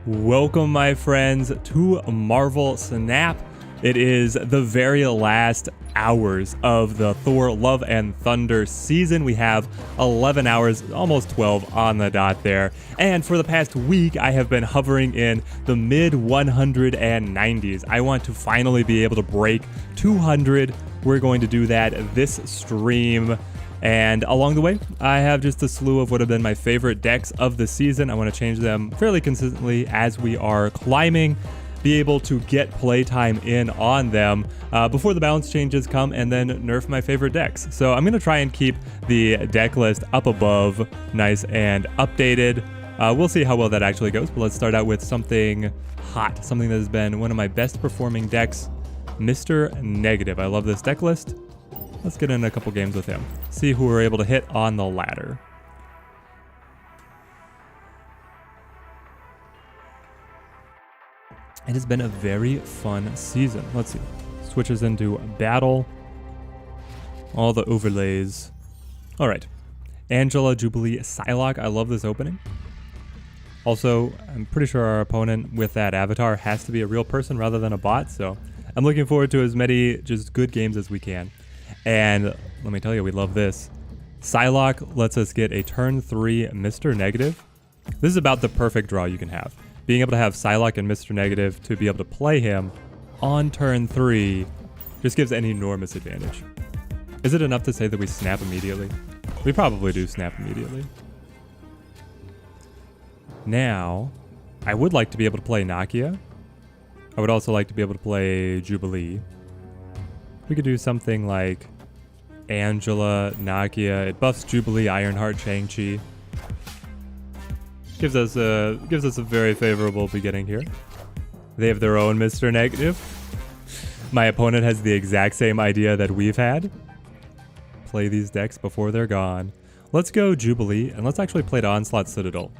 Welcome, my friends, to Marvel Snap. It is the very last hours of the Thor Love and Thunder season. We have 11 hours, almost 12 on the dot there. And for the past week, I have been hovering in the mid 190s. I want to finally be able to break 200. We're going to do that this stream. And along the way, I have just a slew of what have been my favorite decks of the season. I want to change them fairly consistently as we are climbing, be able to get playtime in on them before the balance changes come, and then nerf my favorite decks. So I'm going to try and keep the deck list up above, nice and updated. We'll see how well that actually goes, but let's start out with something hot, something that has been one of my best performing decks, Mr. Negative. I love this deck list. Let's get in a couple games with him. See who we're able to hit on the ladder. It has been a very fun season. Let's see. Switches into battle. All the overlays. All right. Angela, Jubilee, Psylocke. I love this opening. Also, I'm pretty sure our opponent with that avatar has to be a real person rather than a bot. So I'm looking forward to as many just good games as we can. And let me tell you, we love this. Psylocke lets us get a turn 3 Mr. Negative. This is about the perfect draw you can have. Being able to have Psylocke and Mr. Negative to be able to play him on turn 3 just gives an enormous advantage. Is it enough to say that we snap immediately? We probably do snap immediately. Now, I would like to be able to play Nakia. I would also like to be able to play Jubilee. We could do something like Angela, Nakia. It buffs Jubilee, Ironheart, Shang-Chi. Gives us a very favorable beginning here. They have their own Mr. Negative. My opponent has the exact same idea that we've had. Play these decks before they're gone. Let's go Jubilee, and let's actually play to Onslaught Citadel.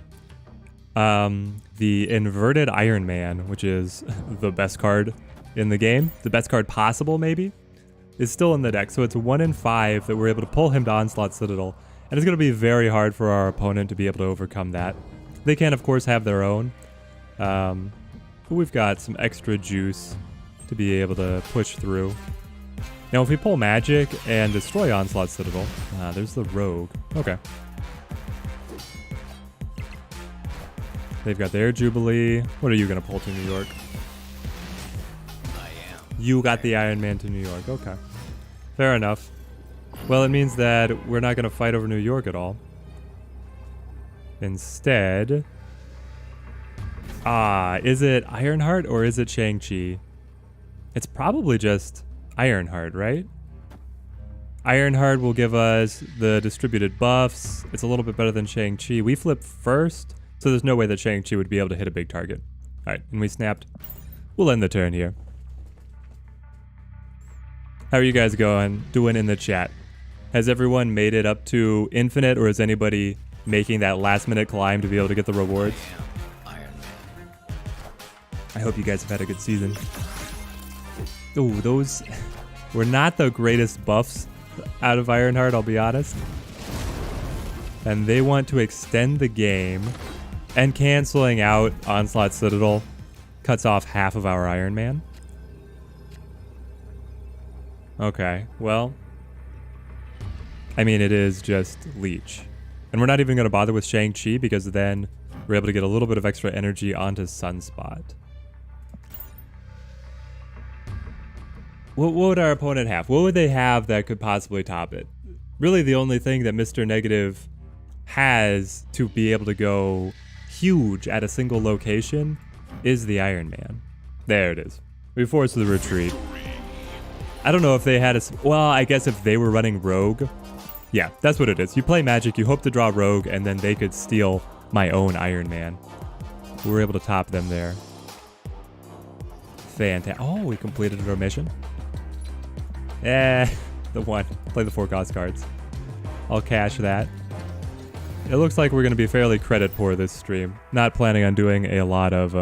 The inverted Iron Man, which is the best card in the game, the best card possible maybe, is still in the deck. So it's 1 in 5 that we're able to pull him to Onslaught Citadel. And it's going to be very hard for our opponent to be able to overcome that. They can, of course, have their own. But we've got some extra juice to be able to push through. Now, if we pull Magic and destroy Onslaught Citadel, there's the Rogue. Okay. They've got their Jubilee. What are you going to pull to New York? You got the Iron Man to New York. Okay. Fair enough. Well, it means that we're not going to fight over New York at all. Instead... is it Ironheart or is it Shang-Chi? It's probably just Ironheart, right? Ironheart will give us the distributed buffs. It's a little bit better than Shang-Chi. We flip first, so there's no way that Shang-Chi would be able to hit a big target. Alright, and we snapped. We'll end the turn here. How are you guys doing in the chat? Has everyone made it up to infinite, or is anybody making that last minute climb to be able to get the rewards? I hope you guys have had a good season. Oh, those were not the greatest buffs out of Ironheart, I'll be honest. And they want to extend the game, and canceling out Onslaught Citadel cuts off half of our Iron Man. Okay, well, I mean, it is just Leech. And we're not even going to bother with Shang-Chi because then we're able to get a little bit of extra energy onto Sunspot. What would our opponent have? What would they have that could possibly top it? Really, the only thing that Mr. Negative has to be able to go huge at a single location is the Iron Man. There it is. We force the retreat. I don't know if they had a... Well, I guess if they were running Rogue. Yeah, that's what it is. You play Magic, you hope to draw Rogue, and then they could steal my own Iron Man. We were able to top them there. Fantastic. Oh, we completed our mission. The 1. Play the 4 cost cards. I'll cash that. It looks like we're going to be fairly credit poor this stream. Not planning on doing a lot of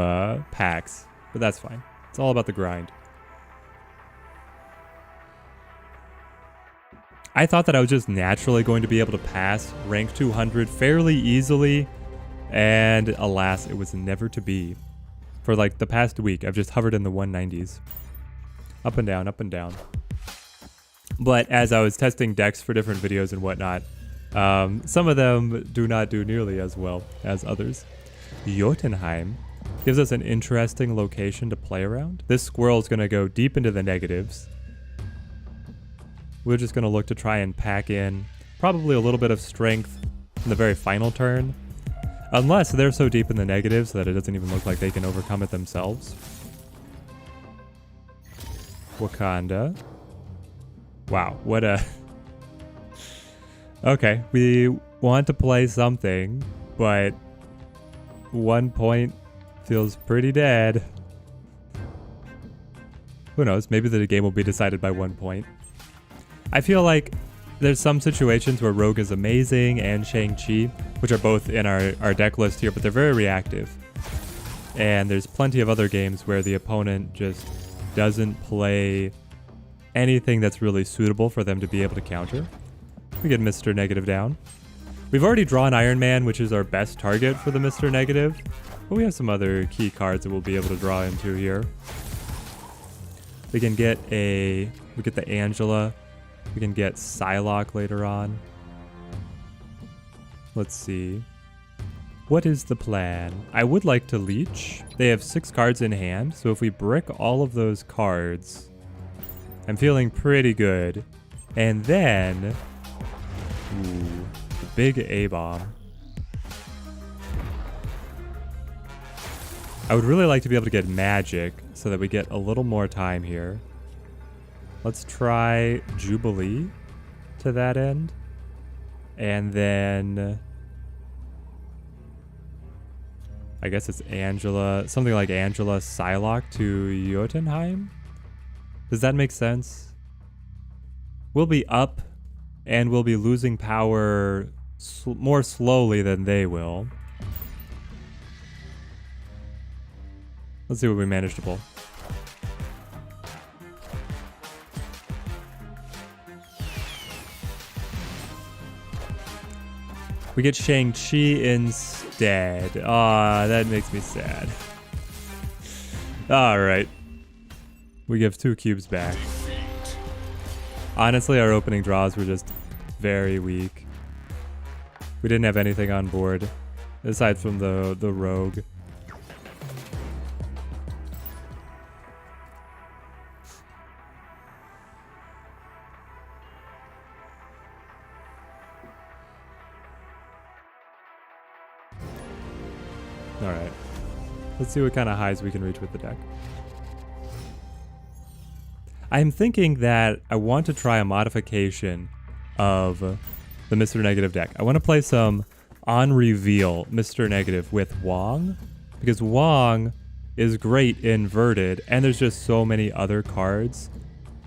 packs, but that's fine. It's all about the grind. I thought that I was just naturally going to be able to pass rank 200 fairly easily, and alas, it was never to be. For like the past week, I've just hovered in the 190s. Up and down, up and down. But as I was testing decks for different videos and whatnot, some of them do not do nearly as well as others. Jotunheim gives us an interesting location to play around. This squirrel is going to go deep into the negatives. We're just going to look to try and pack in probably a little bit of strength in the very final turn. Unless they're so deep in the negatives that it doesn't even look like they can overcome it themselves. Wakanda. Wow, what a... Okay, we want to play something, but 1 point feels pretty dead. Who knows, maybe the game will be decided by 1 point. I feel like there's some situations where Rogue is amazing and Shang-Chi, which are both in our deck list here, but they're very reactive. And there's plenty of other games where the opponent just doesn't play anything that's really suitable for them to be able to counter. We get Mr. Negative down. We've already drawn Iron Man, which is our best target for the Mr. Negative, but we have some other key cards that we'll be able to draw into here. We can get we get the Angela. We can get Psylocke later on. Let's see. What is the plan? I would like to leech. They have 6 cards in hand, so if we brick all of those cards, I'm feeling pretty good. And then... Ooh, the big A-bomb. I would really like to be able to get magic so that we get a little more time here. Let's try Jubilee to that end. And then... I guess it's Angela, something like Angela Psylocke to Jotunheim? Does that make sense? We'll be up and we'll be losing power more slowly than they will. Let's see what we manage to pull. We get Shang-Chi instead. Aw, that makes me sad. Alright. We give 2 cubes back. Honestly, our opening draws were just very weak. We didn't have anything on board, aside from the rogue. Alright. Let's see what kind of highs we can reach with the deck. I'm thinking that I want to try a modification of the Mr. Negative deck. I want to play some on reveal Mr. Negative with Wong, because Wong is great inverted, and there's just so many other cards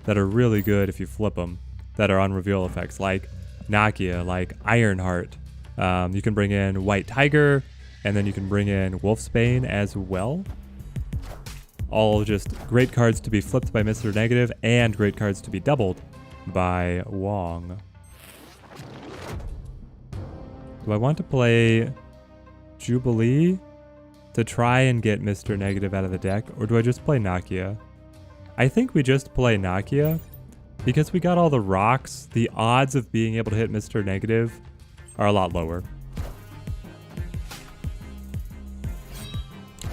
that are really good if you flip them that are on reveal effects, like Nakia, like Ironheart. You can bring in White Tiger, and then you can bring in Wolfsbane as well. All just great cards to be flipped by Mr. Negative and great cards to be doubled by Wong. Do I want to play Jubilee to try and get Mr. Negative out of the deck, or do I just play Nakia? I think we just play Nakia because we got all the rocks. The odds of being able to hit Mr. Negative are a lot lower.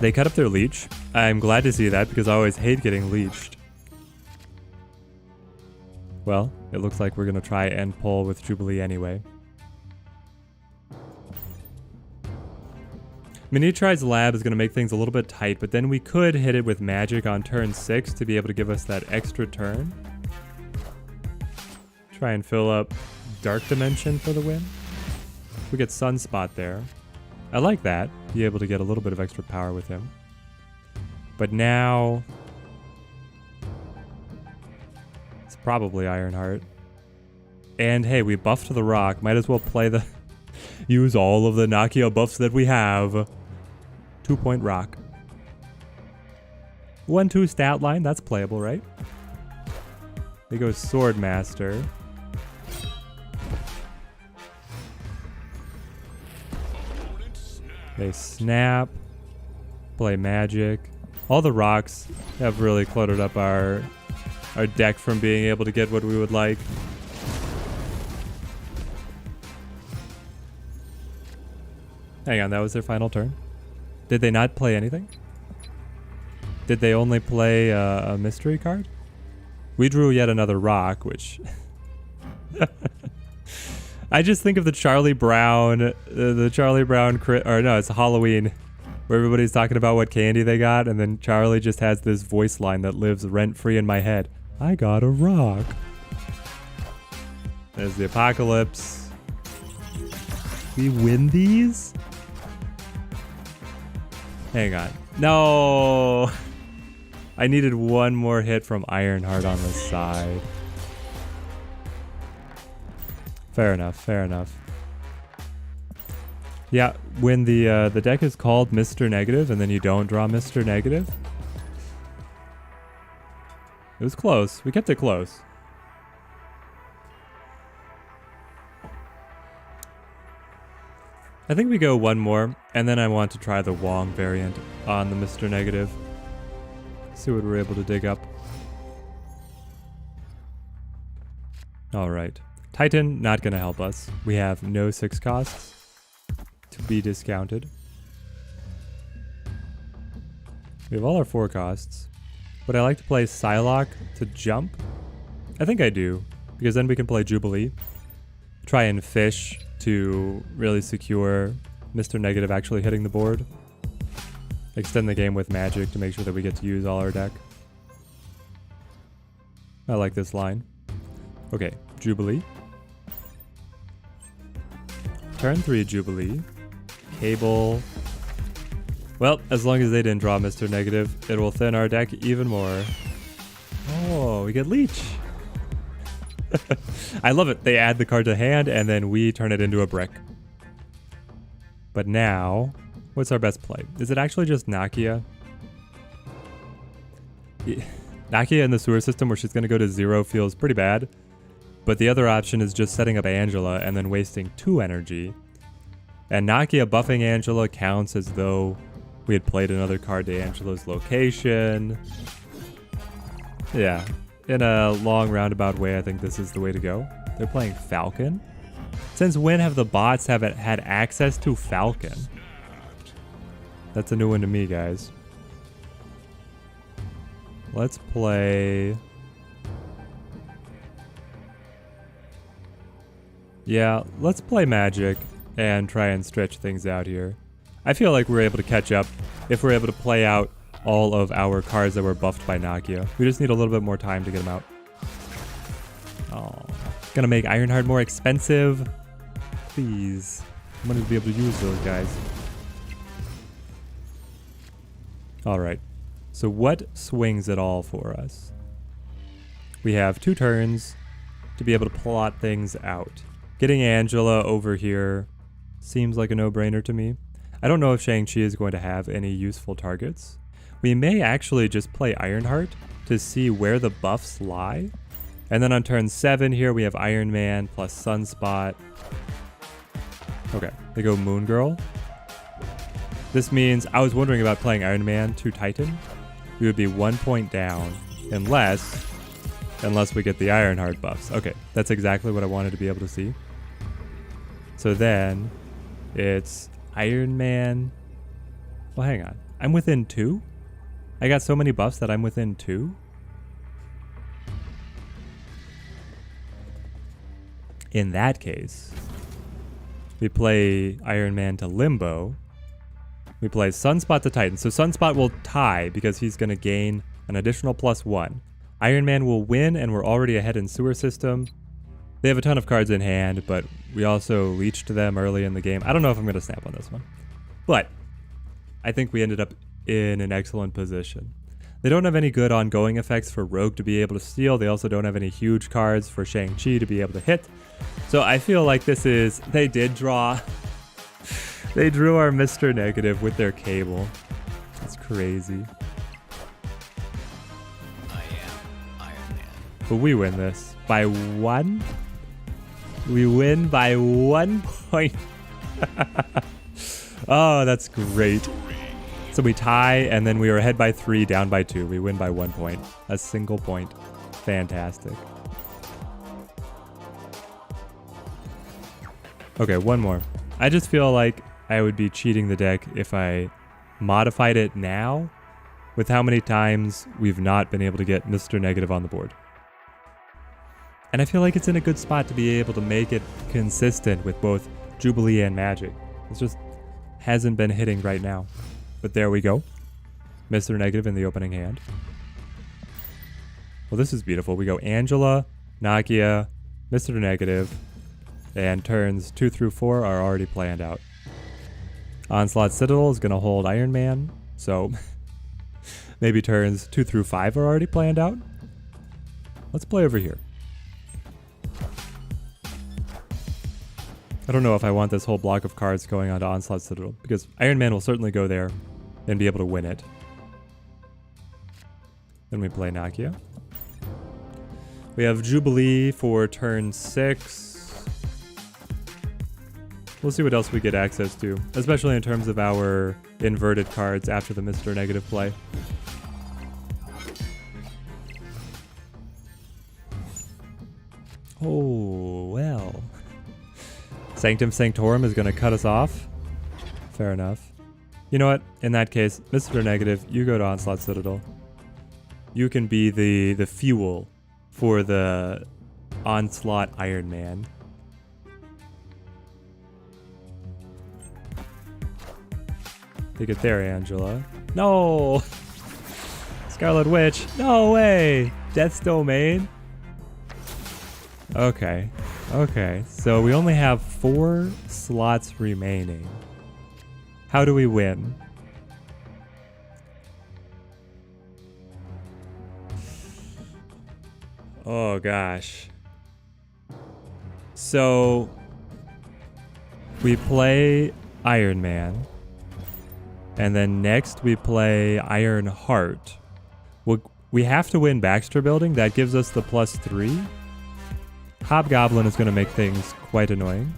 They cut up their leech. I'm glad to see that because I always hate getting leeched. Well, it looks like we're going to try and pull with Jubilee anyway. Minitri's Lab is going to make things a little bit tight, but then we could hit it with magic on turn 6 to be able to give us that extra turn. Try and fill up Dark Dimension for the win. We get Sunspot there. I like that. Be able to get a little bit of extra power with him. But now... it's probably Ironheart. And hey, we buffed the rock. Might as well play the... use all of the Nakia buffs that we have. 2-point rock. 1-2 stat line. That's playable, right? They go Swordmaster. They snap. Play magic. All the rocks have really cluttered up our deck from being able to get what we would like. Hang on, that was their final turn? Did they not play anything? Did they only play a mystery card? We drew yet another rock, which... I just think of the Charlie Brown, or no, it's Halloween, where everybody's talking about what candy they got, and then Charlie just has this voice line that lives rent-free in my head. I got a rock. There's the Apocalypse. We win these? Hang on. No! I needed one more hit from Ironheart on the side. Fair enough, fair enough. Yeah, when the deck is called Mr. Negative and then you don't draw Mr. Negative. It was close. We kept it close. I think we go one more, and then I want to try the Wong variant on the Mr. Negative. See what we're able to dig up. Alright. Titan, not going to help us. We have no 6 costs to be discounted. We have all our 4 costs. Would I like to play Psylocke to jump? I think I do, because then we can play Jubilee. Try and fish to really secure Mr. Negative actually hitting the board. Extend the game with magic to make sure that we get to use all our deck. I like this line. Okay, Jubilee. Turn 3 Jubilee. Cable. Well, as long as they didn't draw Mr. Negative, it will thin our deck even more. Oh, we get Leech. I love it. They add the card to hand, and then we turn it into a brick. But now, what's our best play? Is it actually just Nakia? Yeah. Nakia in the sewer system where she's going to go to 0 feels pretty bad. But the other option is just setting up Angela and then wasting 2 energy. And Nakia buffing Angela counts as though we had played another card to Angela's location. Yeah. In a long roundabout way, I think this is the way to go. They're playing Falcon. Since when have the bots had access to Falcon? That's a new one to me, guys. Let's play... Yeah, let's play Magic and try and stretch things out here. I feel like we're able to catch up if we're able to play out all of our cards that were buffed by Nakia. We just need a little bit more time to get them out. Oh, gonna make Ironheart more expensive. Please. I'm gonna be able to use those guys. Alright. So what swings it all for us? We have 2 turns to be able to plot things out. Getting Angela over here seems like a no-brainer to me. I don't know if Shang-Chi is going to have any useful targets. We may actually just play Ironheart to see where the buffs lie. And then on turn 7 here, we have Iron Man plus Sunspot. Okay, they go Moon Girl. This means I was wondering about playing Iron Man to Titan. We would be 1 point down unless we get the Ironheart buffs. Okay, that's exactly what I wanted to be able to see. So then it's Iron Man. Well, hang on. I'm within 2? I got so many buffs that I'm within 2? In that case, we play Iron Man to Limbo. We play Sunspot to Titan. So Sunspot will tie because he's going to gain an additional +1. Iron Man will win, and we're already ahead in Sewer System. They have a ton of cards in hand, but we also leached them early in the game. I don't know if I'm going to snap on this one. But I think we ended up in an excellent position. They don't have any good ongoing effects for Rogue to be able to steal. They also don't have any huge cards for Shang-Chi to be able to hit. So I feel like this is... They did draw... They drew our Mr. Negative with their cable. That's crazy. I am Iron Man. But we win this by 1. We win by 1 point. Oh, that's great. So we tie, and then we are ahead by 3, down by 2. We win by 1 point. A single point. Fantastic. Okay, one more. I just feel like I would be cheating the deck if I modified it now with how many times we've not been able to get Mr. Negative on the board. And I feel like it's in a good spot to be able to make it consistent with both Jubilee and Magic. It just hasn't been hitting right now. But there we go. Mr. Negative in the opening hand. Well, this is beautiful. We go Angela, Nakia, Mr. Negative, and turns 2 through 4 are already planned out. Onslaught Citadel is going to hold Iron Man, so maybe turns 2 through 5 are already planned out. Let's play over here. I don't know if I want this whole block of cards going onto Onslaught Citadel, because Iron Man will certainly go there and be able to win it. Then we play Nakia. We have Jubilee for turn 6. We'll see what else we get access to, especially in terms of our inverted cards after the Mr. Negative play. Oh, well. Sanctum Sanctorum is going to cut us off. Fair enough. You know what? In that case, Mr. Negative, you go to Onslaught Citadel. You can be the fuel for the Onslaught Iron Man. Take it there, Angela. No! Scarlet Witch. No way! Death's Domain? Okay. Okay. So we only have 4 slots remaining. How do we win? Oh gosh. So we play Iron Man, and then next we play Iron Heart. We have to win Baxter Building. That gives us the +3. Hobgoblin is going to make things quite annoying.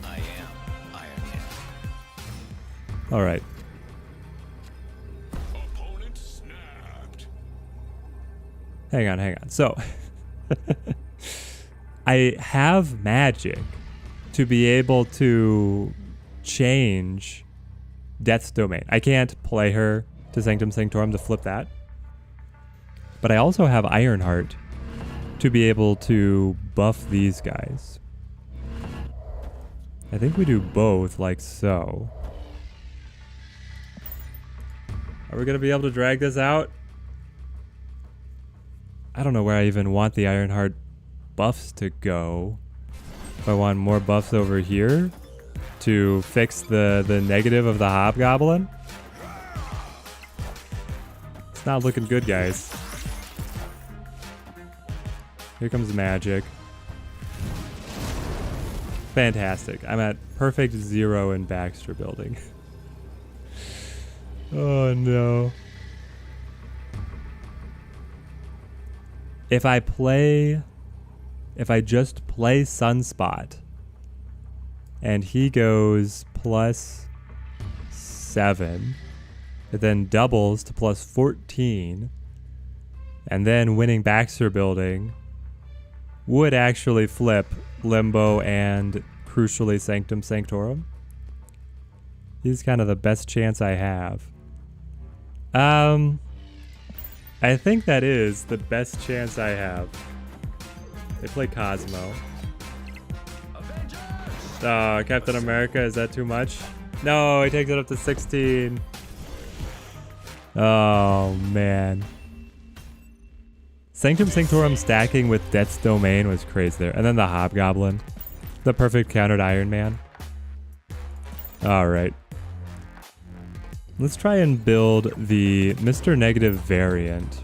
I am Iron Man. All right. Opponent snapped. Hang on. So, I have magic to be able to change Death's Domain. I can't play her to Sanctum Sanctorum to flip that. But I also have Ironheart to be able to buff these guys. I think we do both, like so. Are we going to be able to drag this out? I don't know where I even want the Ironheart buffs to go. If I want more buffs over here to fix the negative of the Hobgoblin. It's not looking good, guys. Here comes Magic. Fantastic. I'm at perfect 0 in Baxter Building. Oh no. If I just play Sunspot and he goes +7, it then doubles to +14, and then winning Baxter Building would actually flip Limbo and, crucially, Sanctum Sanctorum. He's kind of the best chance I have. I think that is the best chance I have. They play Cosmo. Captain America, is that too much? No, he takes it up to 16. Oh, man. Sanctum Sanctorum stacking with Death's Domain was crazy there. And then the Hobgoblin. The perfect counter to Iron Man. Alright. Let's try and build the Mr. Negative variant.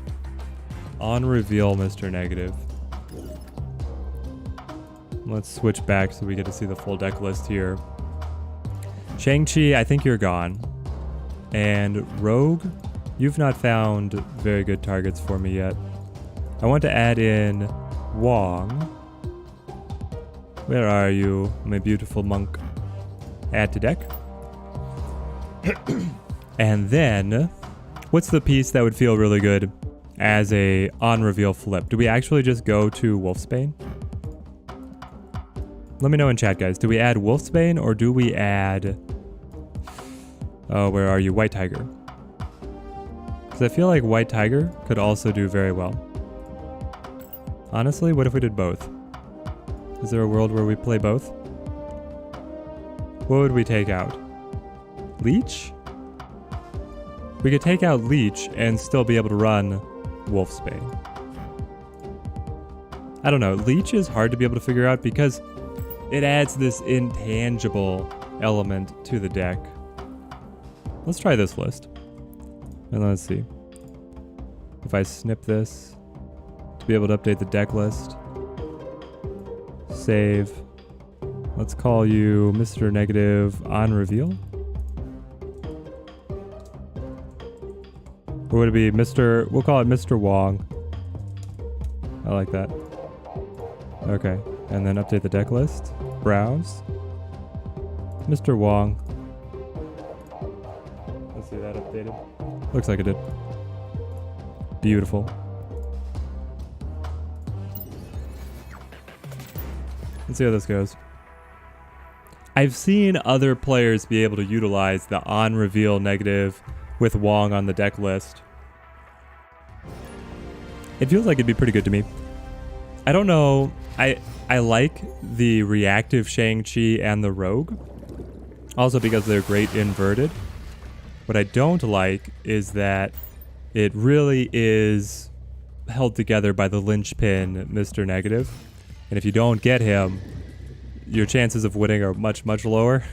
On reveal Mr. Negative. Let's switch back so we get to see the full deck list here. Shang-Chi, I think you're gone. And Rogue, you've not found very good targets for me yet. I want to add in Wong. Where are you, my beautiful monk? Add to deck. And then, what's the piece that would feel really good as a on-reveal flip? Do we actually just go to Wolfsbane? Let me know in chat, guys. Do we add Wolfsbane or do we add... Oh, where are you? White Tiger. Because I feel like White Tiger could also do very well. Honestly, what if we did both? Is there a world where we play both? What would we take out? Leech? We could take out Leech and still be able to run Wolfsbane. I don't know. Leech is hard to be able to figure out because it adds this intangible element to the deck. Let's try this list. And let's see. If I snip this to be able to update the deck list. Save. Let's call you Mr. Negative on reveal. Or would it be Mr. We'll call it Mr. Wong. I like that. Okay. And then update the deck list. Browse. Mr. Wong. Let's see that updated. Looks like it did. Beautiful. Let's see how this goes. I've seen other players be able to utilize the on-reveal negative with Wong on the deck list. It feels like it'd be pretty good to me. I don't know. I like the reactive Shang-Chi and the Rogue. Also because they're great inverted. What I don't like is that it really is held together by the linchpin Mr. Negative. And if you don't get him, your chances of winning are much, much lower.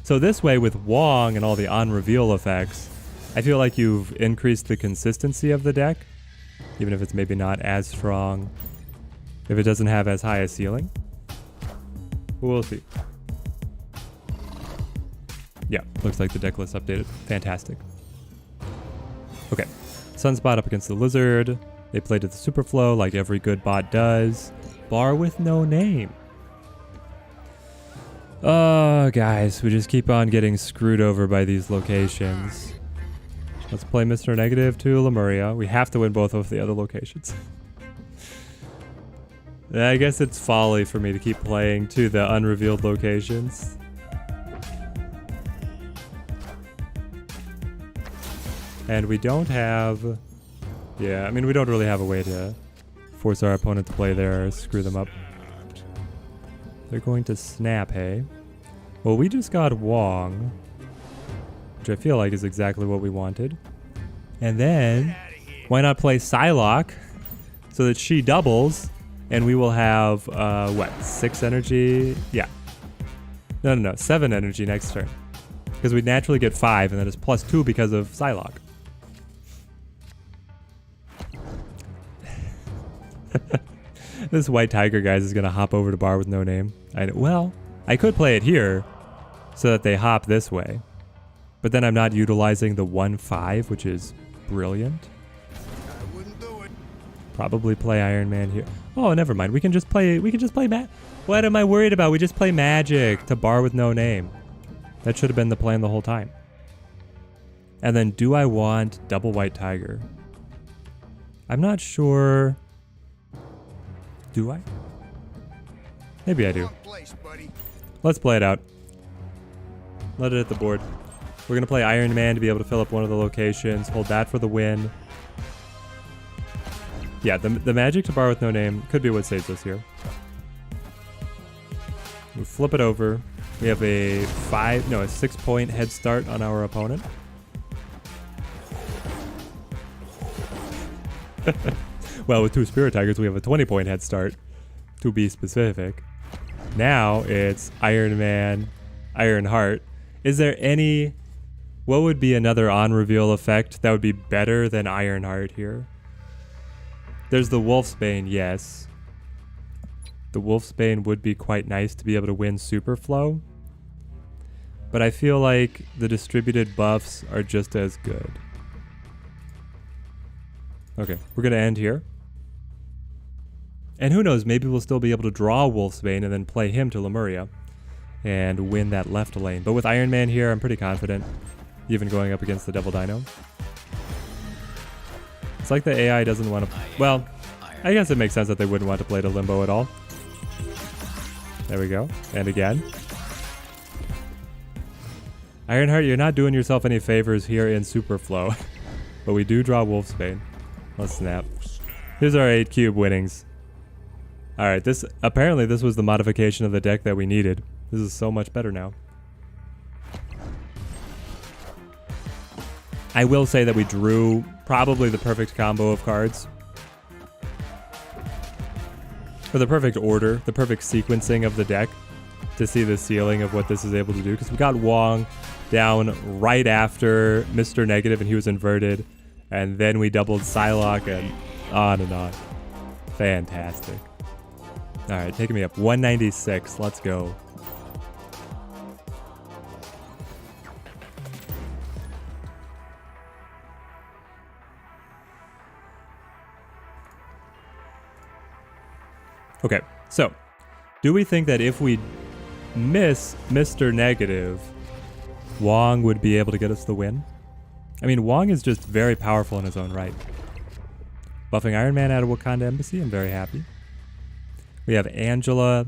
So this way with Wong and all the on-reveal effects, I feel like you've increased the consistency of the deck, even if it's maybe not as strong, if it doesn't have as high a ceiling. We'll see. Yeah, looks like the deck list updated. Fantastic. Okay, Sunspot up against the Lizard. They played to the Superflow like every good bot does. Bar with no name. Oh, guys, we just keep on getting screwed over by these locations. Let's play Mr. Negative to Lemuria. We have to win both of the other locations. I guess it's folly for me to keep playing to the unrevealed locations. And we don't have... Yeah, I mean, we don't really have a way to force our opponent to play there or screw them up. They're going to snap, hey? Well, we just got Wong, which I feel like is exactly what we wanted. And then, why not play Psylocke so that she doubles, and we will have, what, 6 energy? Yeah. No, 7 energy next turn. Because we naturally get 5, and then it's +2 because of Psylocke. This White Tiger, guys, is going to hop over to Bar with no name. Well, I could play it here so that they hop this way. But then I'm not utilizing the 1/5, which is brilliant. I wouldn't do it. Probably play Iron Man here. Oh, never mind. We can just play What am I worried about? We just play Magic to Bar with no name. That should have been the plan the whole time. And then do I want double White Tiger? I'm not sure. Do I? Maybe I do. Wrong place, buddy. Let's play it out. Let it hit the board. We're going to play Iron Man to be able to fill up one of the locations. Hold that for the win. Yeah, the Magic to Bar with no name could be what saves us here. We flip it over. We have a 6-point head start on our opponent. Well, with 2 Spirit Tigers, we have a 20-point head start, to be specific. Now it's Iron Man, Iron Heart. Is there any... What would be another on-reveal effect that would be better than Iron Heart here? There's the Wolfsbane, yes. The Wolfsbane would be quite nice to be able to win Superflow. But I feel like the distributed buffs are just as good. Okay, we're going to end here. And who knows, maybe we'll still be able to draw Wolfsbane and then play him to Lemuria and win that left lane. But with Iron Man here, I'm pretty confident. even going up against the Double Dino. It's like the AI doesn't want to... Well, I guess it makes sense that they wouldn't want to play to Limbo at all. There we go. And again. Ironheart, you're not doing yourself any favors here in Superflow. But we do draw Wolfsbane. Let's snap. Here's our 8 cube winnings. Alright, apparently this was the modification of the deck that we needed. This is so much better now. I will say that we drew probably the perfect combo of cards. Or the perfect order, the perfect sequencing of the deck to see the ceiling of what this is able to do. Because we got Wong down right after Mr. Negative and he was inverted. And then we doubled Psylocke and on and on. Fantastic. Alright, taking me up 196. Let's go. Okay, so do we think that if we miss Mr. Negative, Wong would be able to get us the win? I mean, Wong is just very powerful in his own right. Buffing Iron Man out of Wakanda Embassy, I'm very happy. We have Angela.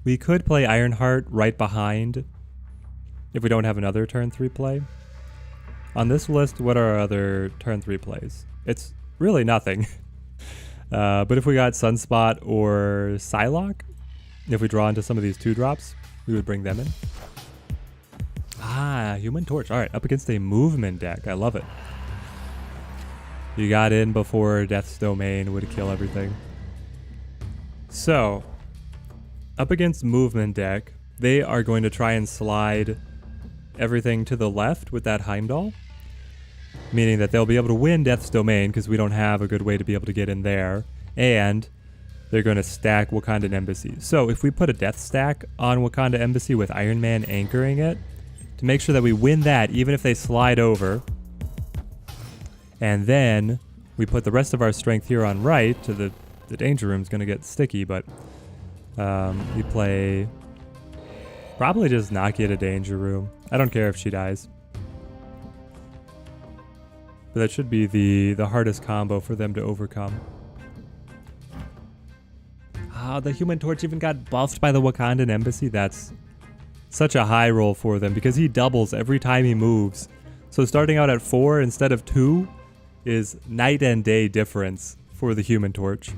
We could play Ironheart right behind if we don't have another turn 3 play. On this list, what are our other turn 3 plays? It's really nothing. But if we got Sunspot or Psylocke, if we draw into some of these 2-drops, we would bring them in. Ah, Human Torch. All right, up against a movement deck. I love it. You got in before Death's Domain would kill everything. So, up against movement deck, they are going to try and slide everything to the left with that Heimdall. Meaning that they'll be able to win Death's Domain because we don't have a good way to be able to get in there. And they're going to stack Wakandan Embassy. So if we put a Death stack on Wakanda Embassy with Iron Man anchoring it, to make sure that we win that even if they slide over. And then we put the rest of our strength here on right to the Danger Room's going to get sticky, but we play probably just Nakia to Danger Room. I don't care if she dies. But that should be the hardest combo for them to overcome. Ah, the Human Torch even got buffed by the Wakandan Embassy. That's such a high roll for them because he doubles every time he moves. So starting out at 4 instead of 2 is night and day difference for the Human Torch.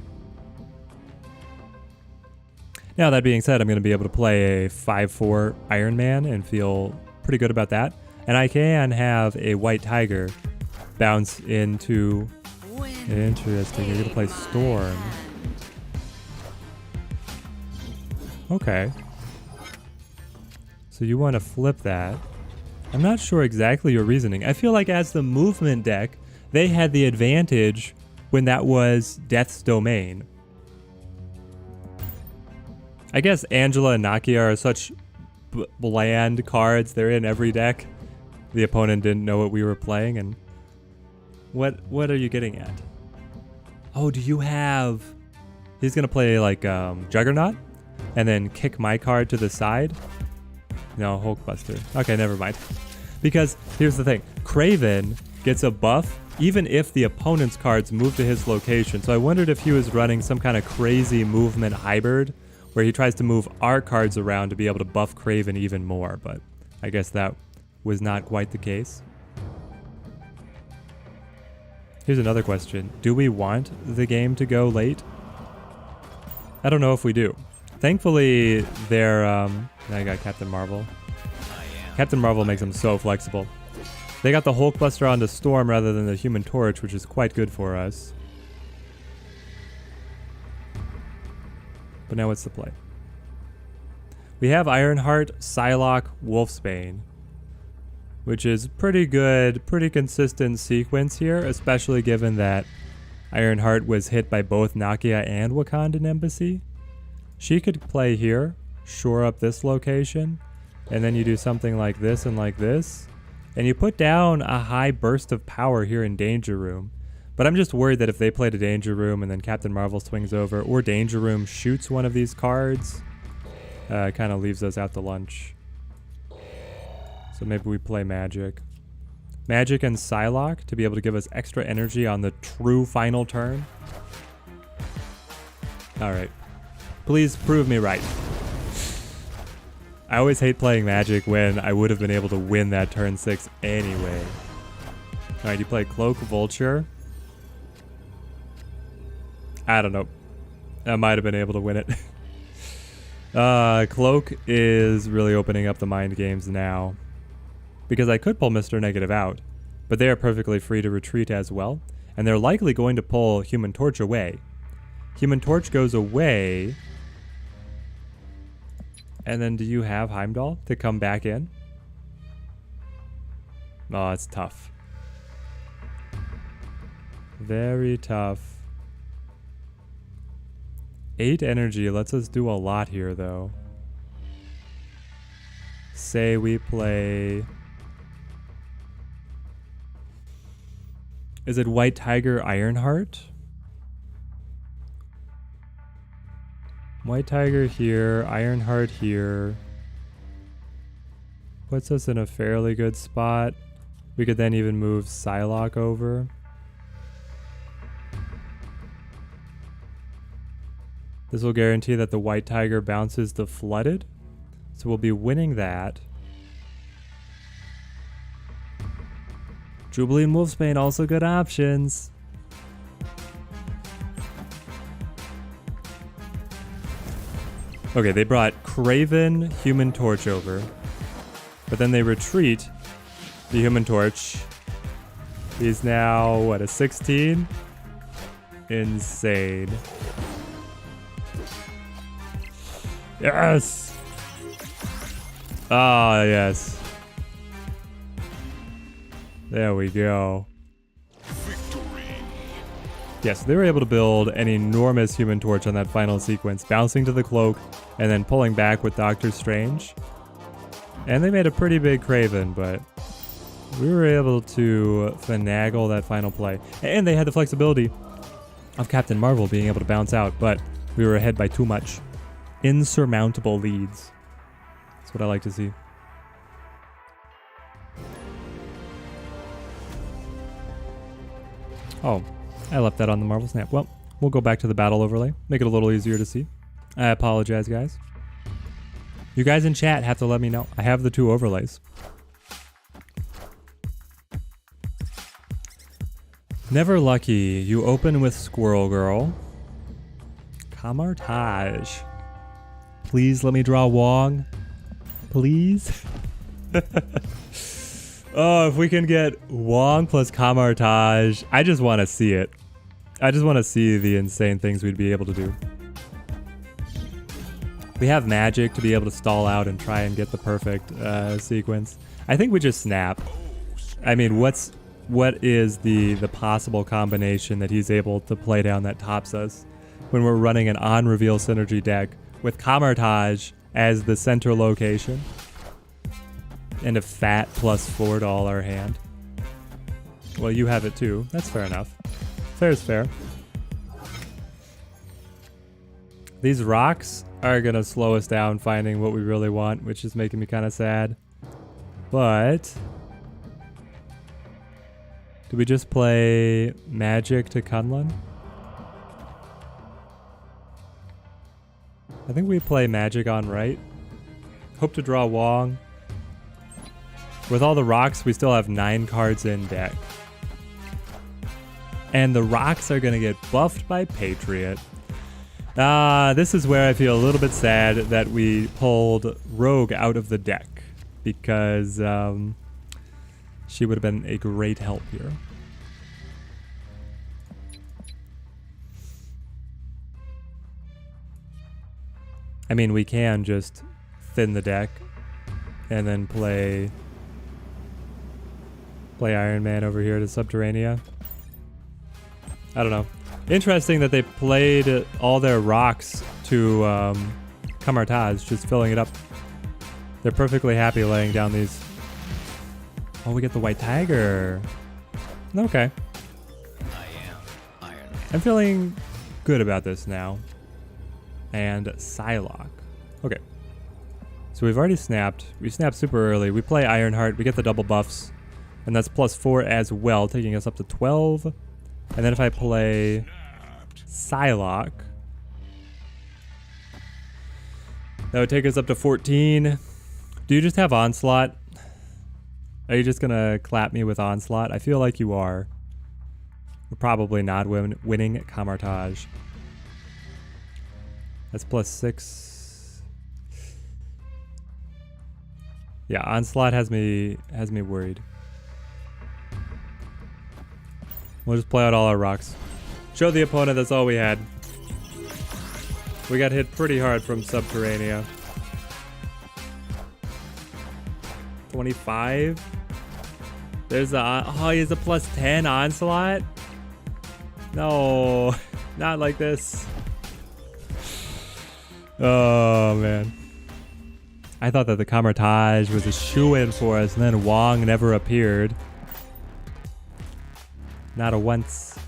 Now that being said, I'm going to be able to play a 5-4 Iron Man and feel pretty good about that. And I can have a White Tiger bounce into... Interesting, you're going to play Storm. Okay. So you want to flip that. I'm not sure exactly your reasoning. I feel like as the movement deck, they had the advantage when that was Death's Domain. I guess Angela and Nakia are such bland cards. They're in every deck. The opponent didn't know what we were playing. And what are you getting at? Oh, do you have... He's going to play like Juggernaut and then kick my card to the side? No, Hulkbuster. Okay, never mind. Because here's the thing. Kraven gets a buff even if the opponent's cards move to his location. So I wondered if he was running some kind of crazy movement hybrid where he tries to move our cards around to be able to buff Kraven even more. But I guess that was not quite the case. Here's another question. Do we want the game to go late? I don't know if we do. Thankfully, they're... I got Captain Marvel. Captain Marvel makes them so flexible. They got the Hulkbuster onto Storm rather than the Human Torch, which is quite good for us. But now what's the play? We have Ironheart, Psylocke, Wolfsbane, which is pretty good, pretty consistent sequence here, especially given that Ironheart was hit by both Nakia and Wakandan Embassy. She could play here, shore up this location, and then you do something like this and like this, and you put down a high burst of power here in Danger Room. But I'm just worried that if they played a Danger Room and then Captain Marvel swings over, or Danger Room shoots one of these cards, it kind of leaves us out to lunch. So maybe we play Magic. Magic and Psylocke to be able to give us extra energy on the true final turn. Alright. Please prove me right. I always hate playing Magic when I would have been able to win that turn 6 anyway. Alright, you play Cloak Vulture. I don't know. I might have been able to win it. Cloak is really opening up the mind games now. Because I could pull Mr. Negative out, but they are perfectly free to retreat as well. And they're likely going to pull Human Torch away. Human Torch goes away. And then do you have Heimdall to come back in? Oh, it's tough. Very tough. 8 energy lets us do a lot here, though. Say we play... Is it White Tiger Ironheart? White Tiger here, Ironheart here. Puts us in a fairly good spot. We could then even move Psylocke over. This will guarantee that the White Tiger bounces the Flooded. So we'll be winning that. Jubilee and Wolfsbane also good options. Okay, they brought Craven Human Torch over. But then they retreat the Human Torch. He's now, what, a 16? Insane. Yes! Ah, yes. There we go. Victory. Yes, they were able to build an enormous Human Torch on that final sequence, bouncing to the Cloak and then pulling back with Doctor Strange. And they made a pretty big Craven, but we were able to finagle that final play. And they had the flexibility of Captain Marvel being able to bounce out, but we were ahead by too much. Insurmountable leads. That's what I like to see. Oh, I left that on the Marvel Snap. Well, we'll go back to the battle overlay. Make it a little easier to see. I apologize, guys. You guys in chat have to let me know. I have the 2 overlays. Never Lucky. You open with Squirrel Girl. Camartage. Please let me draw Wong. Please. Oh, if we can get Wong plus Camartage, I just want to see it. I just want to see the insane things we'd be able to do. We have magic to be able to stall out and try and get the perfect sequence. I think we just snap. I mean, what is the possible combination that he's able to play down that tops us when we're running an on-reveal synergy deck with Camartage as the center location and a fat +4 to all our hand? Well, you have it too. That's fair enough. Fair is fair. These rocks are going to slow us down finding what we really want, which is making me kind of sad. But do we just play Magic to Kunlun? I think we play Magic on right. Hope to draw Wong. With all the rocks, we still have 9 cards in deck. And the rocks are going to get buffed by Patriot. This is where I feel a little bit sad that we pulled Rogue out of the deck. Because she would have been a great help here. I mean, we can just thin the deck and then play Iron Man over here to Subterranea. I don't know. Interesting that they played all their rocks to Camartage, just filling it up. They're perfectly happy laying down these. Oh, we get the White Tiger. Okay. I am Iron Man. I'm feeling good about this now. And Psylocke. Okay. So we've already snapped. We snapped super early. We play Ironheart. We get the double buffs. And that's +4 as well, taking us up to 12. And then if I play Psylocke, that would take us up to 14. Do you just have Onslaught? Are you just gonna clap me with Onslaught? I feel like you are. We're probably not winning Camartage. That's +6. Yeah, Onslaught has me worried. We'll just play out all our rocks. Show the opponent that's all we had. We got hit pretty hard from Subterranea. 25. There's a, oh, he has a +10 Onslaught? No, not like this. Oh, man. I thought that the Camartage was a shoo-in for us, and then Wong never appeared. Not a once.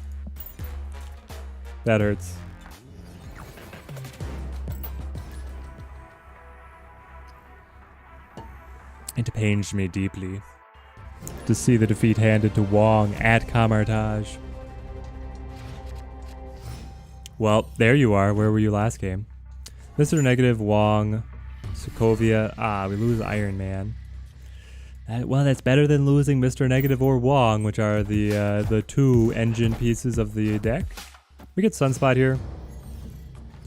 That hurts. It pains me deeply to see the defeat handed to Wong at Camartage. Well, there you are. Where were you last game? Mr. Negative, Wong, Sokovia. Ah, we lose Iron Man. Well, that's better than losing Mr. Negative or Wong, which are the two engine pieces of the deck. We get Sunspot here.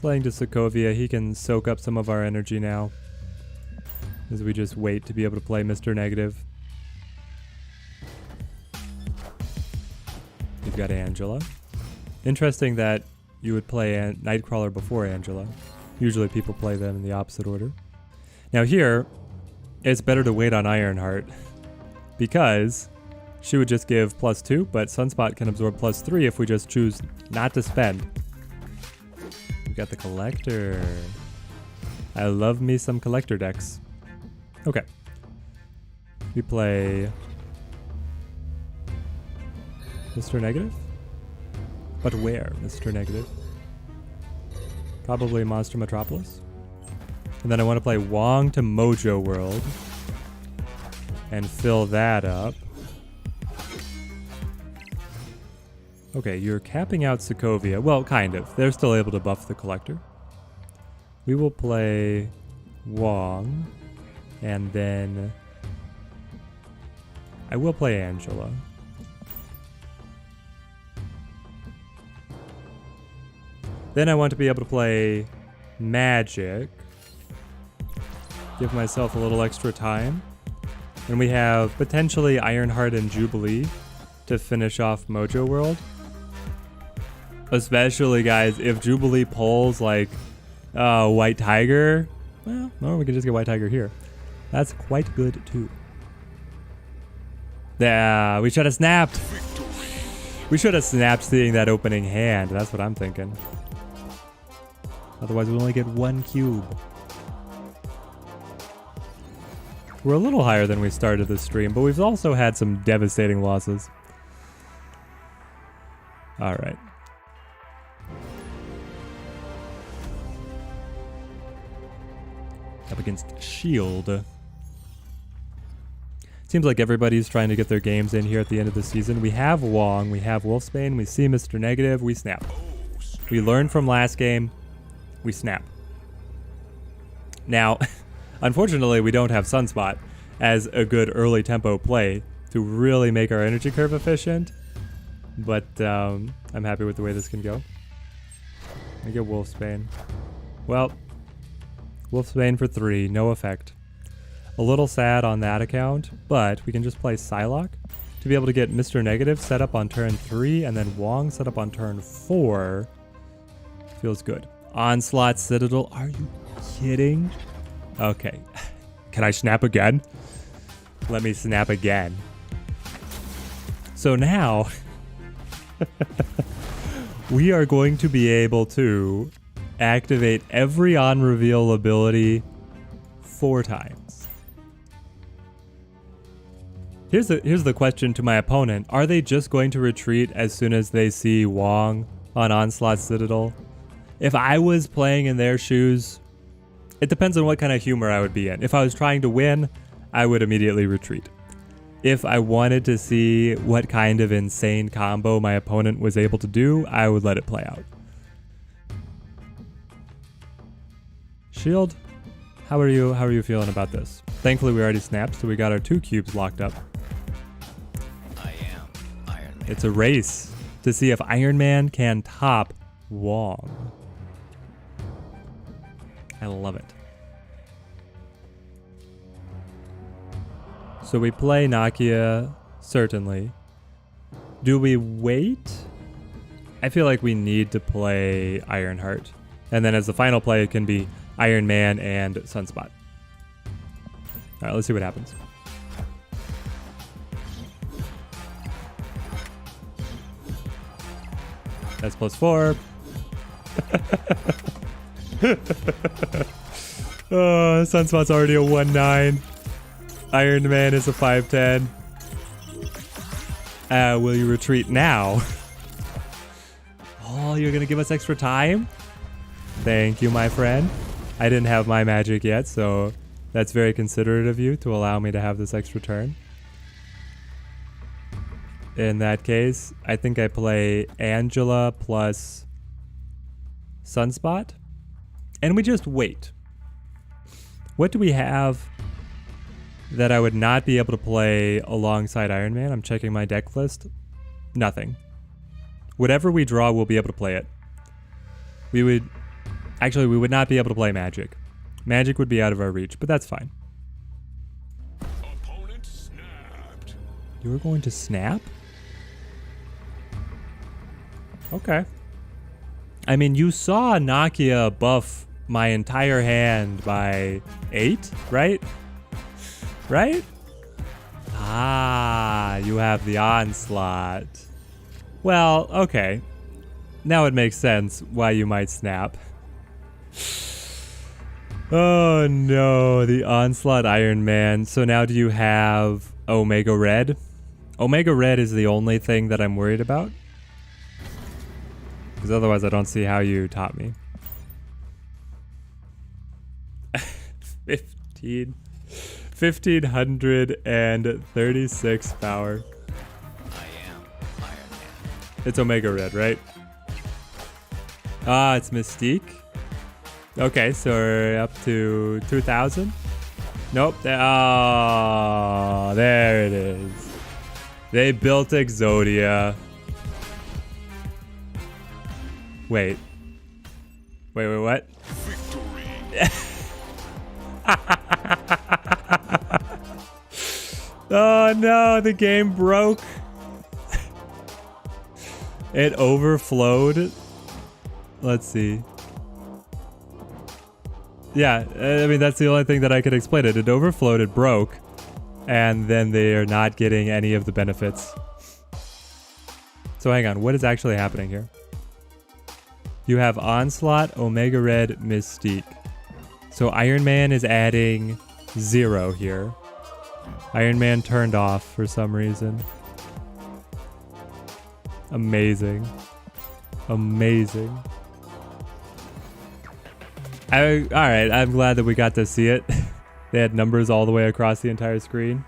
Playing to Sokovia, he can soak up some of our energy now, as we just wait to be able to play Mr. Negative. You've got Angela. Interesting that you would play Nightcrawler before Angela. Usually people play them in the opposite order. Now here, it's better to wait on Ironheart, because she would just give +2, but Sunspot can absorb +3 if we just choose not to spend. We got the Collector. I love me some Collector decks. Okay. We play Mr. Negative? But where, Mr. Negative? Probably Monster Metropolis. And then I want to play Wong to Mojo World and fill that up. Okay, you're capping out Sokovia. Well, kind of. They're still able to buff the Collector. We will play Wong, and then I will play Angela. Then I want to be able to play Magic. Give myself a little extra time. And we have potentially Ironheart and Jubilee to finish off Mojo World. Especially, guys, if Jubilee pulls like White Tiger, well, or we can just get White Tiger here. That's quite good too. Yeah, we should have snapped. We should have snapped seeing that opening hand. That's what I'm thinking. Otherwise, we'll only get 1 cube. We're a little higher than we started this stream, but we've also had some devastating losses. All right. Up against Shield. Seems like everybody's trying to get their games in here at the end of the season. We have Wong, we have Wolfsbane, we see Mr. Negative, we snap. We learned from last game, we snap. Now, unfortunately, we don't have Sunspot as a good early tempo play to really make our energy curve efficient, but I'm happy with the way this can go. I get Wolfsbane. Well, Wolfsbane for 3, no effect. A little sad on that account, but we can just play Psylocke to be able to get Mr. Negative set up on turn 3 and then Wong set up on turn 4. Feels good. Onslaught Citadel, are you kidding? Okay, can I snap again? Let me snap again. So now, we are going to be able to activate every on-reveal ability 4 times. Here's the question to my opponent. Are they just going to retreat as soon as they see Wong on Onslaught Citadel? If I was playing in their shoes, it depends on what kind of humor I would be in. If I was trying to win, I would immediately retreat. if I wanted to see what kind of insane combo my opponent was able to do, I would let it play out. Shield, how are you feeling about this? Thankfully we already snapped, so we got our 2 cubes locked up. I am Iron Man. It's a race to see if Iron Man can top Wong. I love it. So we play Nakia, certainly. Do we wait? I feel like we need to play Ironheart. And then as the final play, it can be Iron Man and Sunspot. Alright, let's see what happens. That's +4. Oh, Sunspot's already a 1-9. Iron Man is a 5-10. Will you retreat now? Oh, you're gonna give us extra time? Thank you, my friend. I didn't have my magic yet, so that's very considerate of you to allow me to have this extra turn. In that case, I think I play Angela plus Sunspot. And we just wait. What do we have that I would not be able to play alongside Iron Man? I'm checking my deck list. Nothing. Whatever we draw, we'll be able to play it. We would not be able to play Magic. Magic would be out of our reach, but that's fine. Opponent snapped. You were going to snap? Okay. I mean, you saw Nakia buff my entire hand by 8, right? Right? Ah, you have the onslaught. Well, okay. Now it makes sense why you might snap. Oh no, the onslaught Iron Man. So now do you have Omega Red? Omega Red is the only thing that I'm worried about. Because otherwise I don't see how you top me. 1536 power. I am Iron Man. It's Omega Red, right? Ah, it's Mystique. Okay, so we're up to 2,000. Nope. Oh, there it is. They built Exodia. Wait, what? Victory. Oh no, the game broke. It overflowed. Let's see. Yeah, I mean, that's the only thing that I could explain it. It overflowed, it broke, and then they are not getting any of the benefits. So hang on, what is actually happening here? You have Onslaught, Omega Red, Mystique. So Iron Man is adding 0 here. Iron Man turned off for some reason. Amazing. Amazing. Alright, I'm glad that we got to see it. They had numbers all the way across the entire screen.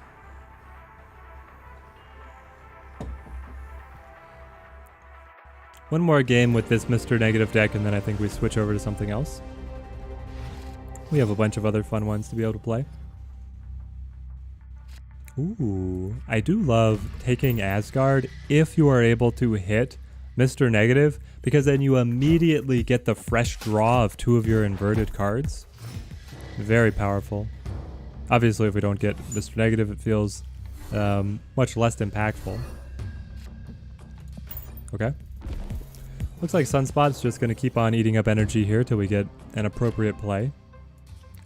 One more game with this Mr. Negative deck, and then I think we switch over to something else. We have a bunch of other fun ones to be able to play. Ooh, I do love taking Asgard if you are able to hit Mr. Negative, because then you immediately get the fresh draw of 2 of your inverted cards. Very powerful. Obviously, if we don't get Mr. Negative, it feels much less impactful. Okay. Looks like Sunspot's just going to keep on eating up energy here till we get an appropriate play.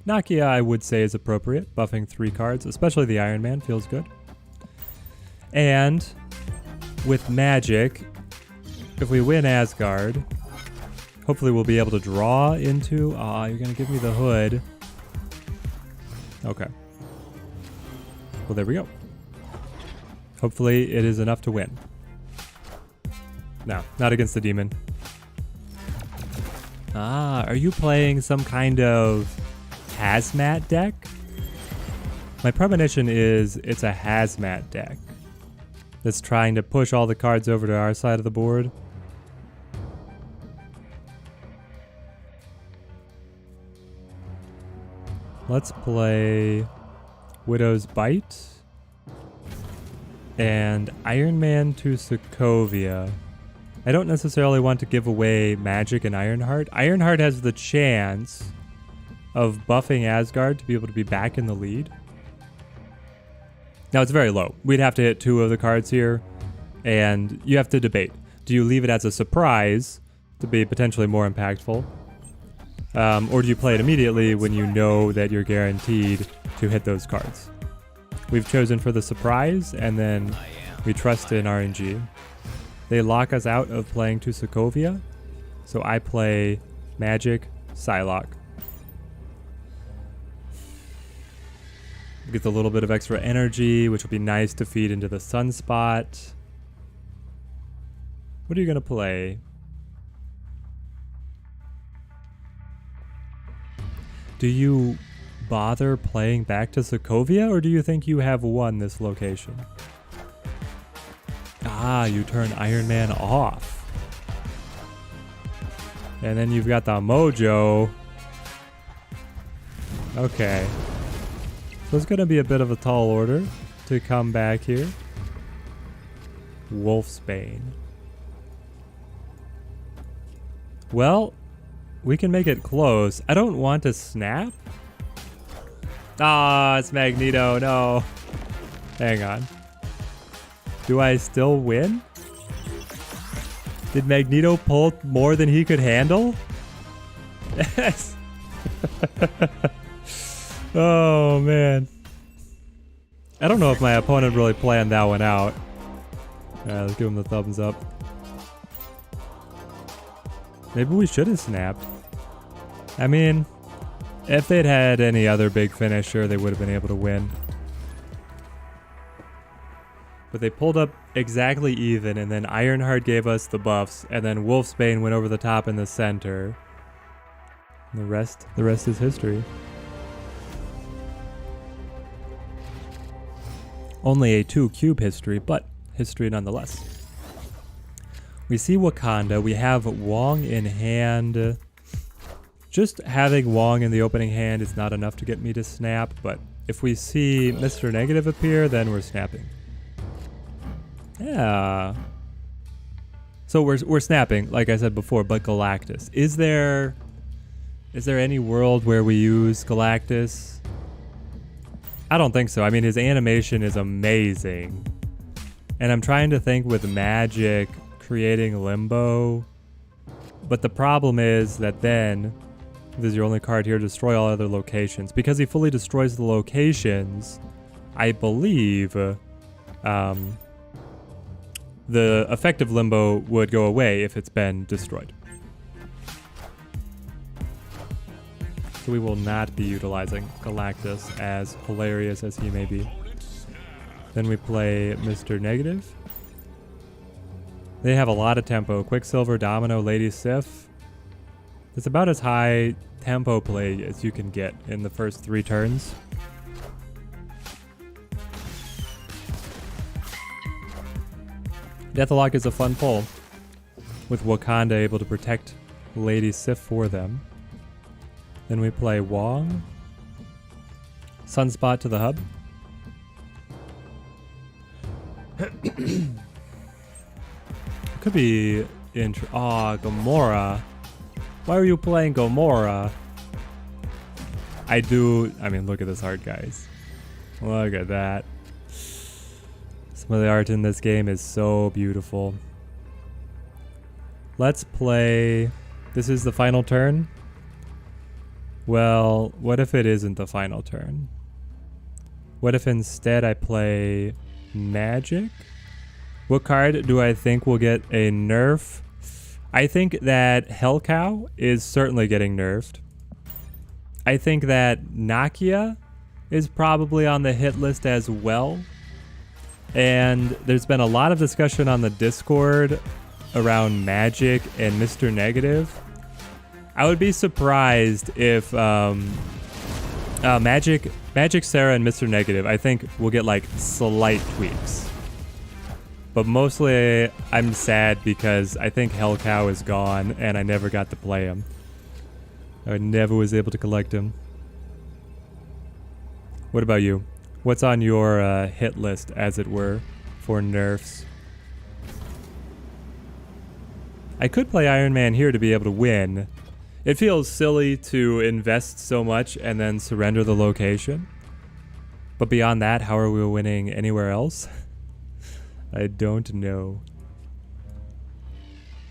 Nakia, I would say, is appropriate. Buffing 3 cards, especially the Iron Man, feels good. And with Magic, if we win Asgard, hopefully we'll be able to draw into... Aw, you're going to give me the hood. Okay. Well, there we go. Hopefully it is enough to win. No, not against the demon. Ah, are you playing some kind of hazmat deck? My premonition is it's a hazmat deck that's trying to push all the cards over to our side of the board. Let's play Widow's Bite and Iron Man to Sokovia. I don't necessarily want to give away Magic and Ironheart. Ironheart has the chance of buffing Asgard to be able to be back in the lead. Now, it's very low. We'd have to hit 2 of the cards here, and you have to debate. Do you leave it as a surprise to be potentially more impactful? Or do you play it immediately when you know that you're guaranteed to hit those cards? We've chosen for the surprise, and then we trust in RNG. They lock us out of playing to Sokovia, so I play Magic, Psylocke. Gets a little bit of extra energy, which will be nice to feed into the Sunspot. What are you going to play? Do you bother playing back to Sokovia, or do you think you have won this location? Ah, you turn Iron Man off. And then you've got the Mojo. Okay. So it's going to be a bit of a tall order to come back here. Wolfsbane. Well, we can make it close. I don't want to snap. Ah, it's Magneto. No. Hang on. Do I still win? Did Magneto pull more than he could handle? Yes. Oh, man. I don't know if my opponent really planned that one out. Alright, let's give him the thumbs up. Maybe we should have snapped. I mean, if they'd had any other big finisher, they would have been able to win. But they pulled up exactly even, and then Ironheart gave us the buffs, and then Wolfsbane went over the top in the center. And the rest is history. Only a 2-cube history, but history nonetheless. We see Wakanda. We have Wong in hand. Just having Wong in the opening hand is not enough to get me to snap, but if we see Mr. Negative appear, then we're snapping. Yeah. So we're snapping, like I said before, but Galactus. Is there any world where we use Galactus? I don't think so. I mean, his animation is amazing. And I'm trying to think with Magic creating Limbo. But the problem is that then, this is your only card here, destroy all other locations. Because he fully destroys the locations, I believe the effective Limbo would go away if it's been destroyed. So we will not be utilizing Galactus, as hilarious as he may be. Then we play Mr. Negative. They have a lot of tempo. Quicksilver, Domino, Lady Sif. It's about as high tempo play as you can get in the first 3 turns. Deathlock is a fun pull, with Wakanda able to protect Lady Sif for them. Then we play Wong. Sunspot to the hub. Could be Gamora. Why are you playing Gamora? I mean, look at this art, guys. Look at that. Some of the art in this game is so beautiful. Let's play... This is the final turn? Well, what if it isn't the final turn? What if instead I play Magic? What card do I think will get a nerf? I think that Hellcow is certainly getting nerfed. I think that Nakia is probably on the hit list as well. And there's been a lot of discussion on the Discord around Magic and Mr. Negative. I would be surprised if Magic Sarah and Mr. Negative, I think will get like slight tweaks. But mostly I'm sad because I think Hell Cow is gone and I never got to play him. I never was able to collect him. What about you? What's on your hit list, as it were, for nerfs? I could play Iron Man here to be able to win. It feels silly to invest so much and then surrender the location. But beyond that, how are we winning anywhere else? I don't know.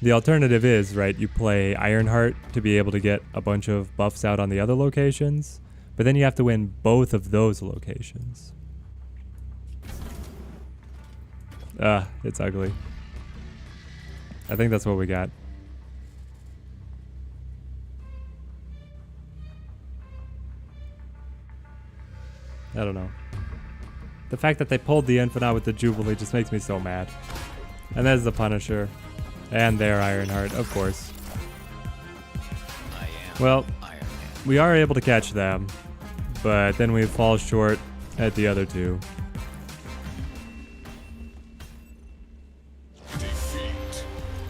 The alternative is, right, you play Ironheart to be able to get a bunch of buffs out on the other locations, but then you have to win both of those locations. It's ugly. I think that's what we got. I don't know. The fact that they pulled the Infinite out with the Jubilee just makes me so mad. And there's the Punisher. And their Ironheart, of course. Well, we are able to catch them, but then we fall short at the other two. Defeat.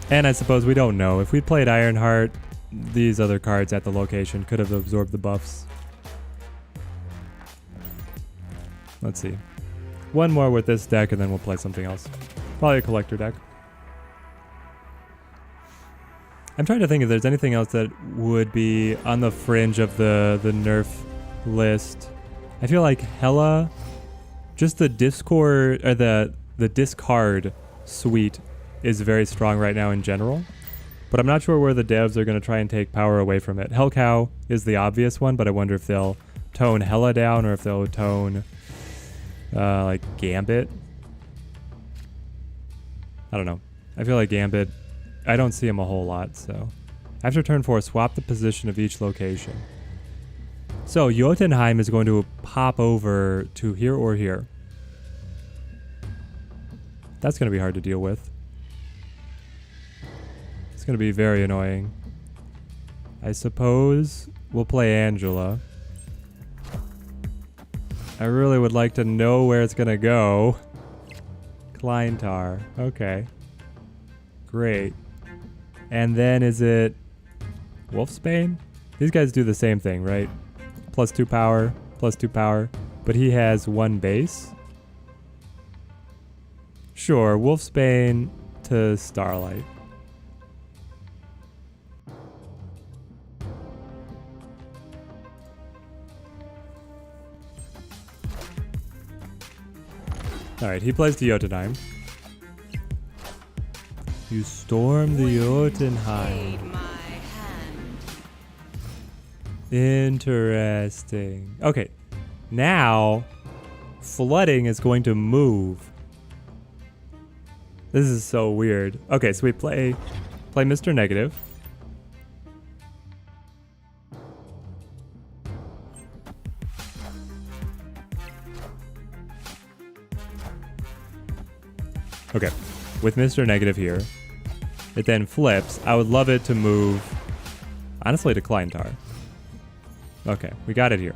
And I suppose we don't know. If we played Ironheart, these other cards at the location could have absorbed the buffs. Let's see. One more with this deck and then we'll play something else. Probably a collector deck. I'm trying to think if there's anything else that would be on the fringe of the nerf list. I feel like Hela, just the Discord or the discard suite is very strong right now in general. But I'm not sure where the devs are going to try and take power away from it. Hellcow is the obvious one, but I wonder if they'll tone Hela down or if they'll tone like Gambit. I don't know. I feel like Gambit, I don't see him a whole lot, so. After turn 4, swap the position of each location. So Jotunheim is going to pop over to here or here. That's going to be hard to deal with. It's going to be very annoying. I suppose we'll play Angela. I really would like to know where it's going to go. Kleintar. Okay. Great. And then is it Wolfsbane? These guys do the same thing, right? +2 power, +2 power. But he has 1 base. Sure, Wolfsbane to Starlight. Alright, he plays the Jotunheim. You storm the Jotunheim. Interesting. Okay, now flooding is going to move. This is so weird. Okay, so we play Mr. Negative. Okay, with Mr. Negative here, it then flips. I would love it to move, honestly, to Kleintar. Okay, we got it here.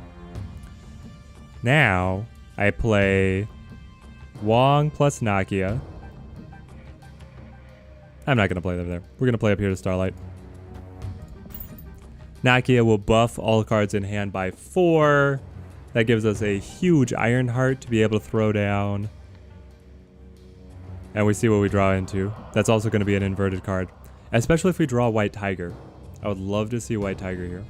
Now, I play Wong plus Nakia. I'm not going to play them there. We're going to play up here to Starlight. Nakia will buff all cards in hand by 4. That gives us a huge Ironheart to be able to throw down. And we see what we draw into. That's also going to be an inverted card. Especially if we draw White Tiger. I would love to see White Tiger here.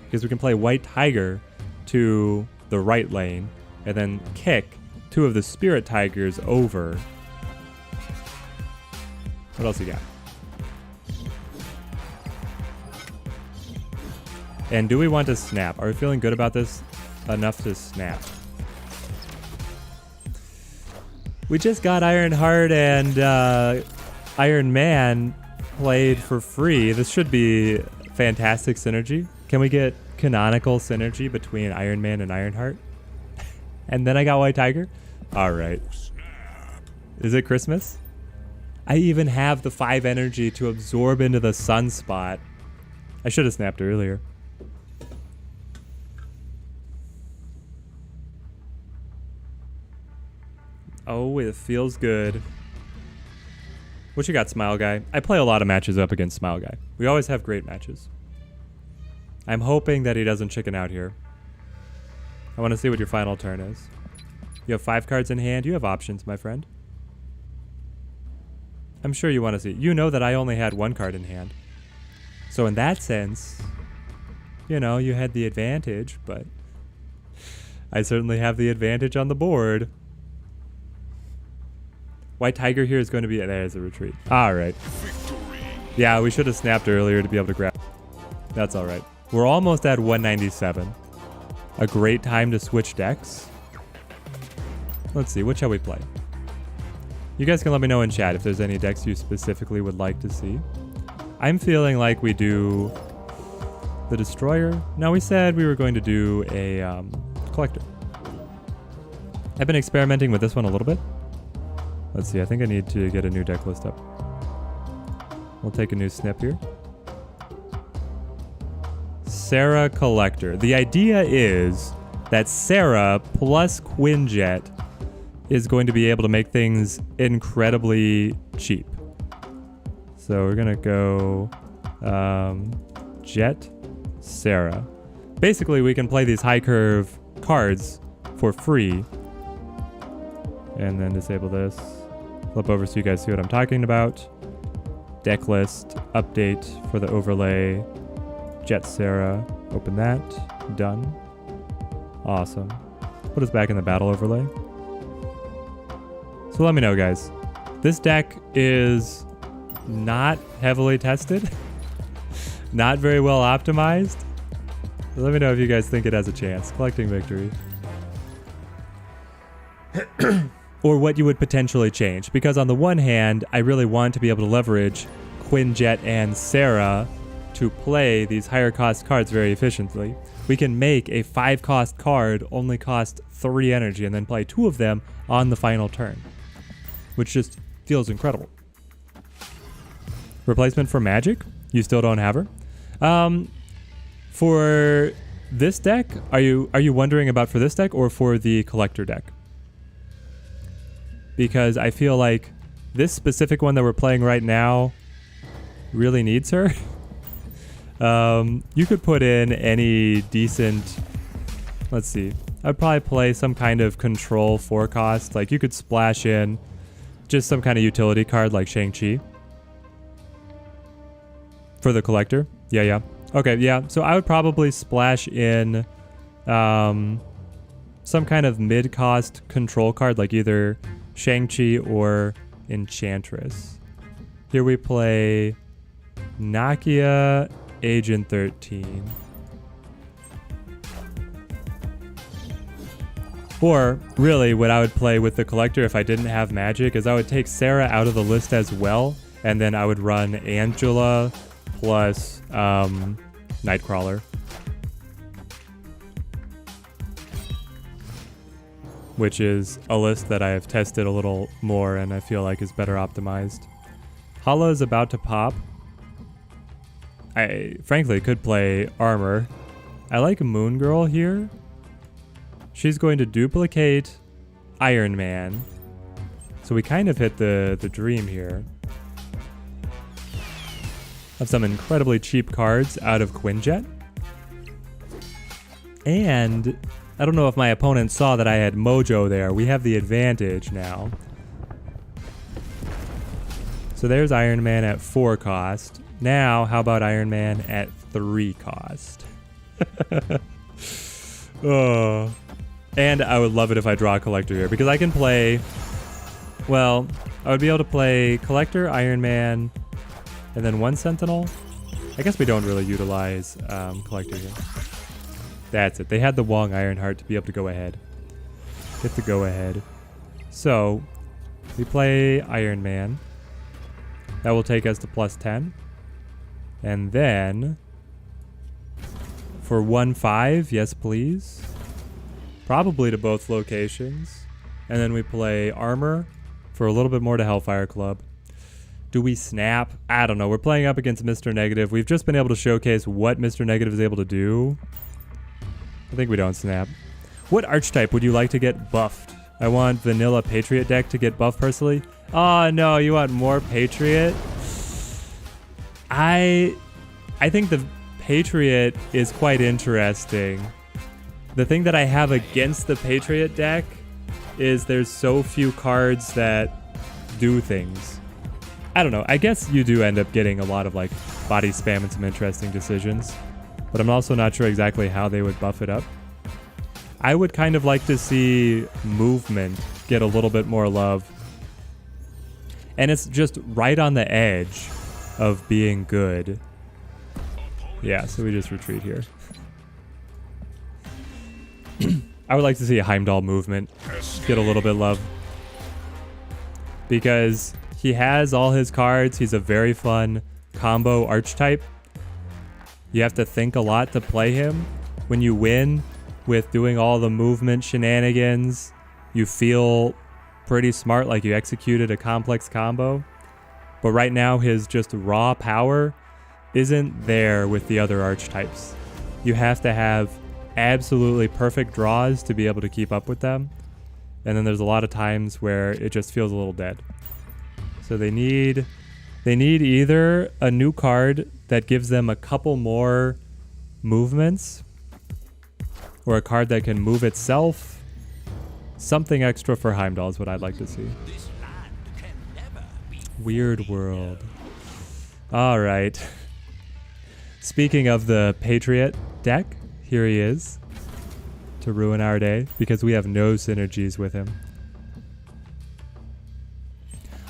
Because we can play White Tiger to the right lane. And then kick 2 of the Spirit Tigers over. What else you got? And do we want to snap? Are we feeling good about this enough to snap? We just got Ironheart and Iron Man played for free. This should be fantastic synergy. Can we get canonical synergy between Iron Man and Ironheart? And then I got White Tiger? Alright. Is it Christmas? I even have the 5 energy to absorb into the sunspot. I should have snapped earlier. Oh, it feels good. What you got, Smile Guy? I play a lot of matches up against Smile Guy. We always have great matches. I'm hoping that he doesn't chicken out here. I want to see what your final turn is. You have 5 cards in hand. You have options, my friend. I'm sure you want to see. You know that I only had 1 card in hand. So in that sense, you know, you had the advantage, but I certainly have the advantage on the board. White Tiger here is going to be... There's a retreat. All right. Yeah, we should have snapped earlier to be able to grab. That's all right. We're almost at 197. A great time to switch decks. Let's see. What shall we play? You guys can let me know in chat if there's any decks you specifically would like to see. I'm feeling like we do the Destroyer. No, we said we were going to do a Collector. I've been experimenting with this one a little bit. Let's see, I think I need to get a new deck list up. We'll take a new snip here. Sarah Collector. The idea is that Sarah plus Quinjet is going to be able to make things incredibly cheap. So we're gonna go Jet, Sarah. Basically, we can play these high curve cards for free. And then disable this. Flip over so you guys see what I'm talking about. Deck list, update for the overlay. Jet Sarah, open that, done. Awesome. Put us back in the battle overlay. So let me know, guys. This deck is not heavily tested. Not very well optimized. So let me know if you guys think it has a chance. Collecting victory. Or what you would potentially change. Because on the one hand, I really want to be able to leverage Quinjet and Sarah to play these higher cost cards very efficiently. We can make a 5 cost card only cost 3 energy and then play 2 of them on the final turn. Which just feels incredible. Replacement for Magic? You still don't have her? For this deck, are you wondering about for this deck or for the Collector deck? Because I feel like this specific one that we're playing right now really needs her. You could put in any decent... Let's see. I'd probably play some kind of control 4 cost. Like you could splash in just some kind of utility card like Shang-Chi. For the Collector? Yeah. Okay, yeah. So I would probably splash in some kind of mid-cost control card like either Shang-Chi or Enchantress. Here we play Nakia Agent 13. Or, really, what I would play with the Collector if I didn't have Magic is I would take Sarah out of the list as well, and then I would run Angela plus Nightcrawler. Which is a list that I have tested a little more and I feel like is better optimized. Hala is about to pop. I frankly could play Armor. I like Moon Girl here. She's going to duplicate Iron Man. So we kind of hit the dream here. Of some incredibly cheap cards out of Quinjet. And I don't know if my opponent saw that I had Mojo there. We have the advantage now. So there's Iron Man at 4 cost. Now, how about Iron Man at 3 cost? Oh. And I would love it if I draw a Collector here, because I can play... Well, I would be able to play Collector, Iron Man, and then 1 Sentinel. I guess we don't really utilize Collector here. That's it. They had the Wong Ironheart to be able to go ahead. Get the go ahead. So, we play Iron Man. That will take us to plus 10. And then, for 1/5, yes please. Probably to both locations. And then we play Armor for a little bit more to Hellfire Club. Do we snap? I don't know. We're playing up against Mr. Negative. We've just been able to showcase what Mr. Negative is able to do. I think we don't snap. What archetype would you like to get buffed I want vanilla Patriot deck to get buffed personally. Oh no, you want more Patriot? I think the Patriot is quite interesting. The thing that I have against the Patriot deck is there's so few cards that do things. I don't know. I guess you do end up getting a lot of like body spam and some interesting decisions, but I'm also not sure exactly how they would buff it up. I would kind of like to see movement get a little bit more love. And it's just right on the edge of being good. Yeah, so we just retreat here. I would like to see a Heimdall movement get a little bit love. Because he has all his cards. He's a very fun combo archetype. You have to think a lot to play him. When you win with doing all the movement shenanigans, you feel pretty smart, like you executed a complex combo. But right now his just raw power isn't there with the other archetypes. You have to have absolutely perfect draws to be able to keep up with them. And then there's a lot of times where it just feels a little dead. So they need either a new card that gives them a couple more movements, or a card that can move itself. Something extra for Heimdall is what I'd like to see. Weird World. All right. Speaking of the Patriot deck, here he is to ruin our day because we have no synergies with him.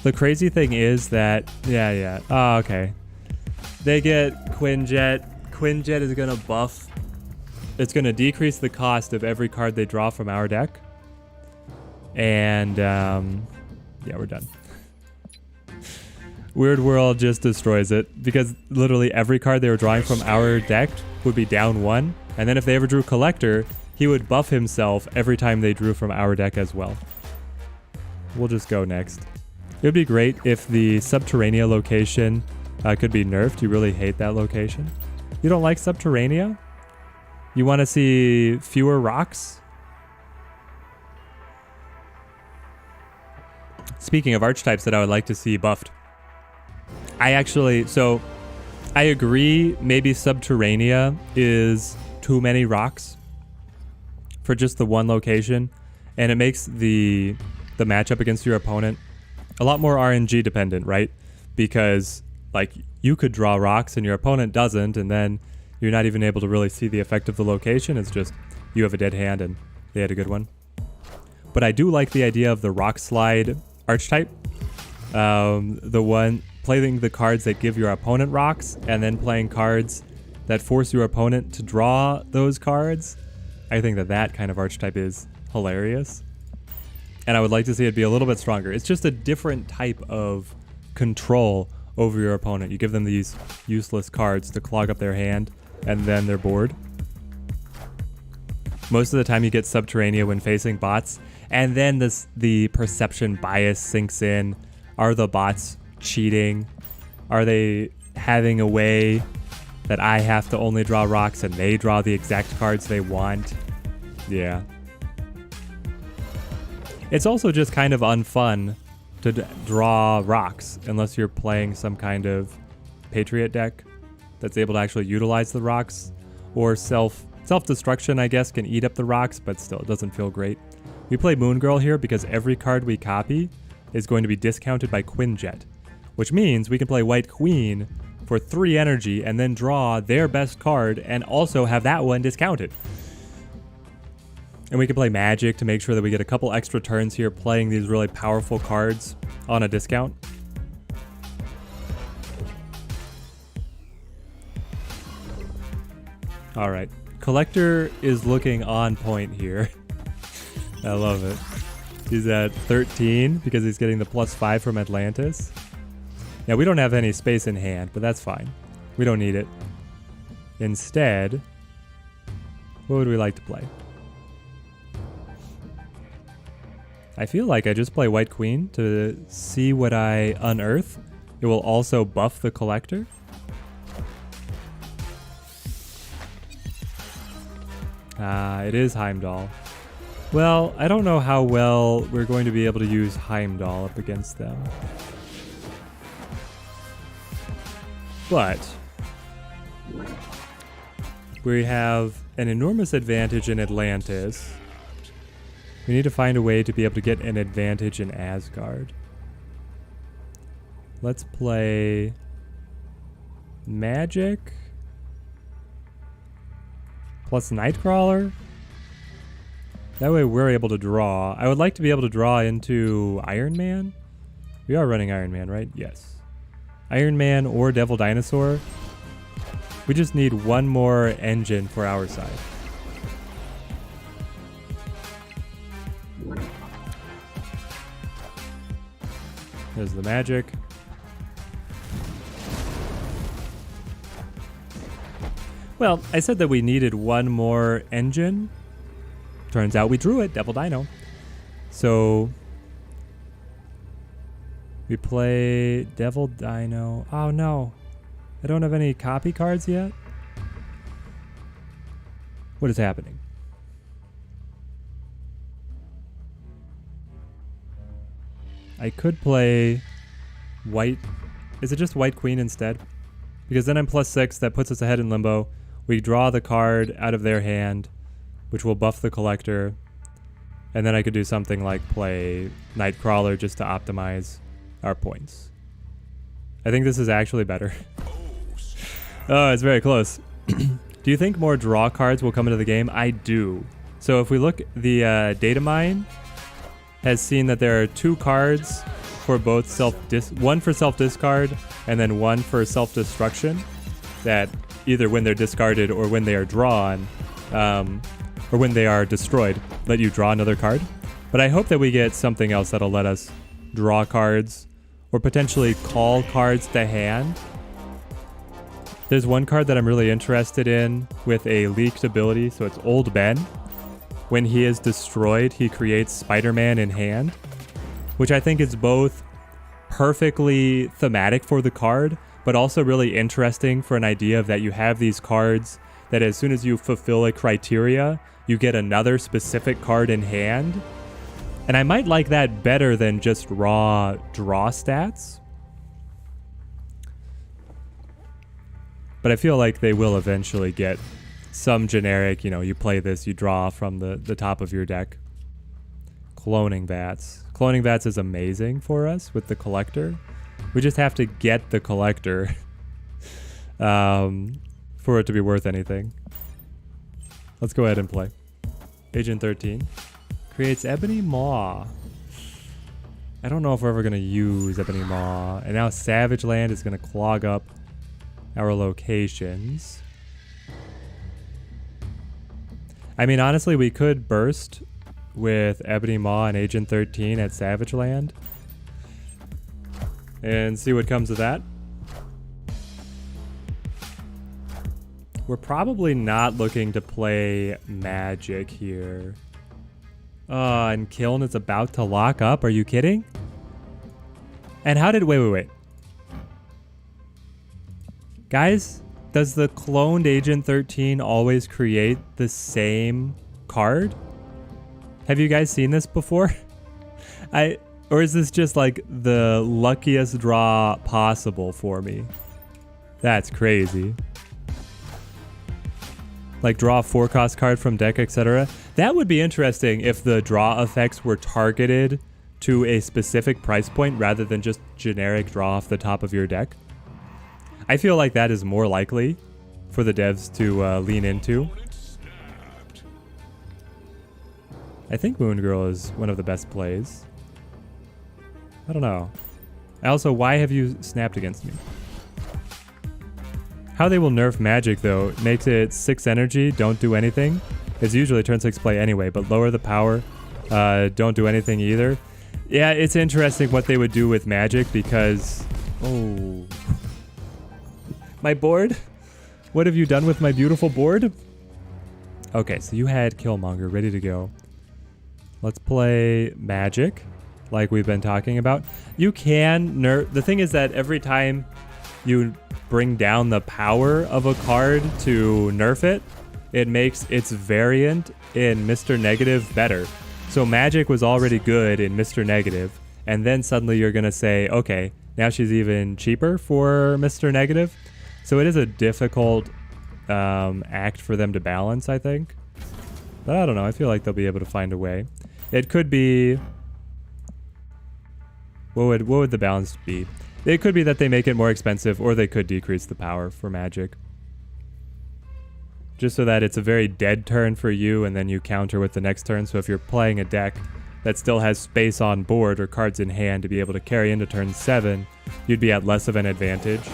The crazy thing is that, yeah. Oh, okay. They get Quinjet. Quinjet is going to buff. It's going to decrease the cost of every card they draw from our deck. And, yeah, we're done. Weird World just destroys it because literally every card they were drawing from our deck would be down 1. And then if they ever drew Collector, he would buff himself every time they drew from our deck as well. We'll just go next. It would be great if the Subterranea location could be nerfed. You really hate that location. You don't like Subterranea? You want to see fewer rocks? Speaking of archetypes that I would like to see buffed. I agree maybe Subterranea is too many rocks for just the one location, and it makes the matchup against your opponent a lot more RNG dependent, right? Because like you could draw rocks and your opponent doesn't, and then you're not even able to really see the effect of the location. It's just you have a dead hand and they had a good one. But I do like the idea of the rock slide archetype. The one playing the cards that give your opponent rocks and then playing cards that force your opponent to draw those cards. I think that kind of archetype is hilarious. And I would like to see it be a little bit stronger. It's just a different type of control over your opponent. You give them these useless cards to clog up their hand, and then they're bored. Most of the time you get Subterranea when facing bots, and then the perception bias sinks in. Are the bots cheating? Are they having a way that I have to only draw rocks and they draw the exact cards they want? Yeah. It's also just kind of unfun to draw rocks unless you're playing some kind of Patriot deck that's able to actually utilize the rocks, or self-destruction, I guess, can eat up the rocks, but still, it doesn't feel great. We play Moon Girl here because every card we copy is going to be discounted by Quinjet, which means we can play White Queen for 3 energy and then draw their best card and also have that one discounted. And we can play Magic to make sure that we get a couple extra turns here playing these really powerful cards on a discount. All right, Collector is looking on point here. I love it. He's at 13 because he's getting the +5 from Atlantis. Now, we don't have any space in hand, but that's fine. We don't need it. Instead, what would we like to play? I feel like I just play White Queen to see what I unearth. It will also buff the Collector. It is Heimdall. Well, I don't know how well we're going to be able to use Heimdall up against them. But we have an enormous advantage in Atlantis. We need to find a way to be able to get an advantage in Asgard. Let's play Magic plus Nightcrawler. That way we're able to draw. I would like to be able to draw into Iron Man. We are running Iron Man, right? Yes. Iron Man or Devil Dinosaur. We just need one more engine for our side. There's the magic. Well, I said that we needed one more engine. Turns out we drew it, Devil Dino. So we play Devil Dino. Oh no, I don't have any copy cards yet. What is happening? I could play white. Is it just White Queen instead? Because then I'm +6, that puts us ahead in limbo. We draw the card out of their hand, which will buff the collector. And then I could do something like play Nightcrawler just to optimize our points. I think this is actually better. Oh, it's very close. Do you think more draw cards will come into the game? I do. So if we look, the data mine has seen that there are 2 cards for both one for self-discard and then one for self-destruction that either when they're discarded or when they are drawn, or when they are destroyed, let you draw another card. But I hope that we get something else that'll let us draw cards or potentially call cards to hand. There's one card that I'm really interested in with a leaked ability, so it's Old Ben. When he is destroyed, he creates Spider-Man in hand, which I think is both perfectly thematic for the card, but also really interesting for an idea of that you have these cards that as soon as you fulfill a criteria, you get another specific card in hand. And I might like that better than just raw draw stats. But I feel like they will eventually get some generic, you play this, you draw from the top of your deck. Cloning Vats. Cloning Vats is amazing for us with the collector. We just have to get the collector for it to be worth anything. Let's go ahead and play. Agent 13 creates Ebony Maw. I don't know if we're ever going to use Ebony Maw. And now Savage Land is going to clog up our locations. I mean, honestly, we could burst with Ebony Maw and Agent 13 at Savage Land and see what comes of that. We're probably not looking to play Magic here. And Kiln is about to lock up. Are you kidding? And how did... Wait. Guys, does the cloned Agent 13 always create the same card? Have you guys seen this before? Or is this just like the luckiest draw possible for me? That's crazy. Like draw a 4-cost card from deck, etc. That would be interesting if the draw effects were targeted to a specific price point rather than just generic draw off the top of your deck. I feel like that is more likely for the devs to lean into. I think Moon Girl is one of the best plays. I don't know. Also, why have you snapped against me? How they will nerf Magic, though, makes it 6 energy, don't do anything. It's usually turn 6 play anyway, but lower the power, don't do anything either. Yeah, it's interesting what they would do with Magic because... Oh... My board? What have you done with my beautiful board? Okay, so you had Killmonger ready to go. Let's play Magic, like we've been talking about. You can nerf... The thing is that every time you bring down the power of a card to nerf it, it makes its variant in Mr. Negative better. So Magic was already good in Mr. Negative, and then suddenly you're going to say, okay, now she's even cheaper for Mr. Negative. So it is a difficult act for them to balance, I think. But I don't know. I feel like they'll be able to find a way. It could be... What would the balance be? It could be that they make it more expensive, or they could decrease the power for Magic. Just so that it's a very dead turn for you, and then you counter with the next turn. So if you're playing a deck that still has space on board or cards in hand to be able to carry into turn 7, you'd be at less of an advantage.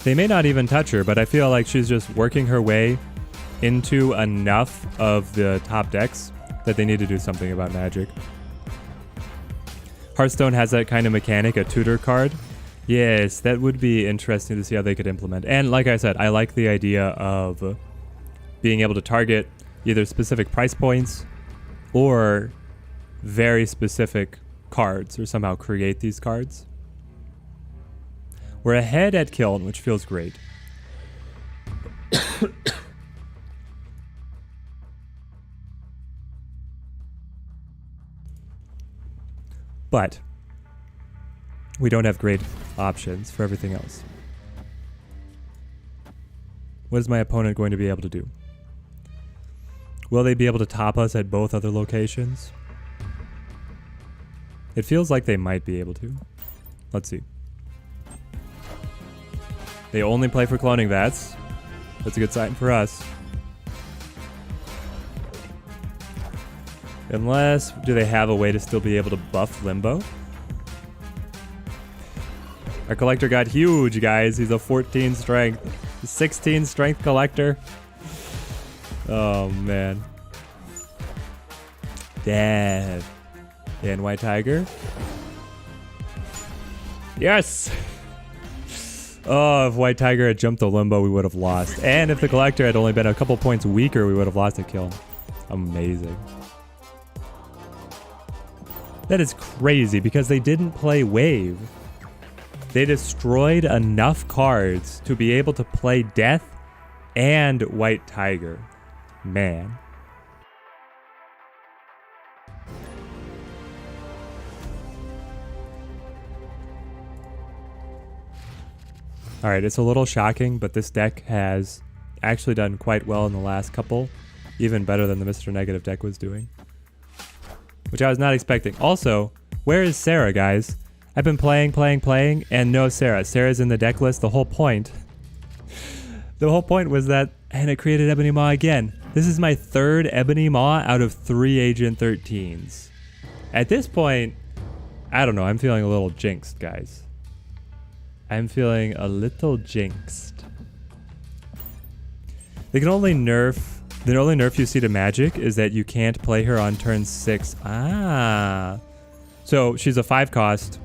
They may not even touch her, but I feel like she's just working her way into enough of the top decks that they need to do something about Magic. Hearthstone has that kind of mechanic, a tutor card. Yes, that would be interesting to see how they could implement. And like I said, I like the idea of being able to target either specific price points or very specific cards, or somehow create these cards. We're ahead at Kiln, which feels great. But we don't have great options for everything else. What is my opponent going to be able to do? Will they be able to top us at both other locations? It feels like they might be able to. Let's see. They only play for cloning vats. That's a good sign for us. Unless, do they have a way to still be able to buff Limbo? Our collector got huge, guys. He's a 14 strength, 16 strength collector. Oh, man. Damn. And White Tiger. Yes! Oh, if White Tiger had jumped the Limbo, we would have lost. And if the collector had only been a couple points weaker, we would have lost a kill. Amazing. That is crazy because they didn't play Wave. They destroyed enough cards to be able to play Death and White Tiger. Man. Alright, it's a little shocking, but this deck has actually done quite well in the last couple. Even better than the Mr. Negative deck was doing. Which I was not expecting. Also, where is Sarah, guys? I've been playing, and no Sarah. Sarah's in the deck list. The whole point was that, and it created Ebony Maw again. This is my third Ebony Maw out of 3 Agent 13s. At this point, I don't know. I'm feeling a little jinxed, guys. I'm feeling a little jinxed. They can only nerf... The only nerf you see to Magic is that you can't play her on turn 6. Ah. So she's a 5 cost,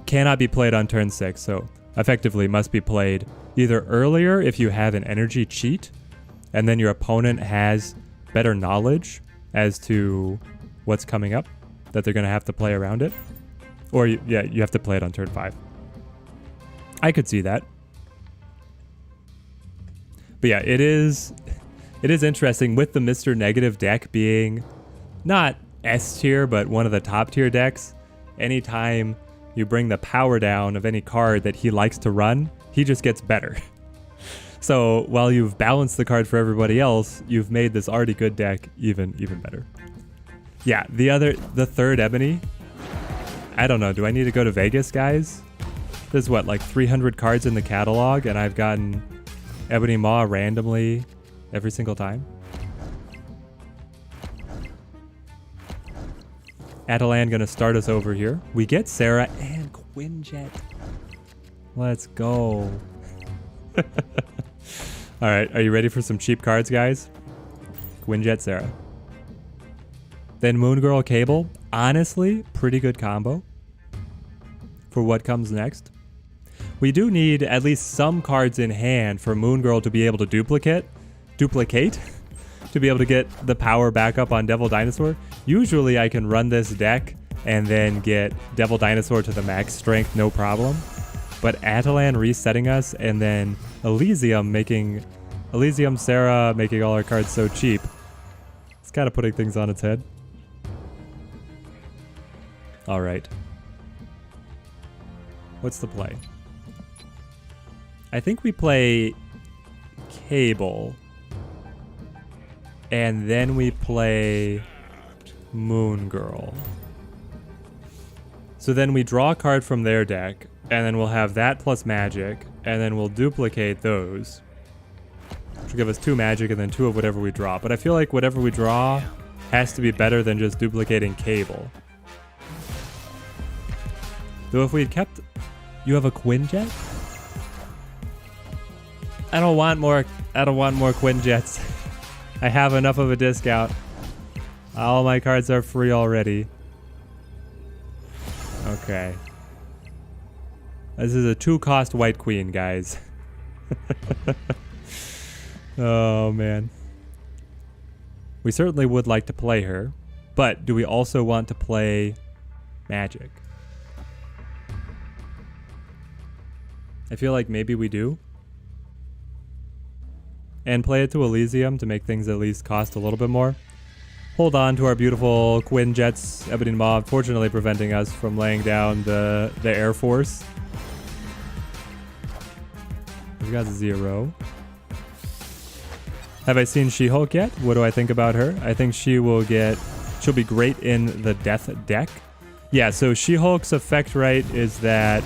cannot be played on turn 6, so effectively must be played either earlier if you have an energy cheat, and then your opponent has better knowledge as to what's coming up, that they're going to have to play around it. Or, you have to play it on turn 5. I could see that. But yeah, it is interesting with the Mr. Negative deck being not S tier, but one of the top tier decks. Anytime you bring the power down of any card that he likes to run, he just gets better. So while you've balanced the card for everybody else, you've made this already good deck even better. Yeah, the third Ebony. I don't know. Do I need to go to Vegas, guys? There's what, like 300 cards in the catalog, and I've gotten Ebony Maw randomly every single time. Atalan gonna start us over here. We get Sarah and Quinjet. Let's go. Alright, are you ready for some cheap cards, guys? Quinjet, Sarah. Then Moon Girl Cable. Honestly, pretty good combo for what comes next. We do need at least some cards in hand for Moon Girl to be able to duplicate, to be able to get the power back up on Devil Dinosaur. Usually I can run this deck and then get Devil Dinosaur to the max strength, no problem. but Atalan resetting us, and then Elysium, Sarah making all our cards so cheap. It's kind of putting things on its head. All right. What's the play? I think we play Cable. And then we play Moon Girl. So then we draw a card from their deck, and then we'll have that plus magic, and then we'll duplicate those. Which will give us 2 magic and then 2 of whatever we draw. But I feel like whatever we draw has to be better than just duplicating Cable. Though if we had kept... You have a Quinjet? I don't want more Quinjets. I have enough of a discount. All my cards are free already. Okay. This is a 2-cost White Queen, guys. Oh, man. We certainly would like to play her, but do we also want to play Magic? I feel like maybe we do. And play it to Elysium to make things at least cost a little bit more. Hold on to our beautiful Quinjets, Ebony Mob, fortunately preventing us from laying down the Air Force. We've got 0. Have I seen She-Hulk yet? What do I think about her? I think she'll be great in the Death deck. Yeah, so She-Hulk's effect right is that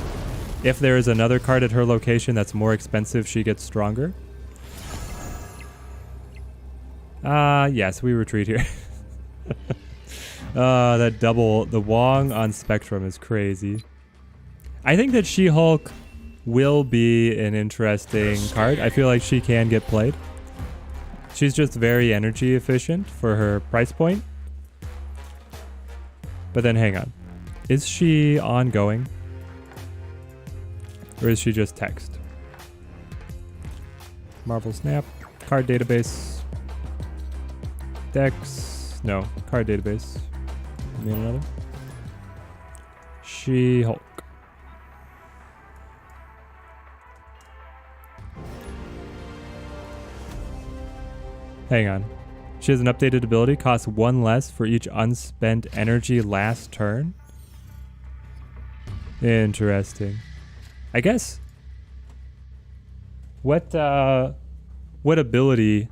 if there is another card at her location that's more expensive, she gets stronger. Yes, we retreat here. That double, the Wong on Spectrum is crazy. I think that She-Hulk will be an interesting card. I feel like she can get played. She's just very energy efficient for her price point. But then hang on. Is she ongoing? Or is she just text? Marvel Snap. Card database. Dex. No. Card database. You mean another? She-Hulk. Hang on. She has an updated ability. Costs 1 less for each unspent energy last turn. Interesting. I guess. What ability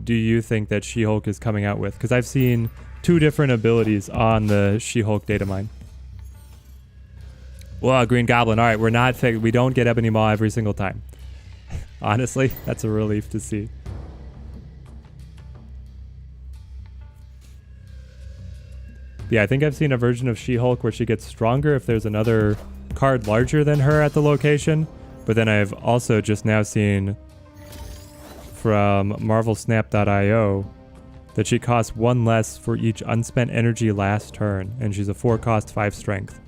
do you think that She-Hulk is coming out with? Because I've seen 2 different abilities on the She-Hulk data mine. Well, Green Goblin. All right, we don't get Ebony Maw every single time. Honestly, that's a relief to see. Yeah, I think I've seen a version of She-Hulk where she gets stronger if there's another card larger than her at the location. But then I've also just now seen from marvelsnap.io that she costs 1 less for each unspent energy last turn, and she's a 4-cost 5 strength.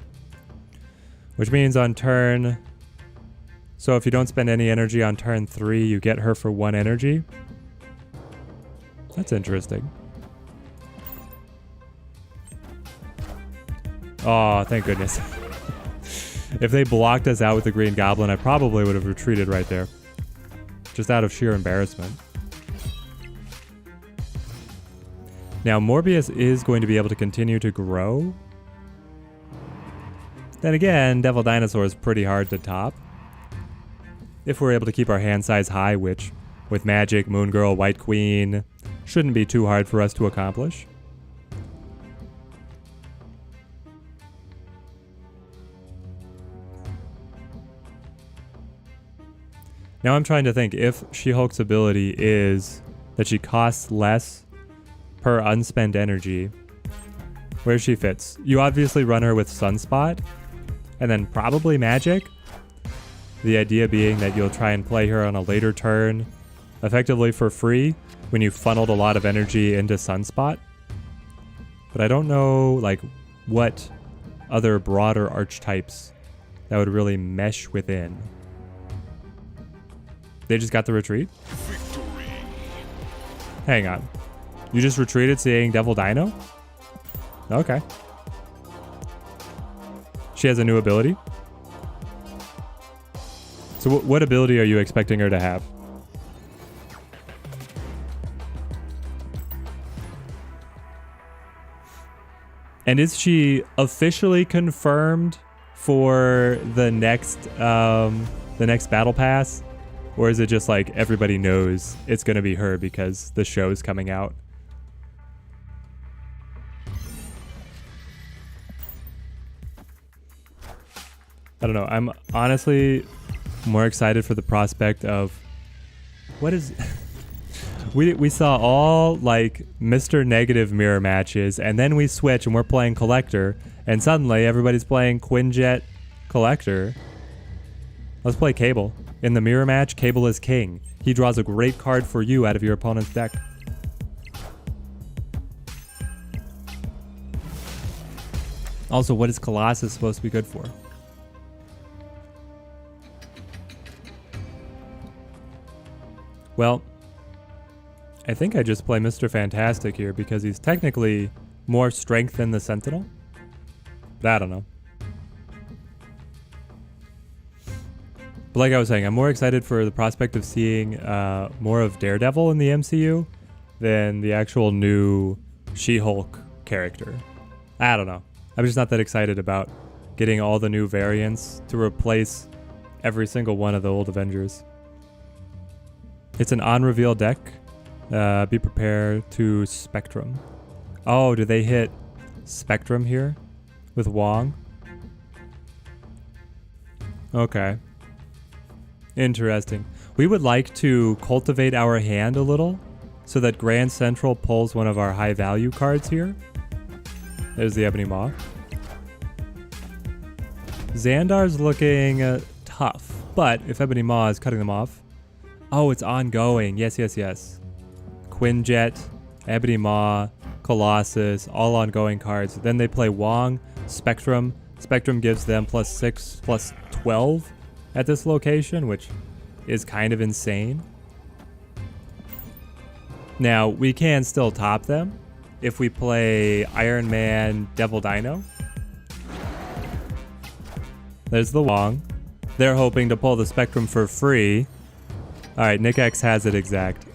Which means on turn... So if you don't spend any energy on turn 3, you get her for 1 energy. That's interesting. Oh, thank goodness. If they blocked us out with the Green Goblin, I probably would have retreated right there. Just out of sheer embarrassment. Now, Morbius is going to be able to continue to grow. Then again, Devil Dinosaur is pretty hard to top. If we're able to keep our hand size high, which, with Magic, Moon Girl, White Queen, shouldn't be too hard for us to accomplish. Now I'm trying to think if She-Hulk's ability is that she costs less per unspent energy, where she fits. You obviously run her with Sunspot, and then probably Magic. The idea being that you'll try and play her on a later turn, effectively for free, when you funneled a lot of energy into Sunspot. But I don't know, like, what other broader archetypes that would really mesh within. They just got the retreat? Victory. Hang on. You just retreated saying Devil Dino? Okay. She has a new ability? So what ability are you expecting her to have? And is she officially confirmed for the next battle pass? Or is it just like everybody knows it's going to be her because the show's coming out? I don't know. I'm honestly more excited for the prospect of what is we saw all like Mr. Negative mirror matches, and then we switch and we're playing Collector, and suddenly everybody's playing Quinjet Collector. Let's play Cable. In the mirror match, Cable is king. He draws a great card for you out of your opponent's deck. Also, what is Colossus supposed to be good for? Well, I think I just play Mr. Fantastic here because he's technically more strength than the Sentinel. But I don't know. But like I was saying, I'm more excited for the prospect of seeing more of Daredevil in the MCU than the actual new She-Hulk character. I don't know. I'm just not that excited about getting all the new variants to replace every single one of the old Avengers. It's an on-reveal deck. Be prepared to Spectrum. Oh, do they hit Spectrum here with Wong? Okay. Interesting. We would like to cultivate our hand a little so that Grand Central pulls one of our high value cards here. There's the Ebony Maw. Xandar's looking tough, but if Ebony Maw is cutting them off... Oh, it's ongoing. Yes, yes, yes. Quinjet, Ebony Maw, Colossus, all ongoing cards. Then they play Wong, Spectrum. Spectrum gives them +6, +12 at this location, which is kind of insane. Now, we can still top them if we play Iron Man, Devil Dino. There's the Wong. They're hoping to pull the Spectrum for free. All right, Nick X has it exact.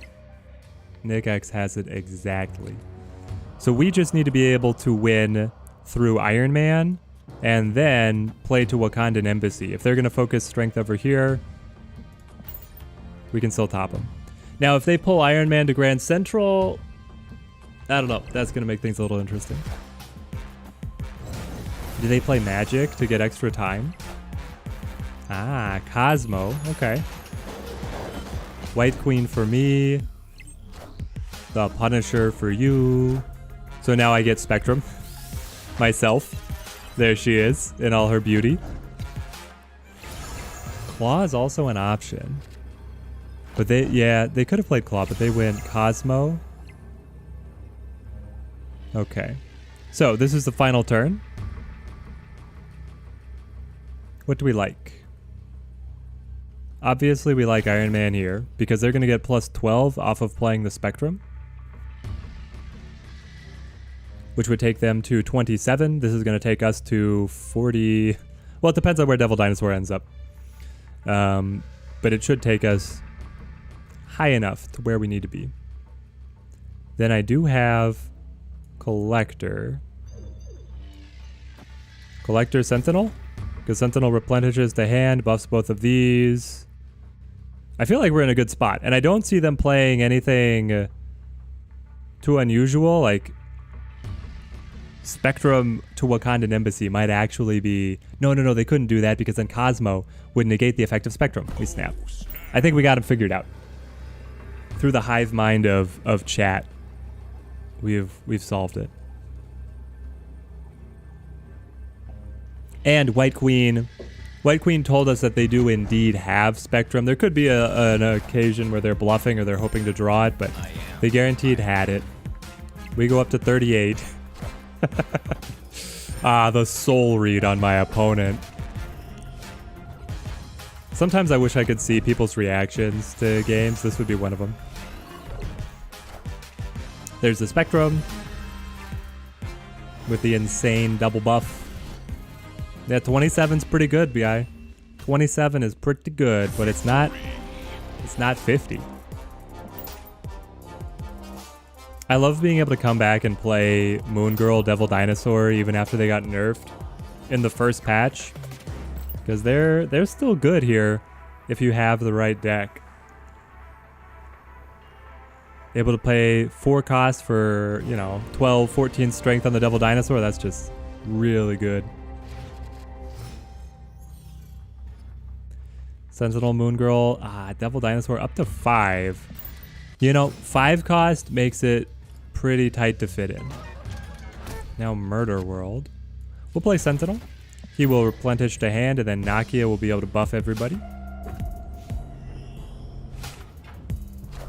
Nick X has it exactly. So we just need to be able to win through Iron Man and then play to Wakandan Embassy. If they're going to focus strength over here, we can still top them. Now, if they pull Iron Man to Grand Central, I don't know. That's going to make things a little interesting. Do they play Magic to get extra time? Ah, Cosmo. Okay. White Queen for me. The Punisher for you. So now I get Spectrum. Myself. There she is in all her beauty. Claw is also an option. But they could have played Claw, but they went Cosmo. Okay. So this is the final turn. What do we like? Obviously, we like Iron Man here because they're going to get +12 off of playing the Spectrum, which would take them to 27. This is going to take us to 40. Well, it depends on where Devil Dinosaur ends up. But it should take us high enough to where we need to be. Then I do have Collector. Collector Sentinel? Because Sentinel replenishes the hand, buffs both of these. I feel like we're in a good spot. And I don't see them playing anything too unusual. Like Spectrum to Wakandan Embassy might actually be... No, they couldn't do that because then Cosmo would negate the effect of Spectrum. We snap. I think we got him figured out. Through the hive mind of chat, we've solved it. And White Queen told us that they do indeed have Spectrum. There could be an occasion where they're bluffing or they're hoping to draw it, but they guaranteed had it. We go up to 38. The soul read on my opponent. Sometimes I wish I could see people's reactions to games. This would be one of them. There's the Spectrum with the insane double buff. Yeah, 27's pretty good, BI. 27 is pretty good, but it's not 50. I love being able to come back and play Moon Girl, Devil Dinosaur even after they got nerfed in the first patch, because they're still good here if you have the right deck. Able to play 4 cost for, 12, 14 strength on the Devil Dinosaur. That's just really good. Sentinel, Moon Girl, Devil Dinosaur up to 5. 5 cost makes it pretty tight to fit in. Now Murder World. We'll play Sentinel. He will replenish to hand, and then Nakia will be able to buff everybody.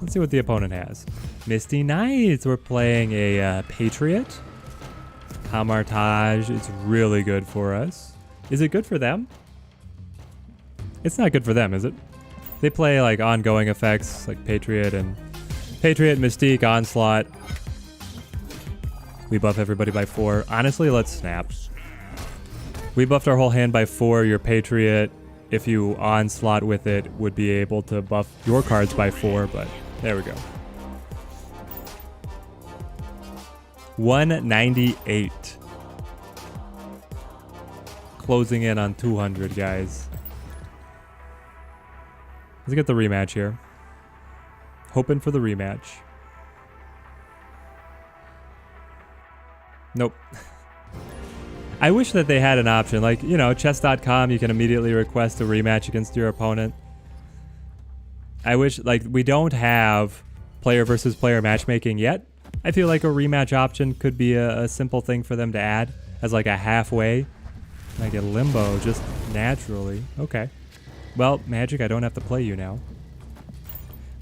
Let's see what the opponent has. Misty Knights. We're playing a Patriot. Hamartage is really good for us. Is it good for them? It's not good for them, is it? They play like ongoing effects like Patriot, Mystique, Onslaught. We buff everybody by 4. Honestly, let's snap. We buffed our whole hand by 4. Your Patriot, if you Onslaught with it, would be able to buff your cards by 4, but there we go. 198. Closing in on 200, guys. Let's get the rematch here. Hoping for the rematch. Nope. I wish that they had an option. Like, chess.com, you can immediately request a rematch against your opponent. I wish, we don't have player versus player matchmaking yet. I feel like a rematch option could be a simple thing for them to add as like a halfway. I get Limbo just naturally. Okay. Well, Magic, I don't have to play you now.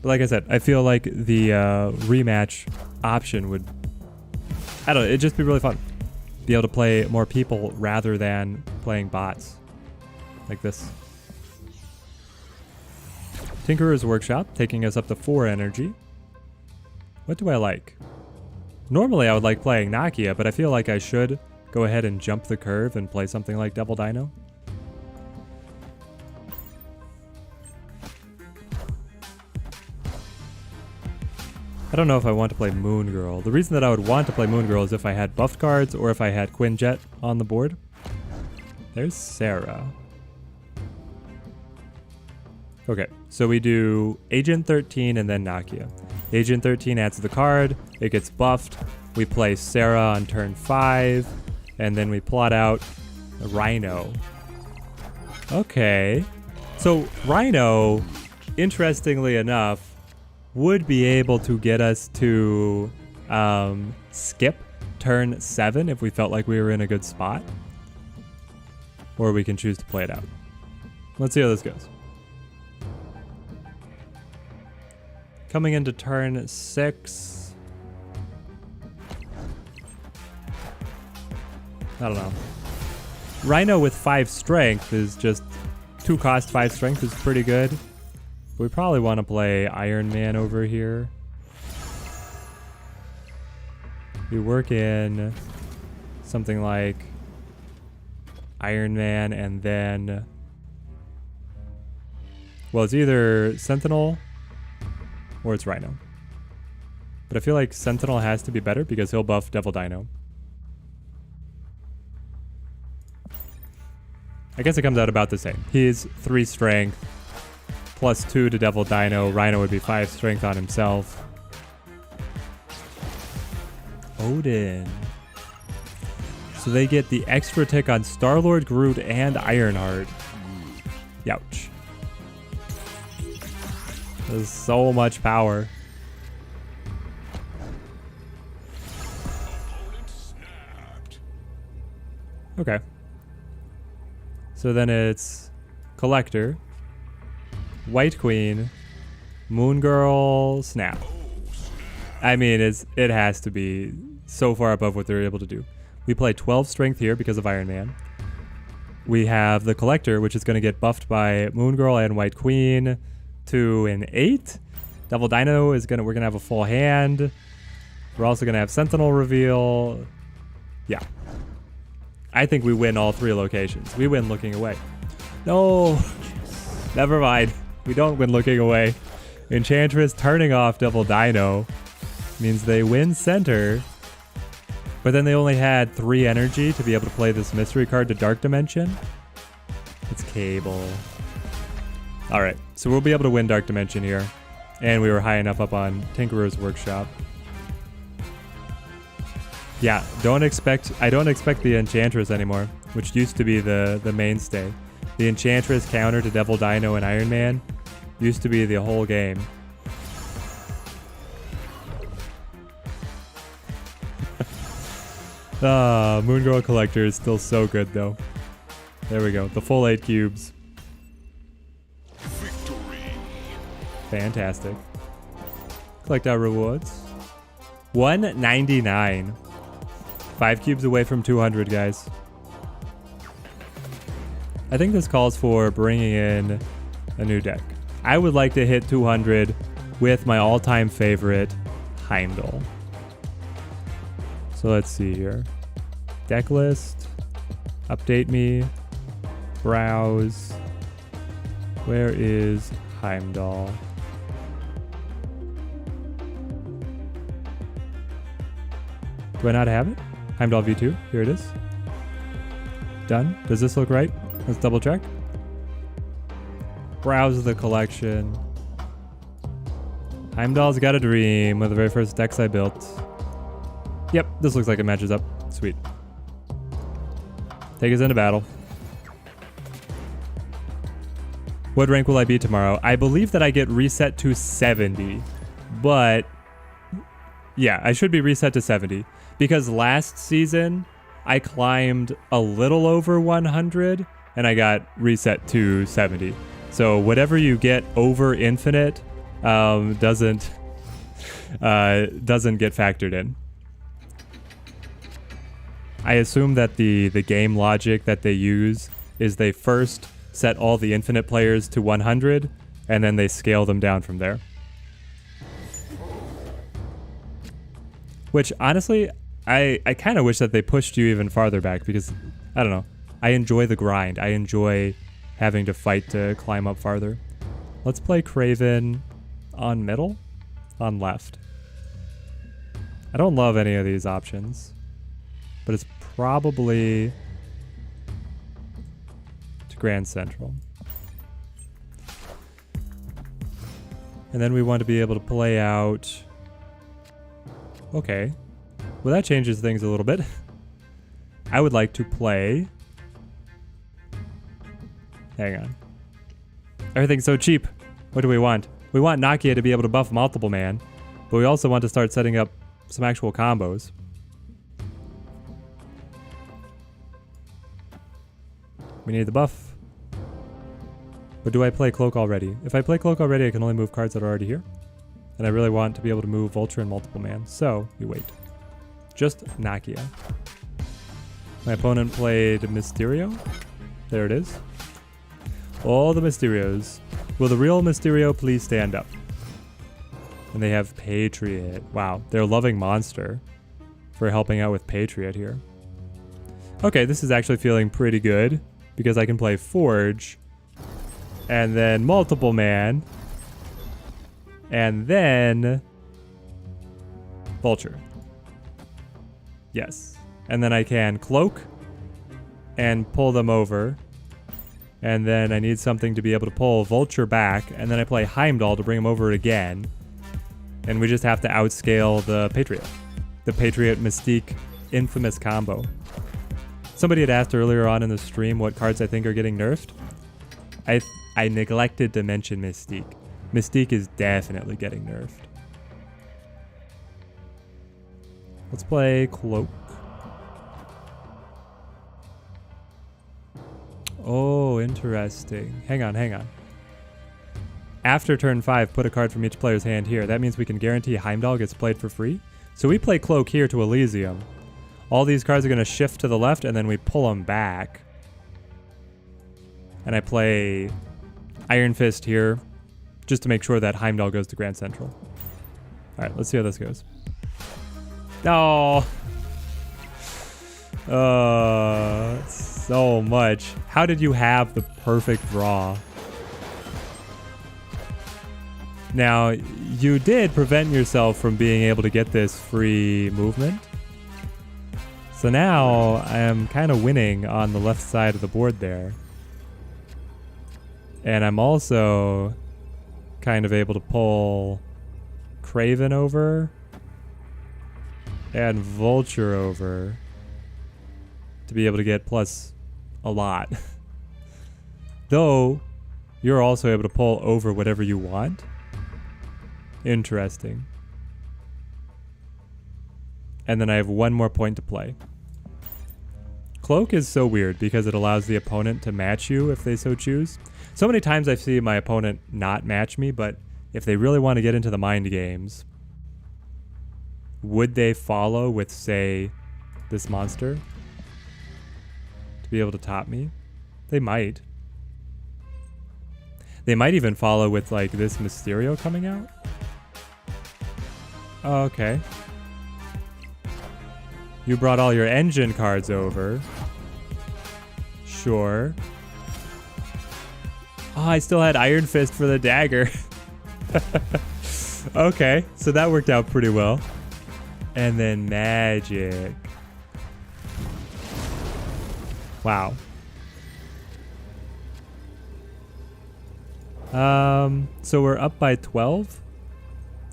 But like I said, I feel like the rematch option would, it'd just be really fun. Be able to play more people rather than playing bots. Like this. Tinkerer's Workshop, taking us up to 4 energy. What do I like? Normally I would like playing Nakia, but I feel like I should go ahead and jump the curve and play something like Devil Dino. I don't know if I want to play Moon Girl. The reason that I would want to play Moon Girl is if I had buffed cards or if I had Quinjet on the board. There's Sarah. Okay, so we do Agent 13 and then Nakia. Agent 13 adds the card, it gets buffed. We play Sarah on turn 5, and then we plot out a Rhino. Okay, so Rhino, interestingly enough, would be able to get us to skip turn 7 if we felt like we were in a good spot. Or we can choose to play it out. Let's see how this goes. Coming into turn 6. I don't know. Rhino with 5 strength is just 2 cost 5 strength is pretty good. We probably want to play Iron Man over here. We work in something like Iron Man and then... Well, it's either Sentinel or it's Rhino. But I feel like Sentinel has to be better because he'll buff Devil Dino. I guess it comes out about the same. He's 3 strength. Plus 2 to Devil Dino. Rhino would be 5 strength on himself. Odin. So they get the extra tick on Star-Lord, Groot, and Ironheart. Youch. There's so much power. Okay. So then it's Collector. White Queen, Moon Girl, Snap. I mean, it has to be so far above what they're able to do. We play 12 strength here because of Iron Man. We have the Collector, which is going to get buffed by Moon Girl and White Queen to an 8. Devil Dino is we're gonna have a full hand. We're also gonna have Sentinel reveal. Yeah. I think we win all 3 locations. We win looking away. No. Never mind. We don't win looking away. Enchantress turning off Devil Dino means they win center. But then they only had 3 energy to be able to play this mystery card to Dark Dimension. It's Cable. Alright, so we'll be able to win Dark Dimension here. And we were high enough up on Tinkerer's Workshop. Yeah, I don't expect the Enchantress anymore, which used to be the mainstay. The Enchantress counter to Devil Dino and Iron Man used to be the whole game. Moon Girl Collector is still so good though. There we go, the full 8 cubes. Victory. Fantastic. Collect our rewards. 199. 5 cubes away from 200, guys. I think this calls for bringing in a new deck. I would like to hit 200 with my all-time favorite, Heimdall. So let's see here. Deck list. Update me. Browse. Where is Heimdall? Do I not have it? Heimdall V2. Here it is. Done. Does this look right? Let's double check. Browse the collection. Heimdall's got a dream. One of the very first decks I built. Yep, this looks like it matches up. Sweet. Take us into battle. What rank will I be tomorrow? I believe that I get reset to 70. But yeah, I should be reset to 70. Because last season, I climbed a little over 100 and I got reset to 70. So whatever you get over infinite doesn't get factored in. I assume that the game logic that they use is they first set all the infinite players to 100 and then they scale them down from there. Which honestly, I kind of wish that they pushed you even farther back because, I don't know, I enjoy the grind. I enjoy having to fight to climb up farther. Let's play Craven on middle, on left. I don't love any of these options, but it's probably to Grand Central. And then we want to be able to play out... Okay. Well, that changes things a little bit. I would like to play... Hang on. Everything's so cheap. What do we want? We want Nakia to be able to buff multiple man, but we also want to start setting up some actual combos. We need the buff. But do I play Cloak already? If I play Cloak already, I can only move cards that are already here. And I really want to be able to move Vulture and multiple man, so we wait. Just Nakia. My opponent played Mysterio. There it is. All the Mysterios. Will the real Mysterio please stand up? And they have Patriot. Wow, they're loving Monster for helping out with Patriot here. Okay, this is actually feeling pretty good because I can play Forge and then multiple man and then Vulture. Yes. And then I can Cloak and pull them over. And then I need something to be able to pull Vulture back. And then I play Heimdall to bring him over again. And we just have to outscale the Patriot. The Patriot Mystique infamous combo. Somebody had asked earlier on in the stream what cards I think are getting nerfed. I neglected to mention Mystique. Mystique is definitely getting nerfed. Let's play Cloak. Oh, interesting. Hang on. After turn 5, put a card from each player's hand here. That means we can guarantee Heimdall gets played for free. So we play Cloak here to Elysium. All these cards are going to shift to the left, and then we pull them back. And I play Iron Fist here, just to make sure that Heimdall goes to Grand Central. All right, let's see how this goes. Oh, so much. How did you have the perfect draw? Now, you did prevent yourself from being able to get this free movement. So now I am kind of winning on the left side of the board there. And I'm also kind of able to pull Craven over and Vulture over to be able to get plus a lot. Though, you're also able to pull over whatever you want. Interesting. And then I have one more point to play. Cloak is so weird because it allows the opponent to match you if they so choose. So many times I see my opponent not match me, but if they really want to get into the mind games, would they follow with, say, this monster to be able to top me? They might. They might even follow with, like, this Mysterio coming out. Oh, okay. You brought all your engine cards over. Sure. Oh, I still had Iron Fist for the dagger. Okay, so that worked out pretty well. And then magic. Wow. So we're up by 12?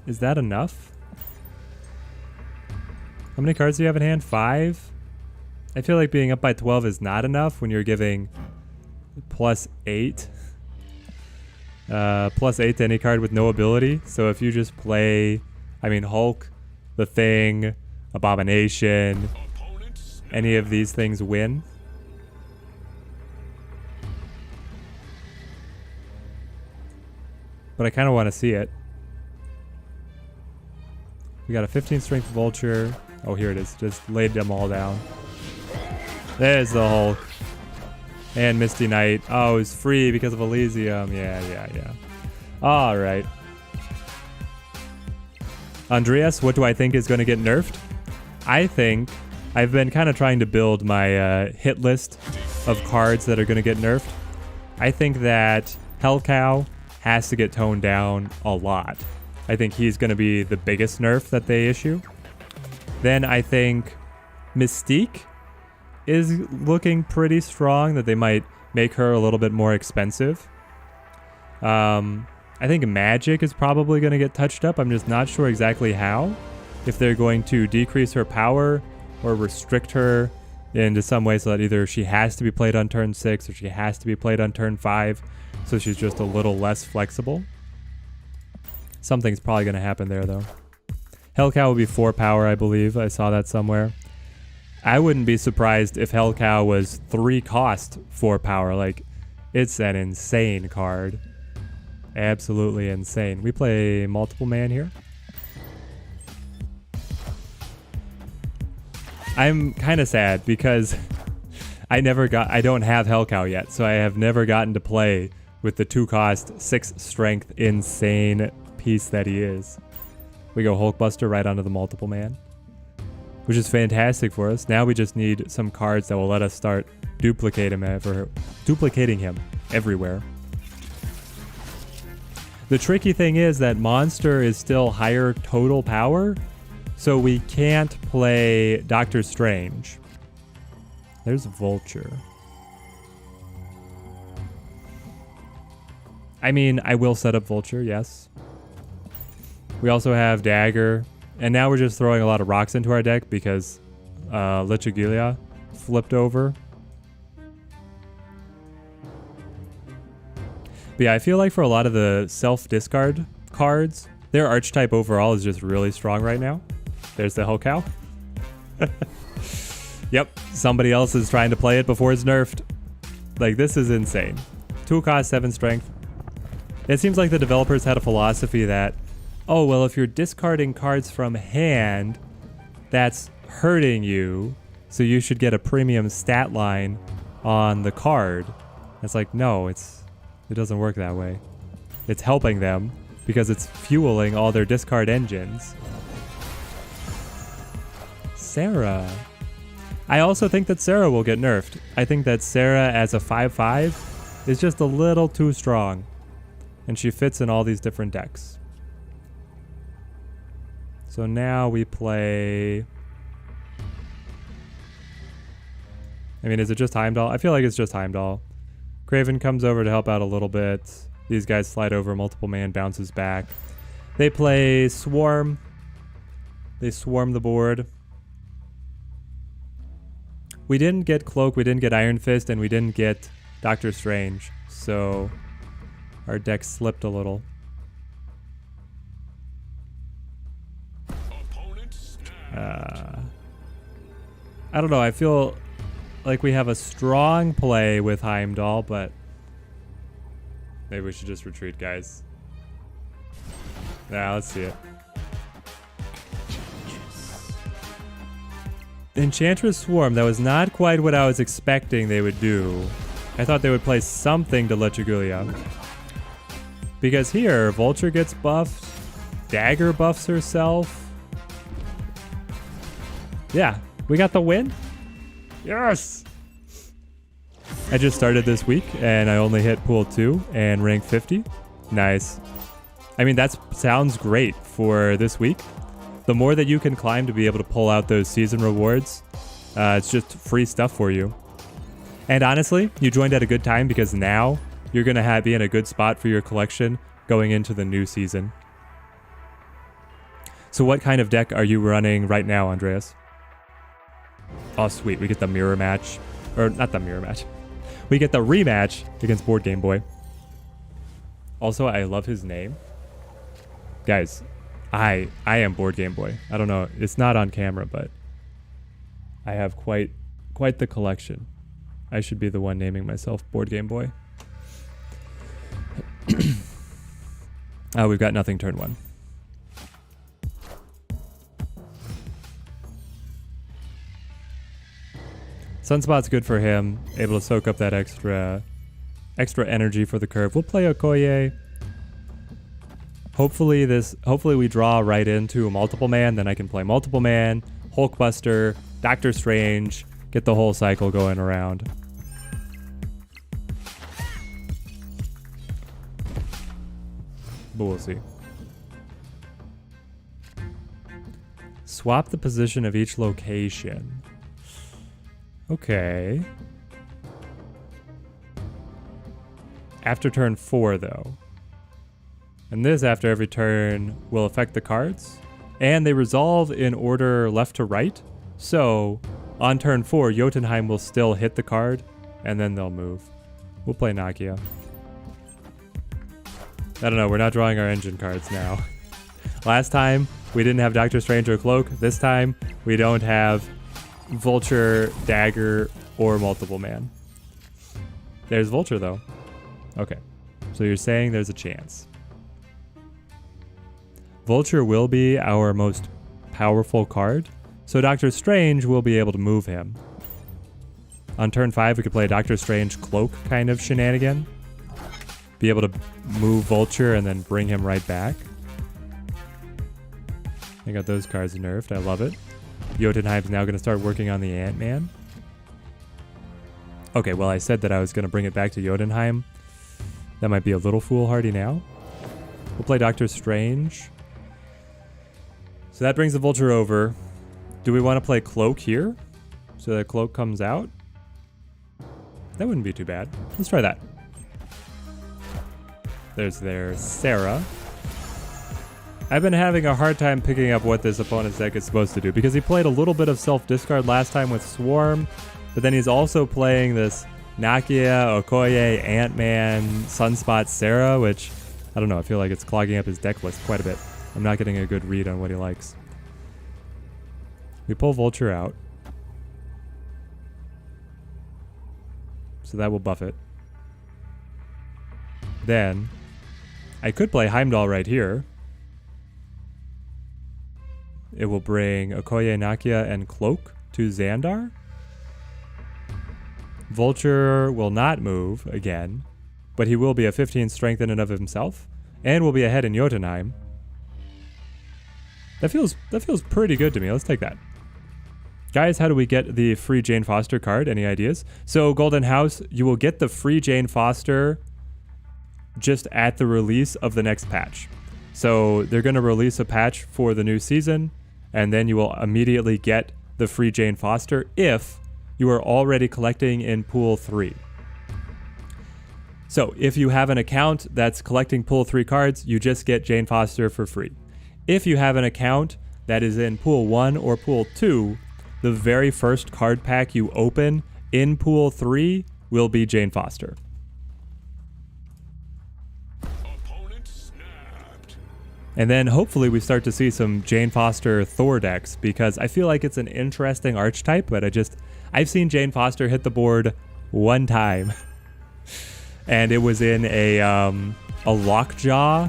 Is that enough? How many cards do you have in hand? 5? I feel like being up by 12 is not enough when you're giving plus 8. Plus 8 to any card with no ability. So if you just play, I mean, Hulk, the Thing, Abomination, any of these things win. But I kind of want to see it. We got a 15 strength Vulture. Oh, here it is. Just laid them all down. There's the Hulk. And Misty Knight. Oh, it's free because of Elysium. Yeah. All right. Andreas, what do I think is going to get nerfed? I think I've been kind of trying to build my hit list of cards that are going to get nerfed. I think that Hellcow has to get toned down a lot. I think he's going to be the biggest nerf that they issue. Then I think Mystique is looking pretty strong, that they might make her a little bit more expensive. I think Magic is probably going to get touched up. I'm just not sure exactly how. If they're going to decrease her power or restrict her into some way so that either she has to be played on turn 6 or she has to be played on turn 5, so she's just a little less flexible. Something's probably going to happen there, though. Hellcow will be 4 power, I believe. I saw that somewhere. I wouldn't be surprised if Hellcow was 3 cost 4 power. Like, it's an insane card. Absolutely insane. We play multiple man here. I'm kind of sad because I don't have Hellcow yet, so I have never gotten to play with the 2 cost, 6 strength, insane piece that he is. We go Hulkbuster right onto the multiple man, which is fantastic for us. Now we just need some cards that will let us start duplicating him everywhere. The tricky thing is that Monster is still higher total power, so we can't play Doctor Strange. There's Vulture. I mean, I will set up Vulture, yes. We also have Dagger, and now we're just throwing a lot of rocks into our deck because Lichigilia flipped over. But yeah, I feel like for a lot of the self-discard cards, their archetype overall is just really strong right now. There's the Hellcow. Yep, somebody else is trying to play it before it's nerfed. Like, this is insane. 2 cost, 7 strength. It seems like the developers had a philosophy that, oh, well, if you're discarding cards from hand, that's hurting you, so you should get a premium stat line on the card. It's like, no, it doesn't work that way. It's helping them because it's fueling all their discard engines. Sarah. I also think that Sarah will get nerfed. I think that Sarah as a 5/5 is just a little too strong. And she fits in all these different decks. So now we play... I mean, is it just Heimdall? I feel like it's just Heimdall. Craven comes over to help out a little bit. These guys slide over, multiple man bounces back. They play Swarm. They swarm the board. We didn't get Cloak, we didn't get Iron Fist, and we didn't get Doctor Strange. So our deck slipped a little. Opponent snapped. I don't know, I feel like we have a strong play with Heimdall, but maybe we should just retreat, guys. Nah, let's see it. Enchantress Swarm, that was not quite what I was expecting they would do. I thought they would play something to Lechugulia. Because here, Vulture gets buffed, Dagger buffs herself. Yeah, we got the win? Yes! I just started this week, and I only hit pool 2 and rank 50. Nice. I mean, that sounds great for this week. The more that you can climb to be able to pull out those season rewards, it's just free stuff for you. And honestly, you joined at a good time because now you're going to be in a good spot for your collection going into the new season. So what kind of deck are you running right now, Andreas? Oh, sweet. We get the mirror match. Or not the mirror match. We get the rematch against Board Game Boy. Also, I love his name. Guys, I am Board Game Boy. I don't know. It's not on camera, but I have quite the collection. I should be the one naming myself Board Game Boy. Oh, we've got nothing turn 1. Sunspot's good for him. Able to soak up that extra energy for the curve. We'll play Okoye. Hopefully we draw right into a multiple man, then I can play multiple man, Hulkbuster, Doctor Strange, get the whole cycle going around. But we'll see. Swap the position of each location. Okay. After turn 4 though. And this, after every turn, will affect the cards. And they resolve in order left to right. So, on turn 4, Jotunheim will still hit the card, and then they'll move. We'll play Nakia. I don't know, we're not drawing our engine cards now. Last time, we didn't have Doctor Strange or Cloak. This time, we don't have Vulture, Dagger, or Multiple Man. There's Vulture, though. Okay, so you're saying there's a chance. Vulture will be our most powerful card, so Doctor Strange will be able to move him. On turn 5, we could play a Doctor Strange Cloak kind of shenanigan. Be able to move Vulture and then bring him right back. I got those cards nerfed. I love it. Jotunheim's now going to start working on the Ant-Man. Okay, well, I said that I was going to bring it back to Jotunheim. That might be a little foolhardy now. We'll play Doctor Strange. So that brings the Vulture over. Do we want to play Cloak here? So that Cloak comes out? That wouldn't be too bad. Let's try that. There's their Sarah. I've been having a hard time picking up what this opponent's deck is supposed to do because he played a little bit of self-discard last time with Swarm, but then he's also playing this Nakia, Okoye, Ant-Man, Sunspot, Sarah, which, I don't know, I feel like it's clogging up his deck list quite a bit. I'm not getting a good read on what he likes. We pull Vulture out. So that will buff it. Then, I could play Heimdall right here. It will bring Okoye, Nakia, and Cloak to Xandar. Vulture will not move again, but he will be a 15 strength in and of himself, and will be ahead in Jotunheim. That feels pretty good to me. Let's take that. Guys, how do we get the free Jane Foster card? Any ideas? So Golden House, you will get the free Jane Foster just at the release of the next patch. So they're going to release a patch for the new season, and then you will immediately get the free Jane Foster if you are already collecting in Pool 3. So if you have an account that's collecting Pool 3 cards, you just get Jane Foster for free. If you have an account that is in Pool 1 or Pool 2, the very first card pack you open in Pool 3 will be Jane Foster. Opponent snapped. And then hopefully we start to see some Jane Foster Thor decks, because I feel like it's an interesting archetype, but I've seen Jane Foster hit the board one time. And it was in a lockjaw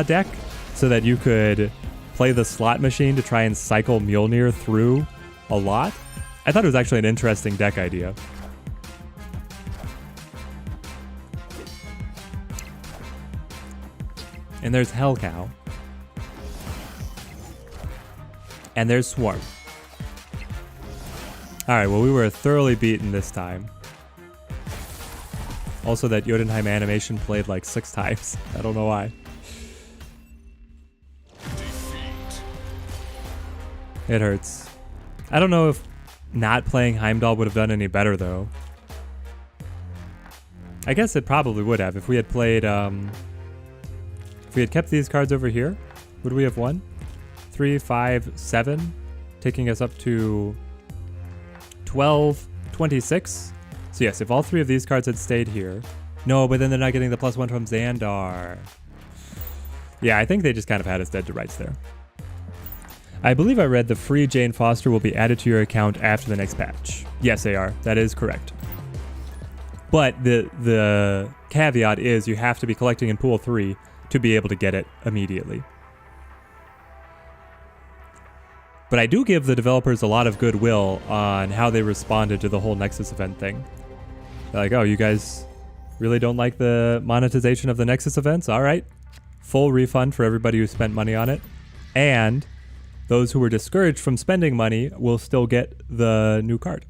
deck, so that you could play the slot machine to try and cycle Mjolnir through a lot. I thought it was actually an interesting deck idea. And there's Hellcow. And there's Swarm. Alright, well, we were thoroughly beaten this time. Also, that Jotunheim animation played like 6 times. I don't know why. It hurts. I don't know if not playing Heimdall would have done any better, though. I guess it probably would have. If we had played, if we had kept these cards over here, would we have won? 3, 5, 7, taking us up to 12, 26. So yes, if all 3 of these cards had stayed here. No, but then they're not getting the +1 from Xandar. Yeah, I think they just kind of had us dead to rights there. I believe I read the free Jane Foster will be added to your account after the next patch. Yes, they are. That is correct. But the caveat is you have to be collecting in Pool 3 to be able to get it immediately. But I do give the developers a lot of goodwill on how they responded to the whole Nexus event thing. They're like, oh, you guys really don't like the monetization of the Nexus events? All right. Full refund for everybody who spent money on it. And those who were discouraged from spending money will still get the new card.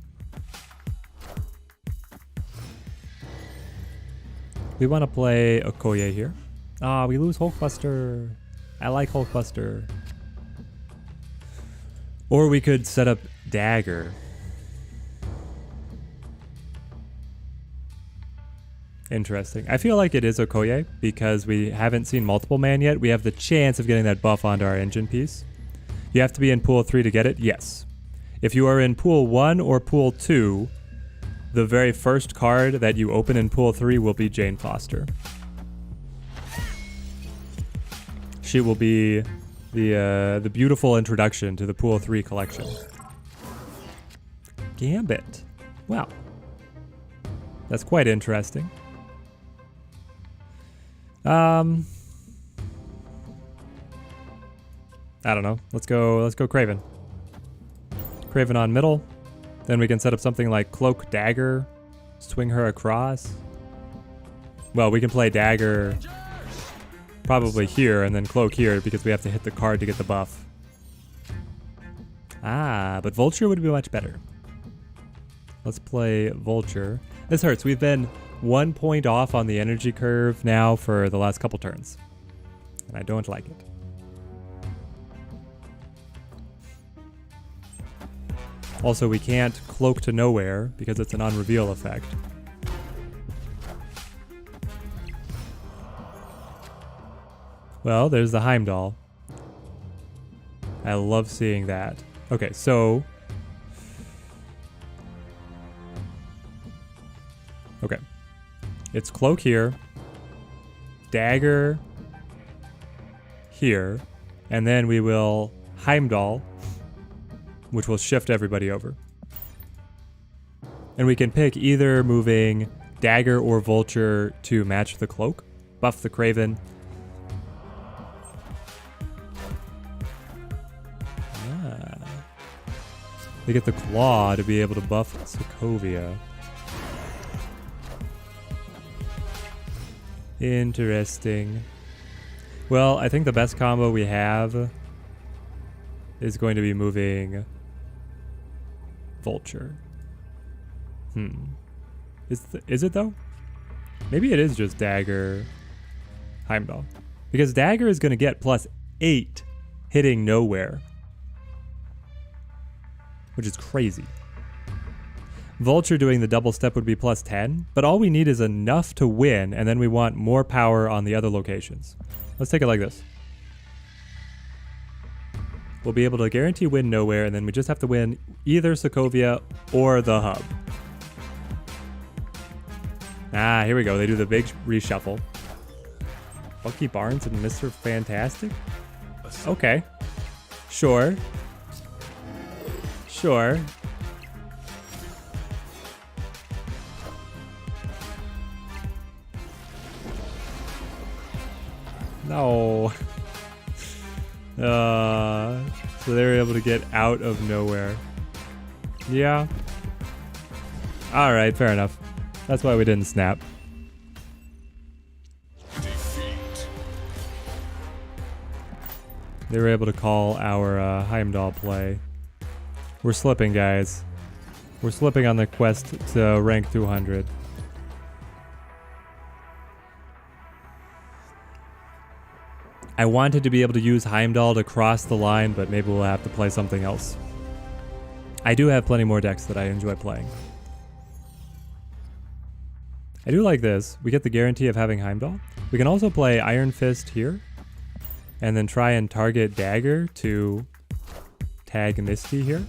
We want to play Okoye here. Ah, we lose Hulkbuster. I like Hulkbuster. Or we could set up Dagger. Interesting. I feel like it is Okoye because we haven't seen multiple man yet. We have the chance of getting that buff onto our engine piece. You have to be in Pool 3 to get it? Yes. If you are in Pool 1 or Pool 2, the very first card that you open in Pool 3 will be Jane Foster. She will be the beautiful introduction to the Pool 3 collection. Gambit. Wow. That's quite interesting. I don't know. Let's go Craven. Craven on middle. Then we can set up something like Cloak Dagger. Swing her across. Well, we can play Dagger probably here and then Cloak here because we have to hit the card to get the buff. Ah, but Vulture would be much better. Let's play Vulture. This hurts. We've been 1 point off on the energy curve now for the last couple turns. And I don't like it. Also, we can't Cloak to Nowhere because it's an on-reveal effect. Well, there's the Heimdall. I love seeing that. Okay, so... Okay. It's Cloak here. Dagger here. And then we will Heimdall, which will shift everybody over. And we can pick either moving Dagger or Vulture to match the Cloak. Buff the Craven. Ah. They get the Claw to be able to buff Sokovia. Interesting. Well, I think the best combo we have is going to be moving Vulture. Is it though? Maybe it is just Dagger, Heimdall. Because Dagger is going to get +8 hitting nowhere. Which is crazy. Vulture doing the double step would be +10, but all we need is enough to win, and then we want more power on the other locations. Let's take it like this. We'll be able to guarantee win nowhere, and then we just have to win either Sokovia or the hub. Ah, here we go. They do the big reshuffle. Bucky Barnes and Mr. Fantastic? Okay. Sure. Sure. No. So they were able to get out of nowhere. Yeah. Alright, fair enough. That's why we didn't snap. Defeat. They were able to call our Heimdall play. We're slipping, guys. We're slipping on the quest to rank 200. I wanted to be able to use Heimdall to cross the line, but maybe we'll have to play something else. I do have plenty more decks that I enjoy playing. I do like this. We get the guarantee of having Heimdall. We can also play Iron Fist here, and then try and target Dagger to tag Misty here.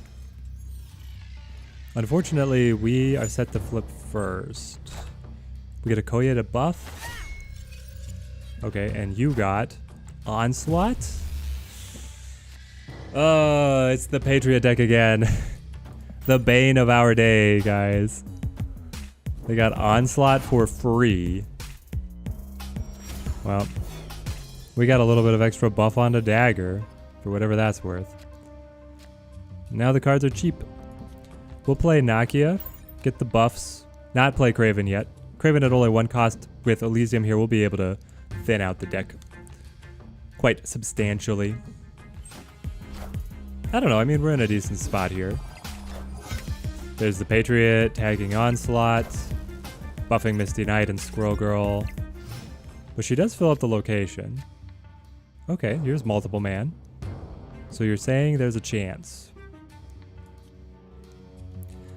Unfortunately, we are set to flip first. We get a Koya to buff. Okay, and you got Onslaught? It's the Patriot deck again. The bane of our day, guys. They got Onslaught for free. Well, we got a little bit of extra buff onto Dagger, for whatever that's worth. Now the cards are cheap. We'll play Nakia, get the buffs, not play Craven yet. Craven at only 1 cost. With Elysium here, we'll be able to thin out the deck quite substantially. I don't know, I mean, we're in a decent spot here. There's the Patriot tagging Onslaught, buffing Misty Knight and Squirrel Girl. But she does fill up the location. Okay, here's multiple man. So you're saying there's a chance.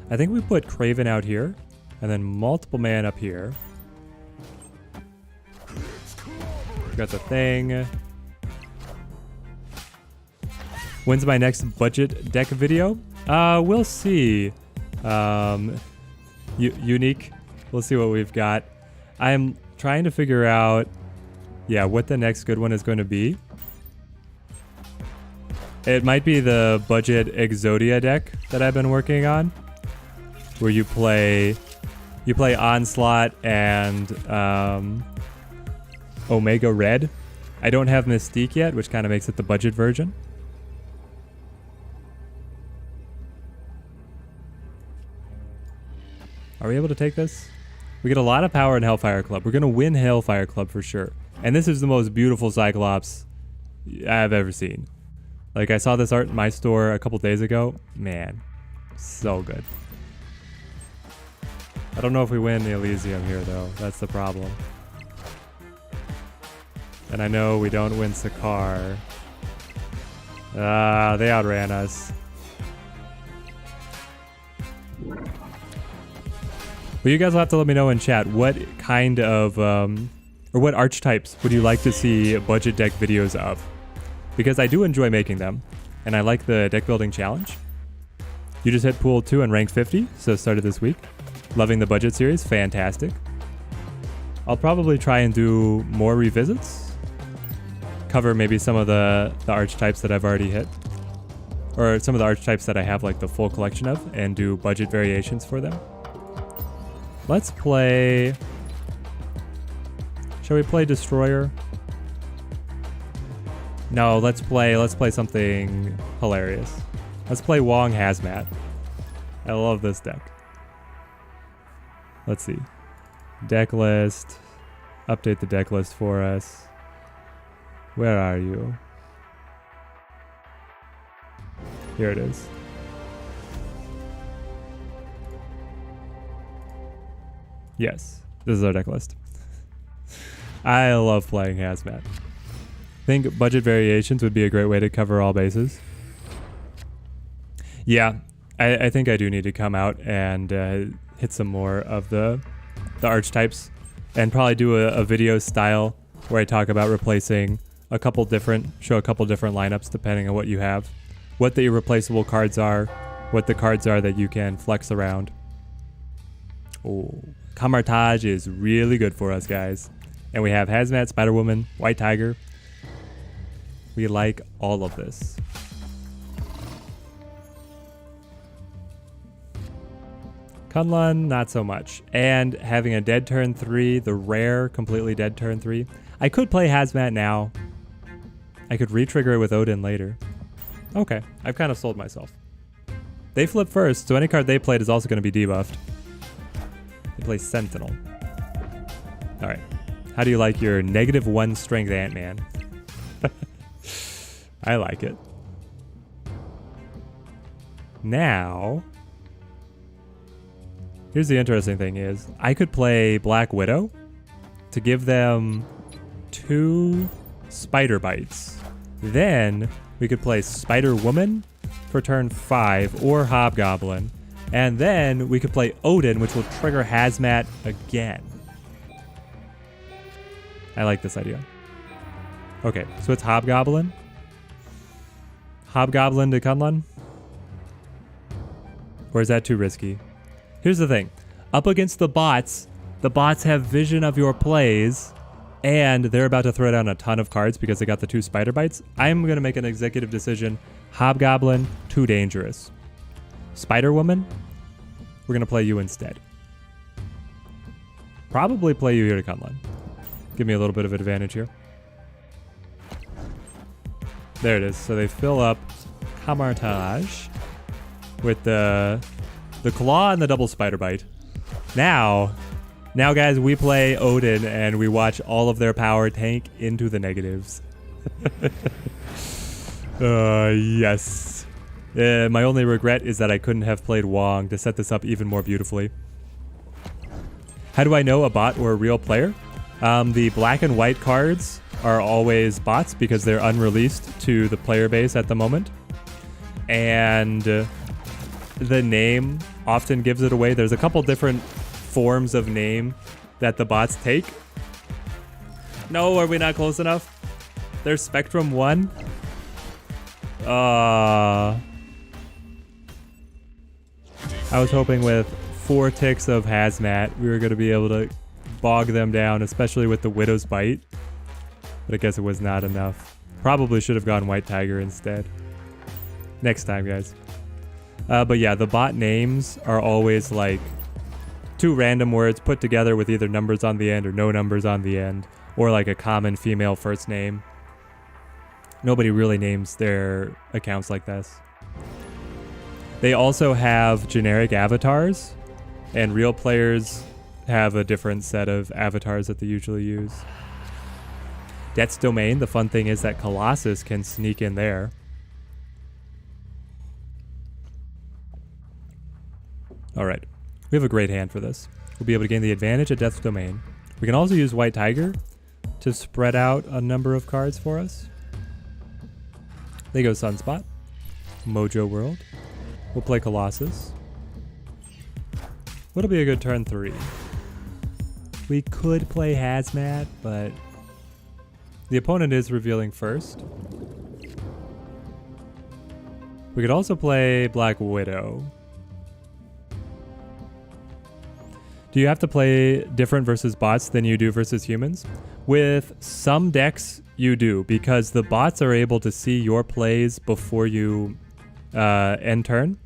I think we put Craven out here, and then multiple man up here. We got the thing. When's my next budget deck video? We'll see. Unique. We'll see what we've got. I'm trying to figure out, what the next good one is going to be. It might be the budget Exodia deck that I've been working on, where you play Onslaught and Omega Red. I don't have Mystique yet, which kind of makes it the budget version. Are we able to take this? We get a lot of power in Hellfire Club. We're going to win Hellfire Club for sure. And this is the most beautiful Cyclops I've ever seen. Like, I saw this art in my store a couple days ago. Man, so good. I don't know if we win the Elysium here, though. That's the problem. And I know we don't win Sakaar. They outran us. But you guys will have to let me know in chat what kind of, or what archetypes would you like to see budget deck videos of? Because I do enjoy making them, and I like the deck building challenge. You just hit pool 2 and ranked 50, so started this week. Loving the budget series, fantastic. I'll probably try and do more revisits. Cover maybe some of the archetypes that I've already hit. Or some of the archetypes that I have like the full collection of, and do budget variations for them. Let's play... Shall we play Destroyer? No, let's play something hilarious. Let's play Wong Hazmat. I love this deck. Let's see. Deck list. Update the deck list for us. Where are you? Here it is. Yes, this is our deck list. I love playing Hazmat. Think budget variations would be a great way to cover all bases. Yeah, I think I do need to come out and hit some more of the archetypes and probably do a video style where I talk about replacing show a couple different lineups depending on what you have, what the irreplaceable cards are, what the cards are that you can flex around. Oh, Camartage is really good for us, guys. And we have Hazmat, Spider-Woman, White Tiger. We like all of this. Kunlun, not so much. And having a dead turn 3, the rare, completely dead turn 3. I could play Hazmat now. I could re-trigger it with Odin later. Okay, I've kind of sold myself. They flip first, so any card they played is also going to be debuffed. They play Sentinel. Alright. How do you like your -1 strength Ant-Man? I like it. Now, here's the interesting thing is, I could play Black Widow to give them 2 Spider Bites. Then we could play Spider-Woman for turn 5 or Hobgoblin. And then we could play Odin, which will trigger Hazmat again. I like this idea. Okay, so it's Hobgoblin. Hobgoblin to Kunlun? Or is that too risky? Here's the thing. Up against the bots have vision of your plays, and they're about to throw down a ton of cards because they got the 2 Spider Bites. I'm going to make an executive decision. Hobgoblin, too dangerous. Spider-Woman, we're going to play you instead. Probably play you here to Kunlun. Give me a little bit of advantage here. There it is. So they fill up Camartage with the claw and the double spider bite. Now guys, we play Odin and we watch all of their power tank into the negatives. Yes. My only regret is that I couldn't have played Wong to set this up even more beautifully. How do I know a bot or a real player? The black and white cards are always bots because they're unreleased to the player base at the moment. And the name often gives it away. There's a couple different forms of name that the bots take. No, are we not close enough? There's Spectrum 1. I was hoping with 4 ticks of Hazmat, we were going to be able to bog them down, especially with the Widow's Bite. But I guess it was not enough. Probably should have gone White Tiger instead. Next time, guys. But yeah, the bot names are always like 2 random words put together with either numbers on the end or no numbers on the end, or like a common female first name. Nobody really names their accounts like this. They also have generic avatars, and real players have a different set of avatars that they usually use. Death's Domain, the fun thing is that Colossus can sneak in there. Alright, we have a great hand for this. We'll be able to gain the advantage at Death's Domain. We can also use White Tiger to spread out a number of cards for us. They go Sunspot, Mojo World. We'll play Colossus. What'll be a good turn 3? We could play Hazmat, but the opponent is revealing first. We could also play Black Widow. Do you have to play different versus bots than you do versus humans? With some decks, you do, because the bots are able to see your plays before you end turn.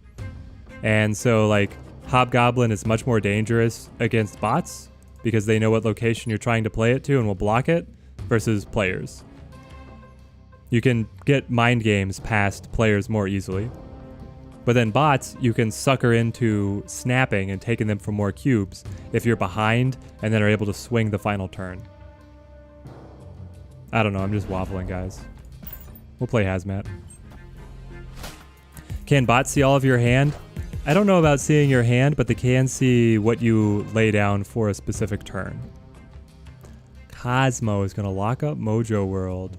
And so, like, Hobgoblin is much more dangerous against bots because they know what location you're trying to play it to and will block it, versus players. You can get mind games past players more easily. But then bots, you can sucker into snapping and taking them for more cubes if you're behind and then are able to swing the final turn. I don't know, I'm just waffling, guys. We'll play Hazmat. Can bots see all of your hand? I don't know about seeing your hand, but they can see what you lay down for a specific turn. Cosmo is going to lock up Mojo World.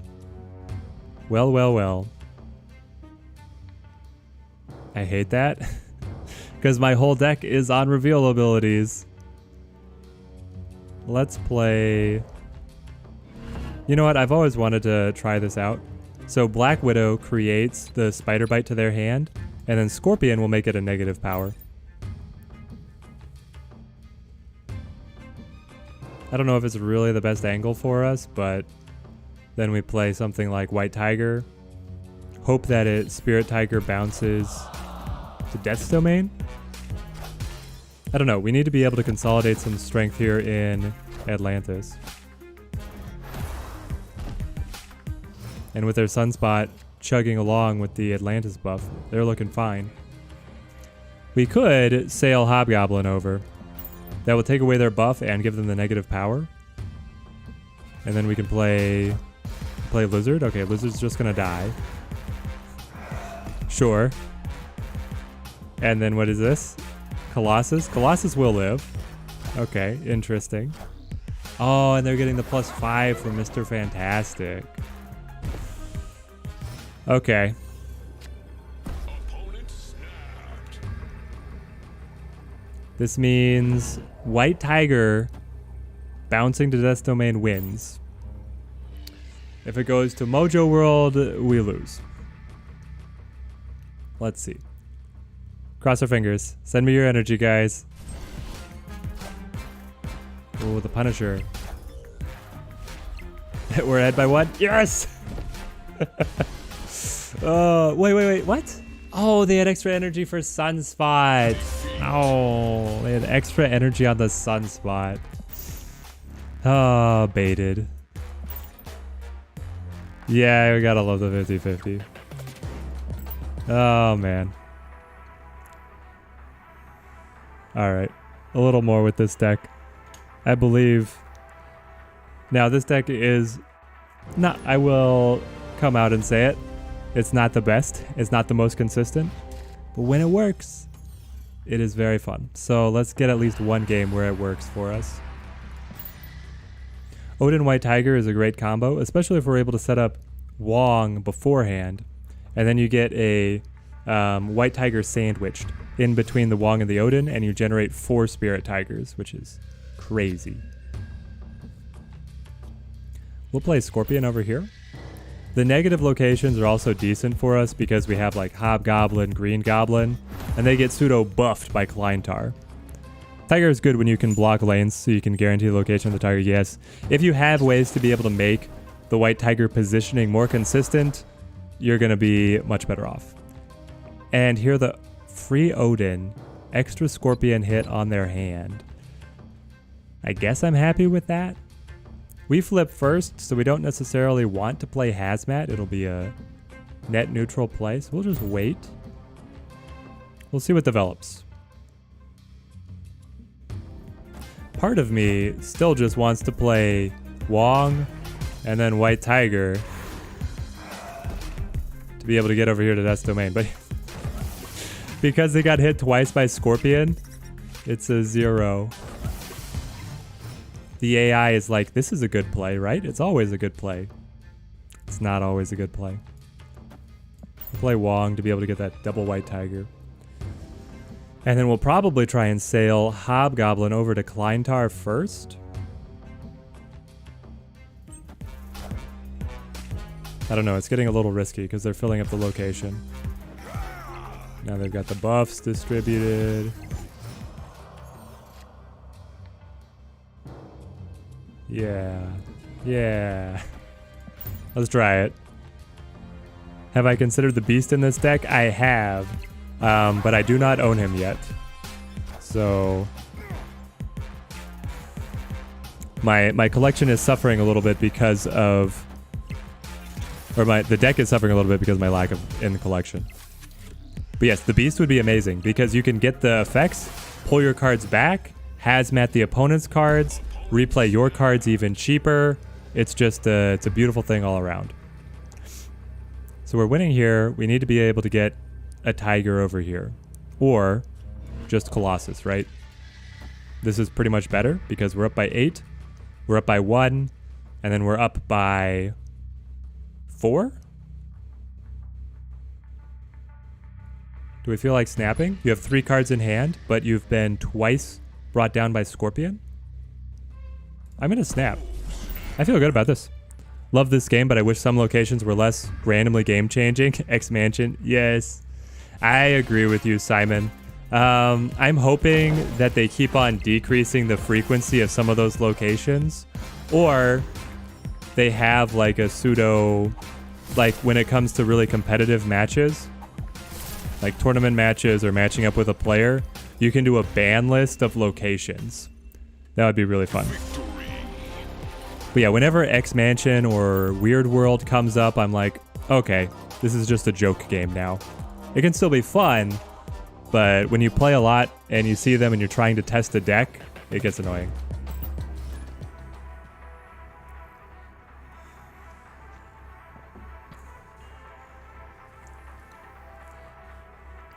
Well, well, well. I hate that. Because my whole deck is on reveal abilities. Let's play... You know what? I've always wanted to try this out. So Black Widow creates the Spider Bite to their hand, and then Scorpion will make it a negative power. I don't know if it's really the best angle for us, but then we play something like White Tiger. Hope that Spirit Tiger bounces to Death's Domain. I don't know. We need to be able to consolidate some strength here in Atlantis. And with their Sunspot chugging along with the Atlantis buff, they're looking fine. We could sail Hobgoblin over. That will take away their buff and give them the negative power. And then we can play Lizard. Okay, Lizard's just gonna die. Sure. And then what is this? Colossus? Colossus will live. Okay, interesting. Oh, and they're getting the +5 from Mr. Fantastic. Okay. Opponent snapped. This means White Tiger bouncing to Death's Domain wins. If it goes to Mojo World, we lose. Let's see. Cross our fingers. Send me your energy, guys. Oh, the Punisher. We're ahead by 1. Yes! Wait. What? Oh, they had extra energy for Sunspot. Oh, they had extra energy on the Sunspot. Oh, baited. Yeah, we gotta love the 50-50. Oh, man. Alright. A little more with this deck. I believe... Now, this deck is... not... I will come out and say it. It's not the best. It's not the most consistent. But when it works, it is very fun. So let's get at least one game where it works for us. Odin White Tiger is a great combo, especially if we're able to set up Wong beforehand. And then you get a White Tiger sandwiched in between the Wong and the Odin, and you generate 4 Spirit Tigers, which is crazy. We'll play Scorpion over here. The negative locations are also decent for us because we have like Hobgoblin, Green Goblin, and they get pseudo buffed by Kleintar. Tiger is good when you can block lanes so you can guarantee the location of the Tiger, yes. If you have ways to be able to make the White Tiger positioning more consistent, you're going to be much better off. And here the free Odin, extra Scorpion hit on their hand. I guess I'm happy with that. We flip first, so we don't necessarily want to play Hazmat. It'll be a net neutral play, so we'll just wait. We'll see what develops. Part of me still just wants to play Wong and then White Tiger to be able to get over here to Death's Domain, but because they got hit twice by Scorpion, it's a 0. The AI is like, this is a good play, right? It's always a good play. It's not always a good play. We'll play Wong to be able to get that double White Tiger. And then we'll probably try and sail Hobgoblin over to Kleintar first. I don't know, it's getting a little risky because they're filling up the location. Now they've got the buffs distributed. Yeah. Let's try it. Have I considered the Beast in this deck? I have, but I do not own him yet. So my collection is suffering a little bit because of, or the deck is suffering a little bit because of my lack of in the collection. But yes, the Beast would be amazing because you can get the effects, pull your cards back, hazmat the opponent's cards, replay your cards even cheaper. It's just it's a beautiful thing all around. So we're winning here. We need to be able to get a Tiger over here. Or just Colossus, right? This is pretty much better because we're up by 8, we're up by 1, and then we're up by 4? Do we feel like snapping? You have 3 cards in hand, but you've been twice brought down by Scorpion? I'm gonna snap. I feel good about this. Love this game, but I wish some locations were less randomly game-changing. X-Mansion, yes. I agree with you, Simon. I'm hoping that they keep on decreasing the frequency of some of those locations, or they have like a pseudo, like when it comes to really competitive matches, like tournament matches or matching up with a player, you can do a ban list of locations. That would be really fun. But yeah, whenever X-Mansion or Weird World comes up, I'm like, okay, this is just a joke game now. It can still be fun, but when you play a lot and you see them and you're trying to test a deck, it gets annoying.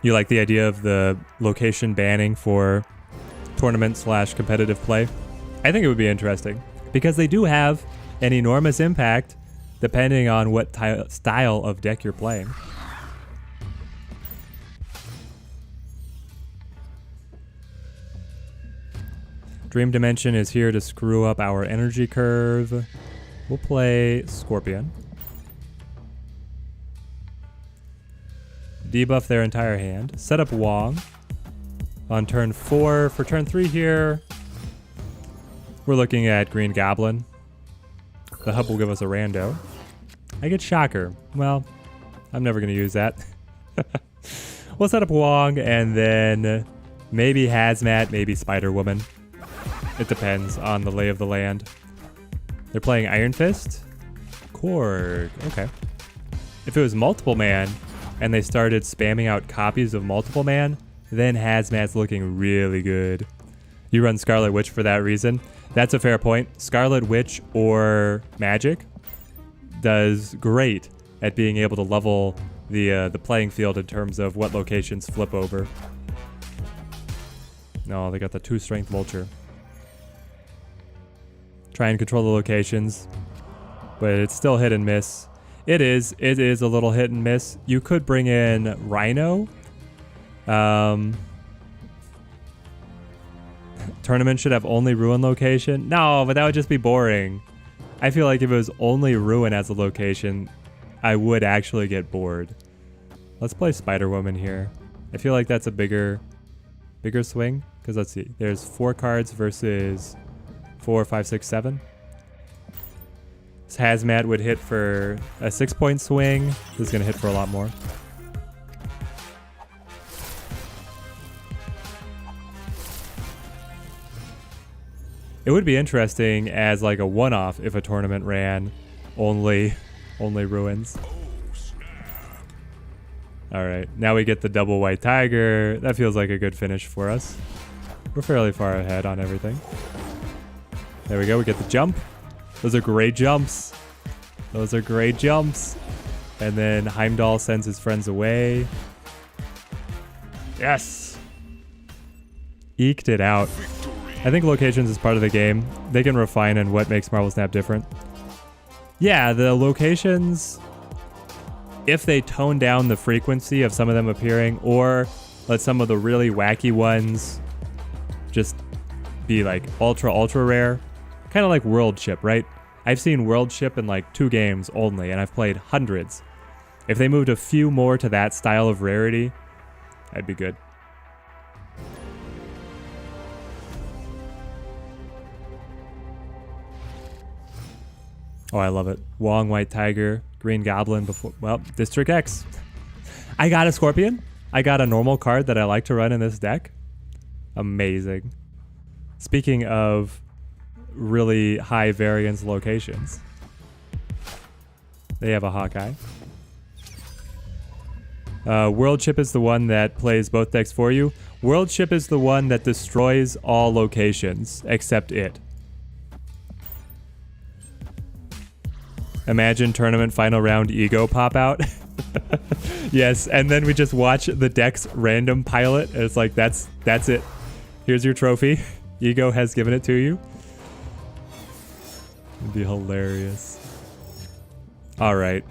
You like the idea of the location banning for tournament/competitive play? I think it would be interesting because they do have an enormous impact depending on what style of deck you're playing. Dream Dimension is here to screw up our energy curve. We'll play Scorpion. Debuff their entire hand. Set up Wong on turn 4. For turn 3 here, we're looking at Green Goblin. The hub will give us a rando. I get Shocker. Well, I'm never going to use that. We'll set up Wong and then maybe Hazmat, maybe Spider-Woman. It depends on the lay of the land. They're playing Iron Fist. Korg. Okay. If it was Multiple Man and they started spamming out copies of Multiple Man, then Hazmat's looking really good. You run Scarlet Witch for that reason. That's a fair point. Scarlet Witch or Magic does great at being able to level the playing field in terms of what locations flip over. No, they got the 2-strength Vulture. Try and control the locations, but it's still hit and miss. It is a little hit and miss. You could bring in Rhino. Tournament should have only Ruin location. No, but that would just be boring. I feel like if it was only Ruin as a location, I would actually get bored. Let's play Spider-Woman here. I feel like that's a bigger swing. Because let's see. There's 4 cards versus 4, 5, 6, 7. This Hazmat would hit for a 6-point swing. This is going to hit for a lot more. It would be interesting as like a one-off if a tournament ran only Ruins. All right, now we get the double White Tiger. That feels like a good finish for us. We're fairly far ahead on everything. There we go, we get the jump. Those are great jumps. Those are great jumps. And then Heimdall sends his friends away. Yes! Eked it out. I think locations is part of the game. They can refine on what makes Marvel Snap different. Yeah, the locations, if they tone down the frequency of some of them appearing, or let some of the really wacky ones just be like ultra rare, kind of like World Ship, right? I've seen World Ship in like 2 games only, and I've played hundreds. If they moved a few more to that style of rarity, I'd be good. Oh, I love it. Wong, White Tiger, Green Goblin before... Well, District X. I got a Scorpion. I got a normal card that I like to run in this deck. Amazing. Speaking of really high variance locations, they have a Hawkeye. World Ship is the one that plays both decks for you. World Ship is the one that destroys all locations except it. Imagine tournament final round ego pop out. Yes, and then we just watch the deck's random pilot. And it's like, that's it. Here's your trophy. Ego has given it to you. It'd be hilarious. All right.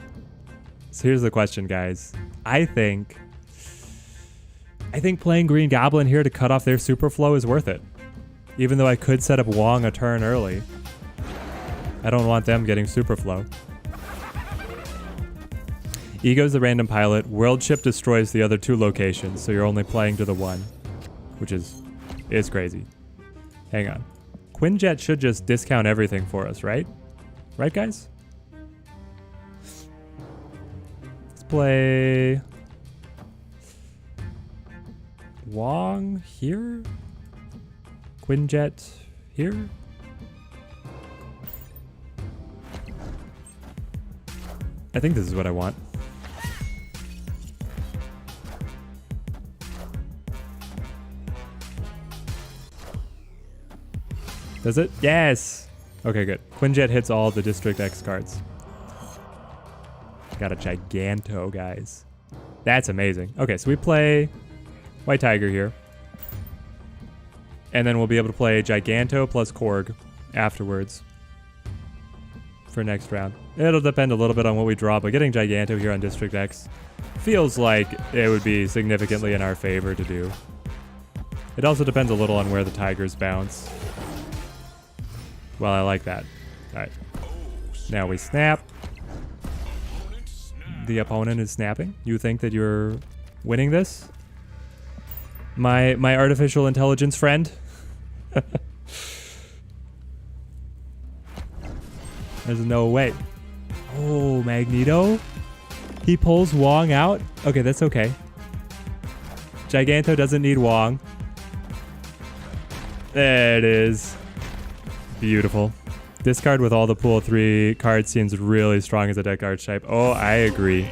So here's the question, guys. I think playing Green Goblin here to cut off their super flow is worth it. Even though I could set up Wong a turn early. I don't want them getting super flow. Ego's the random pilot. World Ship destroys the other 2 locations, so you're only playing to the 1, which is crazy. Hang on. Quinjet should just discount everything for us, right? Right, guys? Let's play Wong here. Quinjet here. I think this is what I want. Does it? Yes! Okay, good. Quinjet hits all the District X cards. Got a Giganto, guys. That's amazing. Okay, so we play White Tiger here. And then we'll be able to play Giganto plus Korg afterwards for next round. It'll depend a little bit on what we draw, but getting Giganto here on District X feels like it would be significantly in our favor to do. It also depends a little on where the Tigers bounce. Well, I like that. All right. Now we snap. The opponent is snapping. You think that you're winning this? My artificial intelligence friend? There's no way. Oh, Magneto? He pulls Wong out? Okay, that's okay. Giganto doesn't need Wong. There it is. Beautiful. Discard with all the pool 3 cards seems really strong as a deck archetype. Oh, I agree.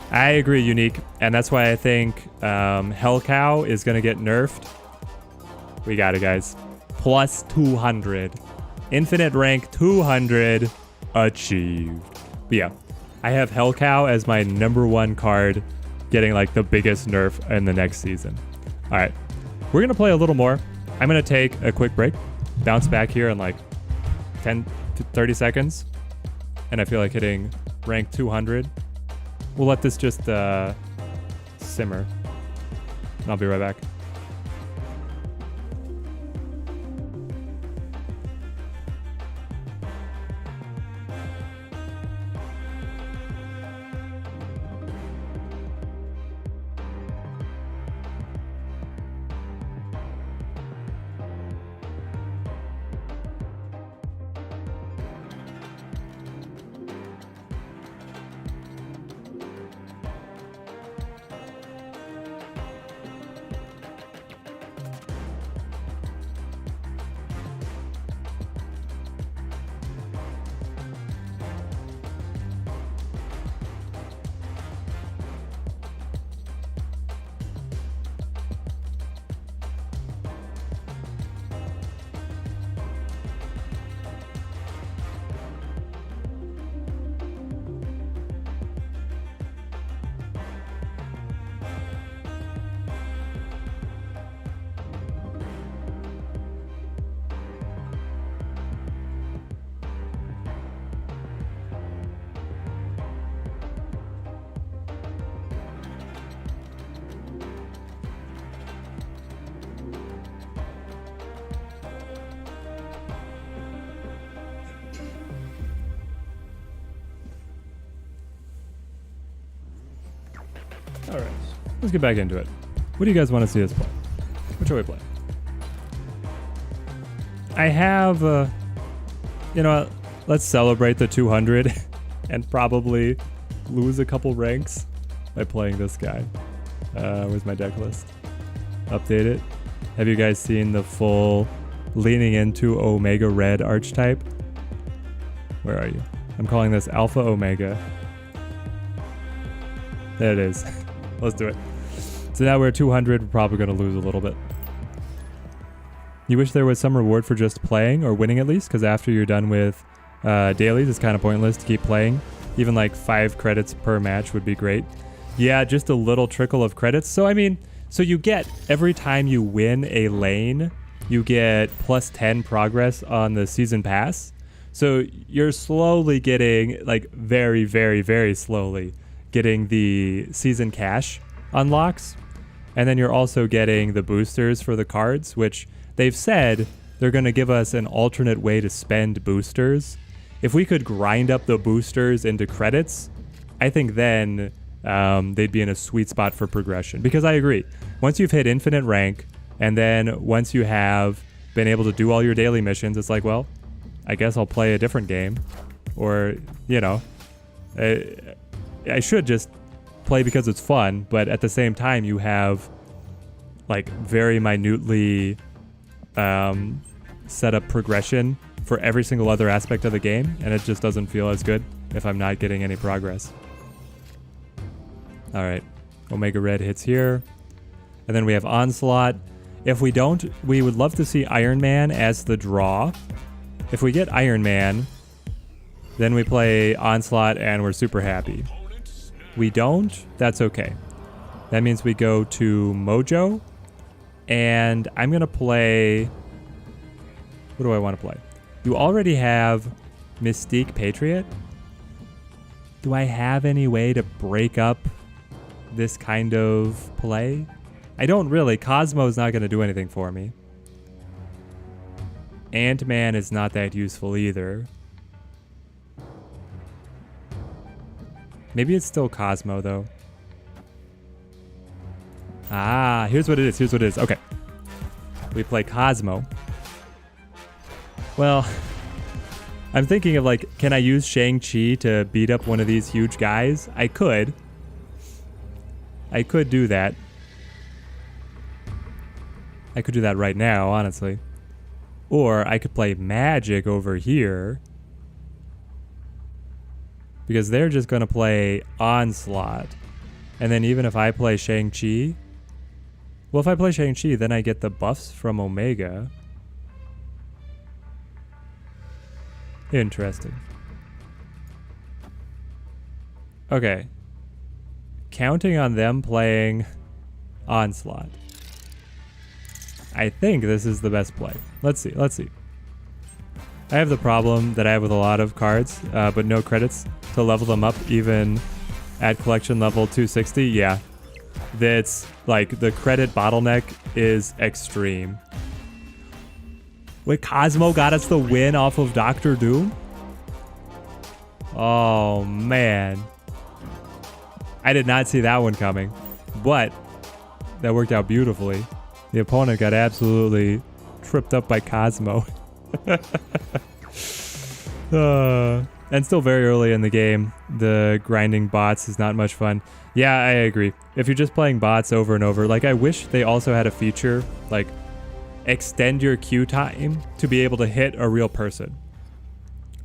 I agree, Unique. And that's why I think Hell Cow is going to get nerfed. We got it, guys. Plus 200. Infinite rank 200 achieved. But yeah, I have Hell Cow as my #1 card getting like the biggest nerf in the next season. All right, we're going to play a little more. I'm going to take a quick break. Bounce back here in like 10 to 30 seconds. And I feel like hitting rank 200. We'll let this just simmer. And I'll be right back. All right, let's get back into it. What do you guys want to see us play? What should we play? I have, you know what? Let's celebrate the 200 and probably lose a couple ranks by playing this guy. Where's my deck list? Update it. Have you guys seen the full leaning into Omega Red archetype? Where are you? I'm calling this Alpha Omega. There it is. Let's do it. So now we're at 200. We're probably going to lose a little bit. You wish there was some reward for just playing or winning at least, because after you're done with dailies, it's kind of pointless to keep playing. Even like 5 credits per match would be great. Yeah, just a little trickle of credits. So, I mean, so you get, every time you win a lane, you get plus 10 progress on the season pass. So you're slowly getting, like very, very, very slowly getting the season cash unlocks. And then you're also getting the boosters for the cards, which they've said they're going to give us an alternate way to spend boosters. If we could grind up the boosters into credits, I think then they'd be in a sweet spot for progression. Because I agree, once you've hit infinite rank, and then once you have been able to do all your daily missions, it's like, well, I guess I'll play a different game. Or, you know, I should just play because it's fun, but at the same time you have like very minutely set up progression for every single other aspect of the game, and it just doesn't feel as good if I'm not getting any progress. Alright, Omega Red hits here, and then we have Onslaught. If we don't, we would love to see Iron Man as the draw. If we get Iron Man, then we play Onslaught and we're super happy. We don't, that's okay. That means we go to Mojo, and I'm going to play... What do I want to play? You already have Mystique Patriot. Do I have any way to break up this kind of play? I don't really. Cosmo's not going to do anything for me. Ant-Man is not that useful either. Maybe it's still Cosmo, though. Ah, here's what it is. Here's what it is. Okay. We play Cosmo. Well, I'm thinking of, like, can I use Shang-Chi to beat up one of these huge guys? I could. I could do that. I could do that right now, honestly. Or I could play Magic over here, because they're just going to play Onslaught. And then even if I play Shang-Chi... Well, if I play Shang-Chi, then I get the buffs from Omega. Interesting. Okay. Counting on them playing Onslaught. I think this is the best play. Let's see. Let's see. I have the problem that I have with a lot of cards, but no credits to level them up even at collection level 260. Yeah. That's like the credit bottleneck is extreme. Wait, Cosmo got us the win off of Doctor Doom? Oh, man. I did not see that one coming, but that worked out beautifully. The opponent got absolutely tripped up by Cosmo. And still very early in the game, the grinding bots is not much fun. Yeah, I agree. If you're just playing bots over and over, like I wish they also had a feature, like extend your queue time to be able to hit a real person.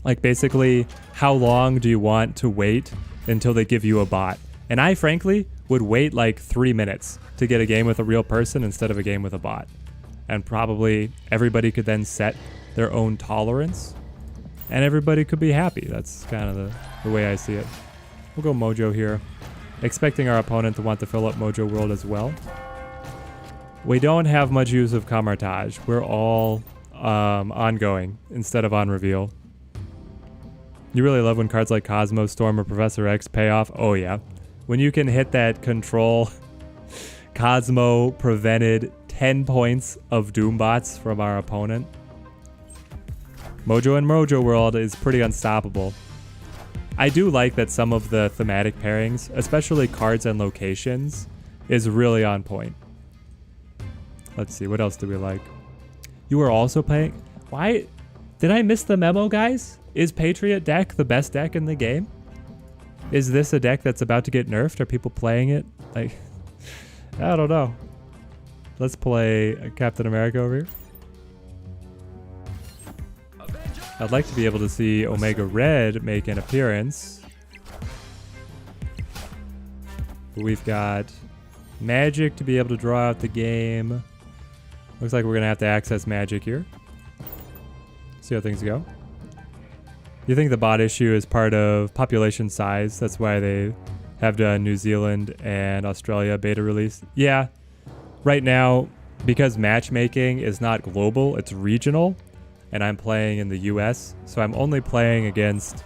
Like basically, how long do you want to wait until they give you a bot? And I frankly would wait like 3 minutes to get a game with a real person instead of a game with a bot. And probably everybody could then set their own tolerance and everybody could be happy. That's kind of the way I see it. We'll go Mojo here, expecting our opponent to want to fill up Mojo World as well. We don't have much use of Camartage. We're all ongoing instead of on reveal. You really love when cards like Cosmo, Storm, or Professor X pay off. Oh yeah. When you can hit that control, Cosmo prevented 10 points of Doombots from our opponent. Mojo and Mojo World is pretty unstoppable. I do like that some of the thematic pairings, especially cards and locations, is really on point. Let's see, what else do we like? You were also playing... Why? Did I miss the memo, guys? Is Patriot deck the best deck in the game? Is this a deck that's about to get nerfed? Are people playing it? Like, I don't know. Let's play Captain America over here. I'd like to be able to see Omega Red make an appearance. We've got Magic to be able to draw out the game. Looks like we're going to have to access Magic here. See how things go. You think the bot issue is part of population size? That's why they have done New Zealand and Australia beta release. Yeah, right now, because matchmaking is not global, it's regional, and I'm playing in the US, so I'm only playing against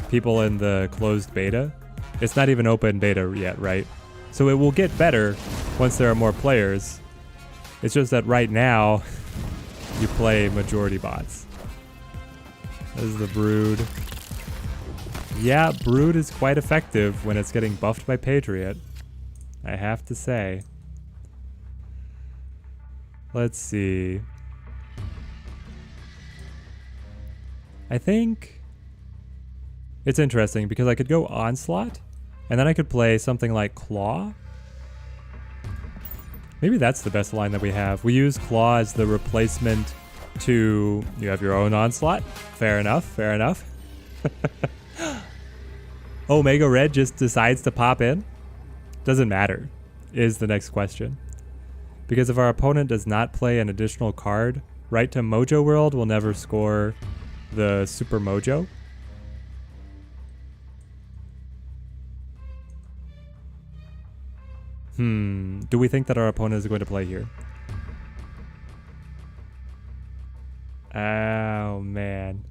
people in the closed beta. It's not even open beta yet, right? So it will get better once there are more players. It's just that right now, you play majority bots. This is the Brood. Yeah, Brood is quite effective when it's getting buffed by Patriot, I have to say. Let's see. I think it's interesting because I could go Onslaught, and then I could play something like Claw. Maybe that's the best line that we have. We use Claw as the replacement to... You have your own Onslaught? Fair enough, fair enough. Omega Red just decides to pop in? Doesn't matter, is the next question. Because if our opponent does not play an additional card, Right to Mojo World will never score the Super Mojo. Do we think that our opponent is going to play here? Oh, man.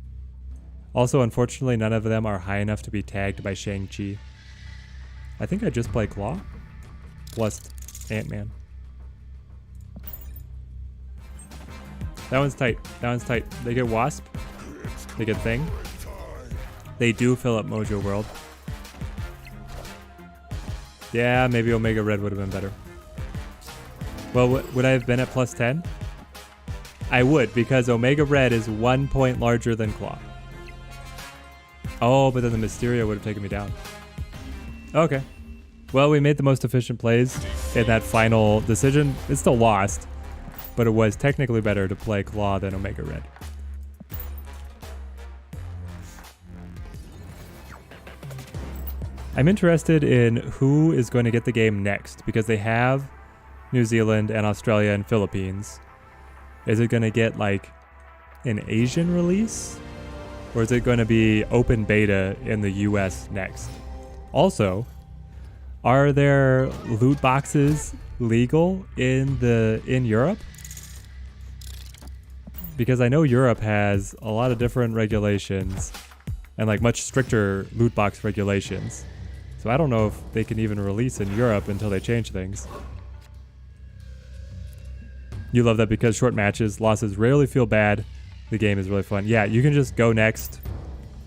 Also, unfortunately, none of them are high enough to be tagged by Shang-Chi. I think I just play Claw plus Ant-Man. That one's tight. That one's tight. They get Wasp. They get Thing. They do fill up Mojo World. Yeah, maybe Omega Red would have been better. Well, would I have been at plus 10? I would, because Omega Red is 1 point larger than Claw. Oh, but then the Mysterio would have taken me down. Okay. Well, we made the most efficient plays in that final decision. It's still lost, but it was technically better to play Claw than Omega Red. I'm interested in who is going to get the game next, because they have New Zealand and Australia and Philippines. Is it going to get like an Asian release? Or is it going to be open beta in the US next? Also, are there loot boxes legal in Europe? Because I know Europe has a lot of different regulations and like much stricter loot box regulations. So I don't know if they can even release in Europe until they change things. You love that because short matches, losses rarely feel bad. The game is really fun. Yeah, you can just go next,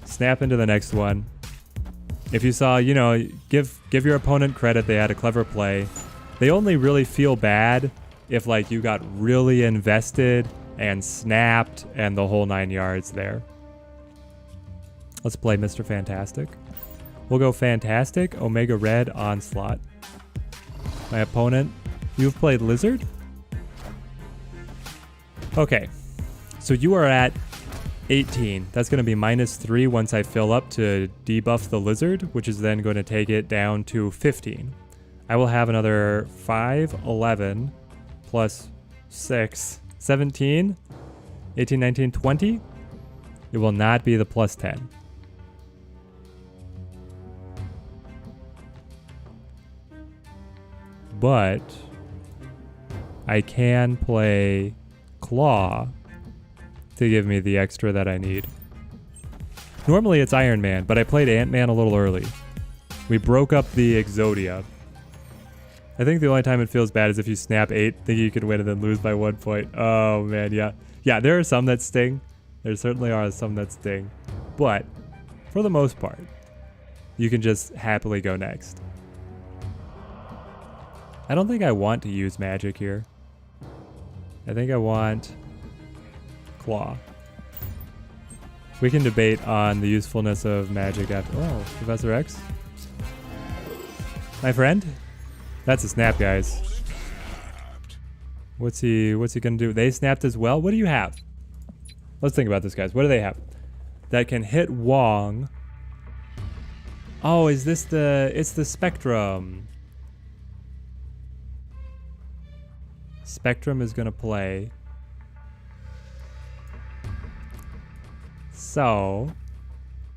snap into the next one. If you saw, you know, give your opponent credit, they had a clever play. They only really feel bad if like you got really invested and snapped and the whole 9 yards there. Let's play Mr. Fantastic. We'll go Fantastic, Omega Red, Onslaught. My opponent, you've played Lizard? Okay, so you are at 18. That's going to be -3 once I fill up to debuff the Lizard, which is then going to take it down to 15. I will have another 5, 11, plus 6, 17, 18, 19, 20. It will not be the plus 10. But I can play Claw to give me the extra that I need. Normally it's Iron Man, but I played Ant-Man a little early. We broke up the Exodia. I think the only time it feels bad is if you snap 8, think you can win and then lose by 1 point. Oh man, yeah. Yeah, there are some that sting. There certainly are some that sting. But for the most part, you can just happily go next. I don't think I want to use magic here. I think I want Claw. We can debate on the usefulness of magic after... Oh, Professor X? My friend? That's a snap, guys. What's he gonna do? They snapped as well? What do you have? Let's think about this, guys. What do they have? That can hit Wong. Oh, is this the... It's the Spectrum. Spectrum is gonna play. So,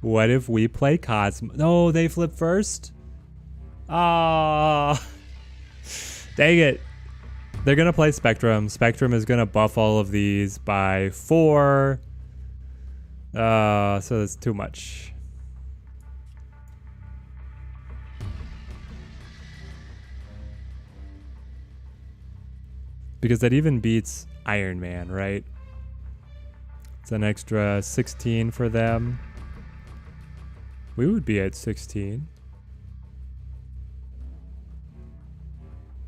what if we play Cosmo? No, they flip first? Ah, dang it. They're going to play Spectrum. Spectrum is going to buff all of these by 4. So that's too much. Because that even beats Iron Man, right? It's an extra 16 for them. We would be at 16.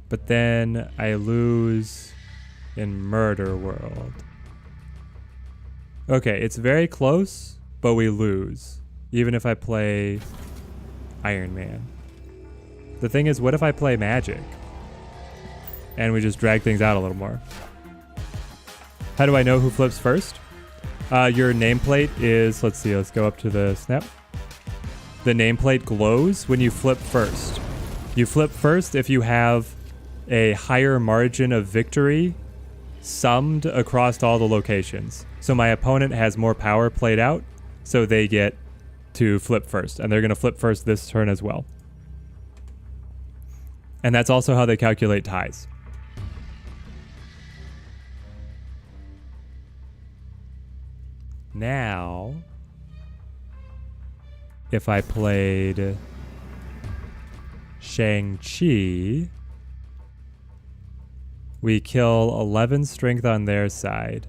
But then I lose in Murder World. Okay, it's very close, but we lose. Even if I play Iron Man. The thing is, what if I play Magic? And we just drag things out a little more. How do I know who flips first? Your nameplate is, let's see, let's go up to the snap. The nameplate glows when you flip first. You flip first if you have a higher margin of victory summed across all the locations. So my opponent has more power played out, so they get to flip first. And they're going to flip first this turn as well. And that's also how they calculate ties. Now, if I played Shang-Chi, we kill 11 strength on their side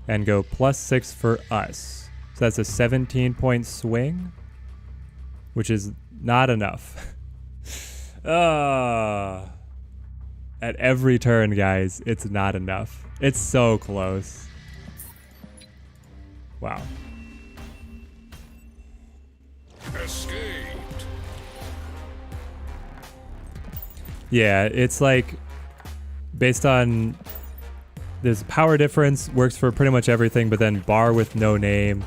and go +6 for us. So that's a 17-point swing, which is not enough. At every turn, guys, it's not enough. It's so close. Wow. Escaped. Yeah, it's like based on this power difference works for pretty much everything, but then bar with no name.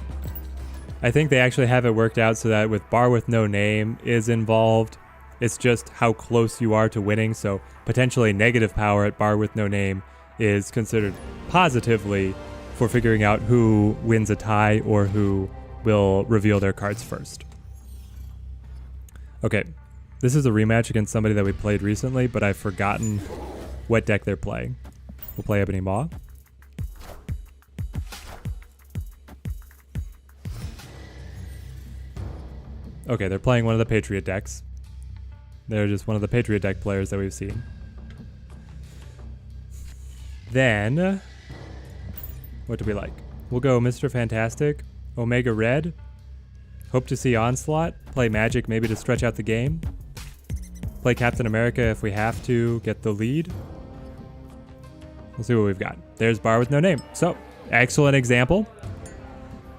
I think they actually have it worked out so that with bar with no name is involved, it's just how close you are to winning. So potentially negative power at bar with no name is considered positively for figuring out who wins a tie or who will reveal their cards first. Okay, this is a rematch against somebody that we played recently, but I've forgotten what deck they're playing. We'll play Ebony Maw. Okay, they're playing one of the Patriot decks. They're just one of the Patriot deck players that we've seen. Then, what do we like? We'll go Mr. Fantastic, Omega Red, hope to see Onslaught, play Magic maybe to stretch out the game, play Captain America if we have to get the lead. We'll see what we've got. There's bar with no name. So, excellent example.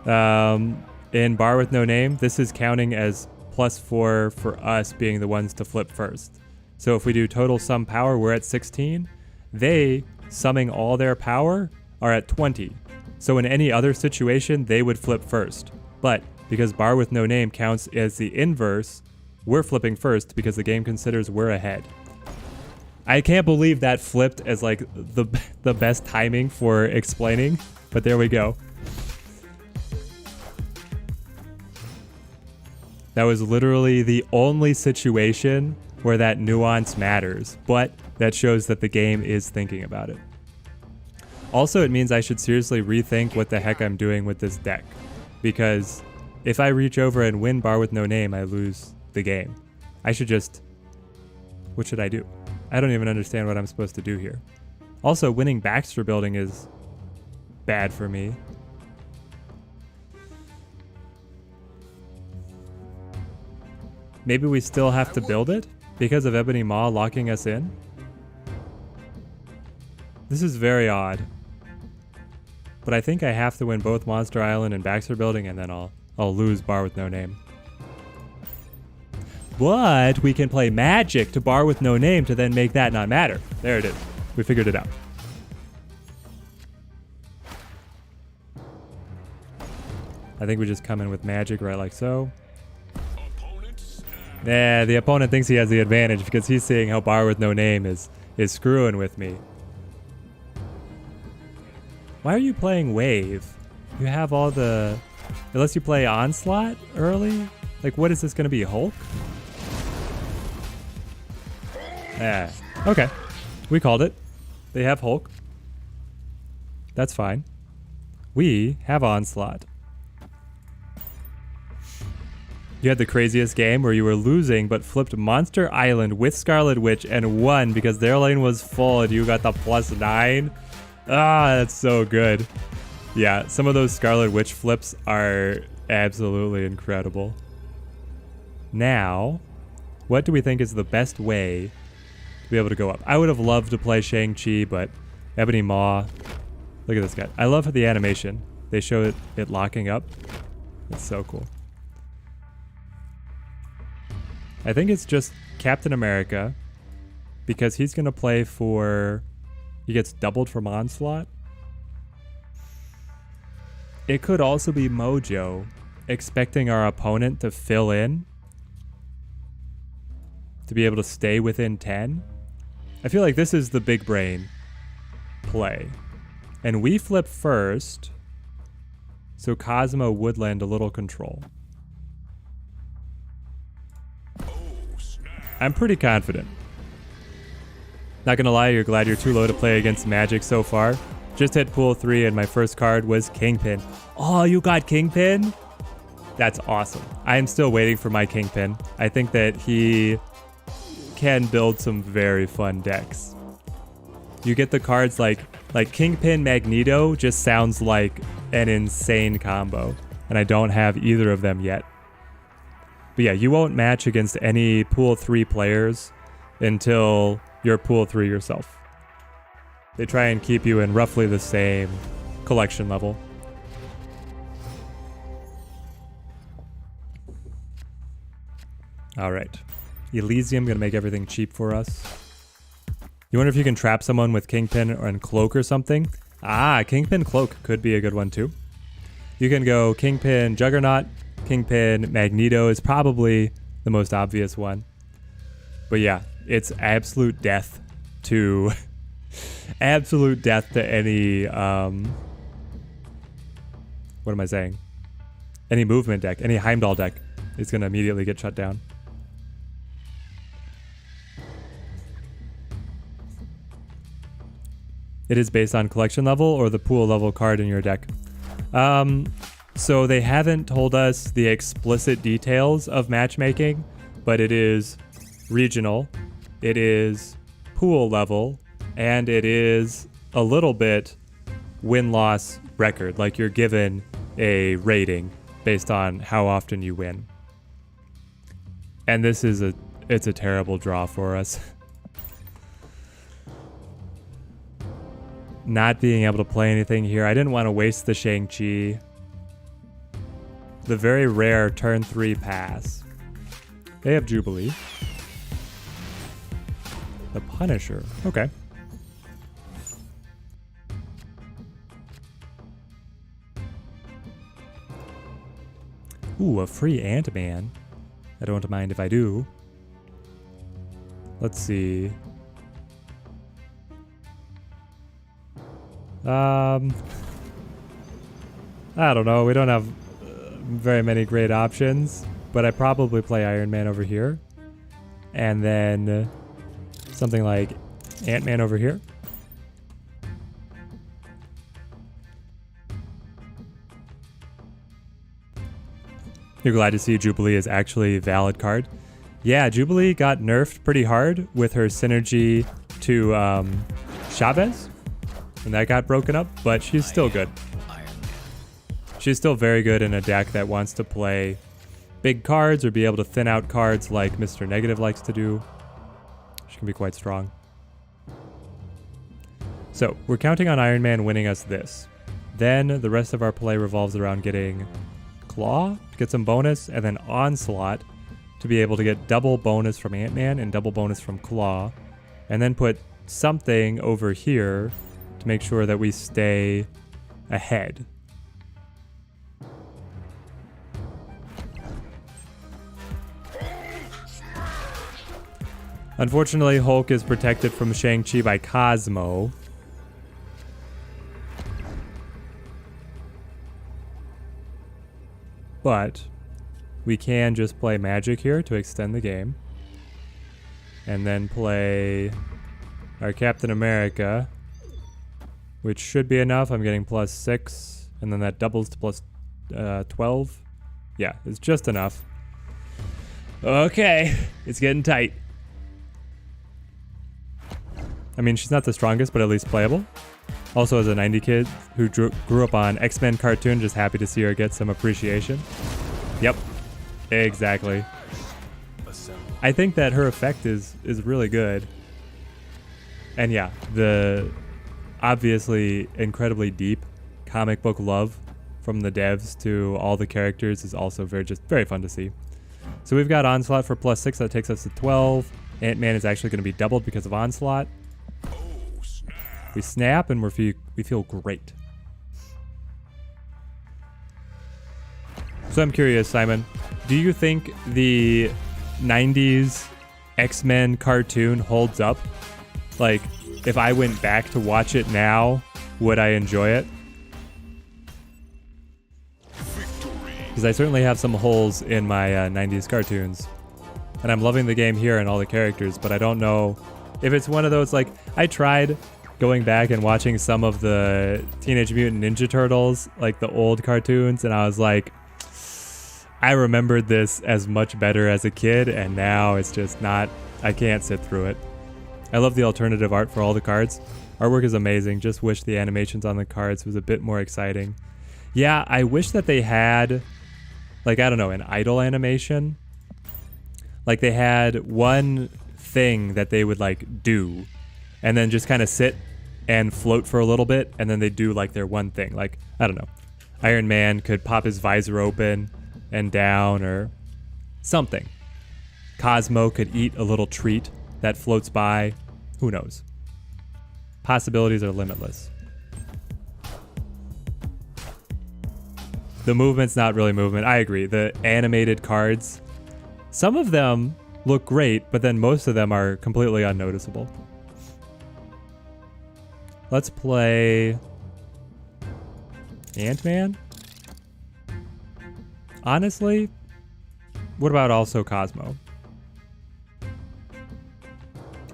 In bar with no name, this is counting as +4 for us being the ones to flip first. So if we do total sum power, we're at 16. They, summing all their power, are at 20. So in any other situation, they would flip first. But because bar with no name counts as the inverse, we're flipping first because the game considers we're ahead. I can't believe that flipped as like the best timing for explaining, but there we go. That was literally the only situation where that nuance matters, but that shows that the game is thinking about it. Also, it means I should seriously rethink what the heck I'm doing with this deck, because if I reach over and win bar with no name, I lose the game. I should just... What should I do? I don't even understand what I'm supposed to do here. Also, winning Baxter building is bad for me. Maybe we still have to build it because of Ebony Maw locking us in? This is very odd. But I think I have to win both Monster Island and Baxter building, and then I'll lose bar with no name. But we can play Magic to bar with no name to then make that not matter. There it is. We figured it out. I think we just come in with Magic right like so. Yeah, the opponent thinks he has the advantage because he's seeing how bar with no name is screwing with me. Why are you playing Wave? You have all the... Unless you play Onslaught early? Like, what is this going to be, Hulk? Okay. We called it. They have Hulk. That's fine. We have Onslaught. You had the craziest game where you were losing but flipped Monster Island with Scarlet Witch and won because their lane was full and you got the +9. Ah, that's so good. Yeah, some of those Scarlet Witch flips are absolutely incredible. Now, what do we think is the best way to be able to go up? I would have loved to play Shang-Chi, but Ebony Maw. Look at this guy. I love the animation. They show it locking up. It's so cool. I think it's just Captain America because he's going to play for... He gets doubled from Onslaught. It could also be Mojo expecting our opponent to fill in to be able to stay within 10. I feel like this is the big brain play. And we flip first, so Cosmo would land a little control. I'm pretty confident. Not gonna lie, you're glad you're too low to play against Magic so far. Just hit pool 3 and my first card was Kingpin. Oh, you got Kingpin? That's awesome. I am still waiting for my Kingpin. I think that he can build some very fun decks. You get the cards like Kingpin Magneto just sounds like an insane combo. And I don't have either of them yet. But yeah, you won't match against any pool 3 players until you're pool 3 yourself. They try and keep you in roughly the same collection level. All right. Elysium gonna make everything cheap for us. You wonder if you can trap someone with Kingpin and Cloak or something? Ah, Kingpin Cloak could be a good one too. You can go Kingpin Juggernaut. Kingpin Magneto is probably the most obvious one. But yeah, it's absolute death to absolute death to any what am I saying? Any movement deck, any Heimdall deck is going to immediately get shut down. It is based on collection level or the pool level card in your deck. So they haven't told us the explicit details of matchmaking, but it is regional, it is pool level, and it is a little bit win-loss record. Like you're given a rating based on how often you win. And this is it's a terrible draw for us. Not being able to play anything here. I didn't want to waste the Shang-Chi. The very rare turn 3 pass. They have Jubilee. The Punisher. Okay. Ooh, a free Ant-Man. I don't mind if I do. Let's see. I don't know. We don't have very many great options, but I probably play Iron Man over here. And then something like Ant-Man over here. You're glad to see Jubilee is actually a valid card. Yeah, Jubilee got nerfed pretty hard with her synergy to Chavez. And that got broken up, but she's still good. She's still very good in a deck that wants to play big cards or be able to thin out cards like Mr. Negative likes to do. She can be quite strong. So, we're counting on Iron Man winning us this. Then the rest of our play revolves around getting Claw to get some bonus, and then Onslaught to be able to get double bonus from Ant-Man and double bonus from Claw, and then put something over here to make sure that we stay ahead. Unfortunately, Hulk is protected from Shang-Chi by Cosmo. But we can just play Magic here to extend the game. And then play our Captain America, which should be enough. I'm getting +6, and then that doubles to plus 12. Yeah, it's just enough. Okay, it's getting tight. I mean, she's not the strongest, but at least playable. Also, as a 90 kid who grew up on X-Men cartoon, just happy to see her get some appreciation. Yep, exactly. I think that her effect is really good. And yeah, the obviously incredibly deep comic book love from the devs to all the characters is also very fun to see. So we've got Onslaught for +6, that takes us to 12. Ant-Man is actually going to be doubled because of Onslaught. We snap and we feel great. So I'm curious, Simon, do you think the 90s X-Men cartoon holds up? Like, if I went back to watch it now, would I enjoy it? Because I certainly have some holes in my 90s cartoons. And I'm loving the game here and all the characters, but I don't know if it's one of those, like, I tried going back and watching some of the Teenage Mutant Ninja Turtles, like the old cartoons, and I was like, I remembered this as much better as a kid, and now it's just not, I can't sit through it. I love the alternative art for all the cards. Artwork is amazing, just wish the animations on the cards was a bit more exciting. Yeah, I wish that they had, like, I don't know, an idle animation. Like they had one thing that they would like do and then just kind of sit and float for a little bit, and then they do like their one thing. Like, I don't know, Iron Man could pop his visor open and down or something. Cosmo could eat a little treat that floats by. Who knows? Possibilities are limitless. The movement's not really movement. I agree. The animated cards, some of them look great, but then most of them are completely unnoticeable. Let's play Ant-Man. Honestly, what about also Cosmo?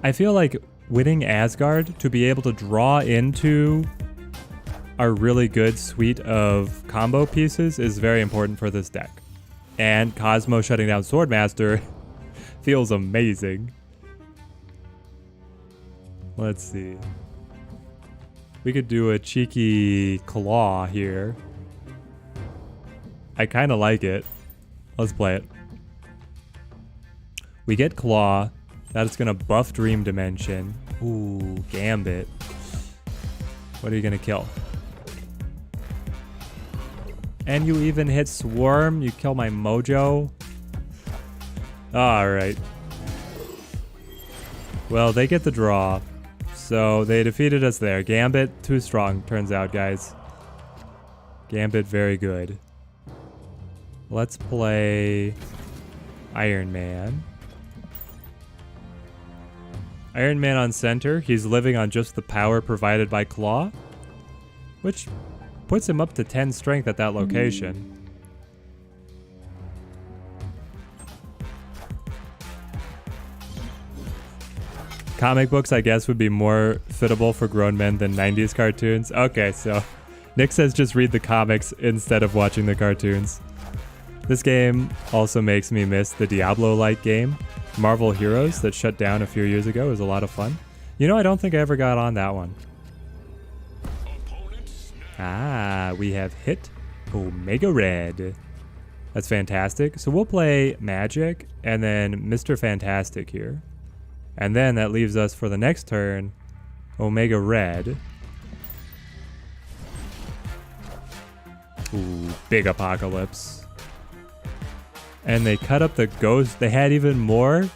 I feel like winning Asgard to be able to draw into our really good suite of combo pieces is very important for this deck. And Cosmo shutting down Swordmaster feels amazing. Let's see. We could do a cheeky claw here. I kind of like it. Let's play it. We get claw. That is going to buff Dream Dimension. Ooh, Gambit. What are you going to kill? And you even hit Swarm. You kill my Mojo. Alright. Well, they get the draw. So they defeated us there. Gambit, too strong, turns out, guys. Gambit, very good. Let's play Iron Man. Iron Man on center. He's living on just the power provided by Claw, which puts him up to 10 strength at that location. Comic books, I guess, would be more fittable for grown men than 90s cartoons. Okay, so Nick says just read the comics instead of watching the cartoons. This game also makes me miss the Diablo-like game. Marvel Heroes that shut down a few years ago was a lot of fun. You know, I don't think I ever got on that one. Ah, we have hit Omega Red. That's fantastic. So we'll play Magic and then Mr. Fantastic here. And then that leaves us for the next turn, Omega Red. Ooh, big Apocalypse. And they cut up the Ghost. They had even more?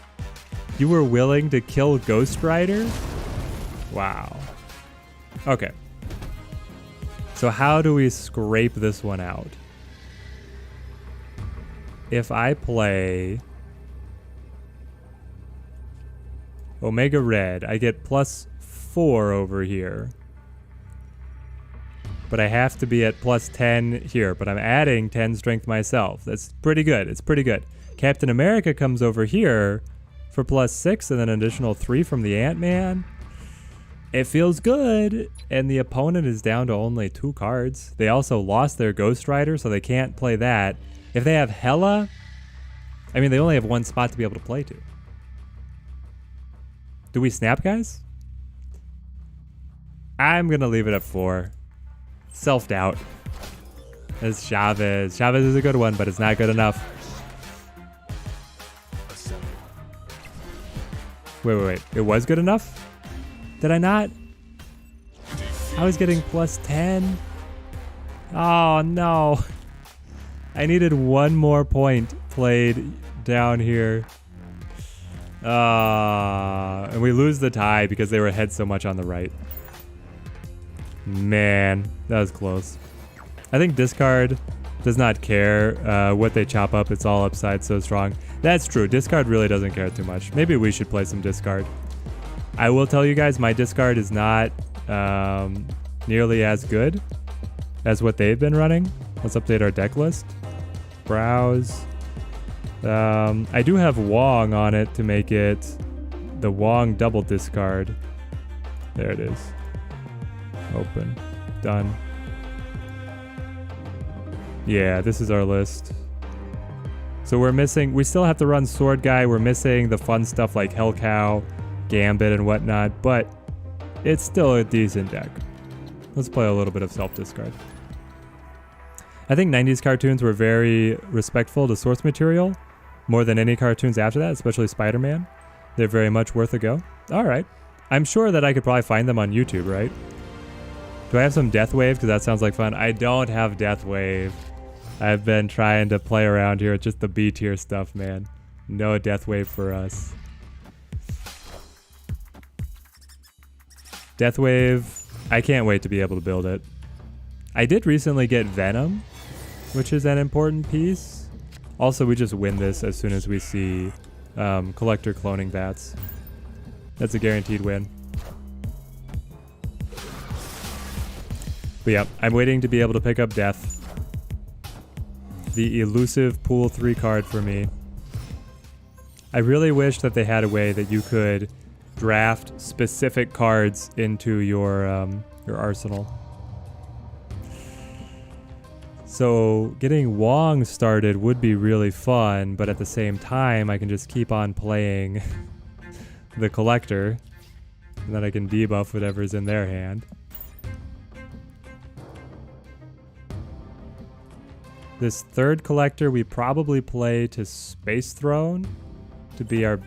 You were willing to kill Ghost Rider? Wow. Okay. So how do we scrape this one out? If I play Omega Red, I get +4 over here. But I have to be at +10 here, but I'm adding 10 strength myself. That's pretty good. It's pretty good. Captain America comes over here for +6 and then an additional 3 from the Ant-Man. It feels good, and the opponent is down to only 2 cards. They also lost their Ghost Rider, so they can't play that. If they have Hela, I mean, they only have 1 spot to be able to play to. Do we snap, guys? I'm going to leave it at 4. Self-doubt. It's Chavez. Chavez is a good one, but it's not good enough. Wait. It was good enough? Did I not? I was getting +10. Oh, no. I needed 1 more point played down here. And we lose the tie because they were ahead so much on the right. Man, that was close. I think discard does not care what they chop up. It's all upside so strong. That's true. Discard really doesn't care too much. Maybe we should play some discard. I will tell you guys, my discard is not nearly as good as what they've been running. Let's update our deck list. Browse. I do have Wong on it to make it the Wong double discard. There it is. Open. Done. Yeah, this is our list. So we still have to run Sword Guy. We're missing the fun stuff like Hell Cow, Gambit, and whatnot, but it's still a decent deck. Let's play a little bit of self-discard. I think 90s cartoons were very respectful to source material, more than any cartoons after that, especially Spider-Man. They're very much worth a go. All right. I'm sure that I could probably find them on YouTube, right? Do I have some Death Wave? Because that sounds like fun. I don't have Death Wave. I've been trying to play around here with just the B tier stuff, man. No Death Wave for us. Death Wave, I can't wait to be able to build it. I did recently get Venom, which is an important piece. Also, we just win this as soon as we see Collector cloning Vats. That's a guaranteed win. But yeah, I'm waiting to be able to pick up Death. The elusive pool 3 card for me. I really wish that they had a way that you could draft specific cards into your arsenal. So getting Wong started would be really fun, but at the same time, I can just keep on playing the Collector, and then I can debuff whatever's in their hand. This third Collector we probably play to Space Throne to be our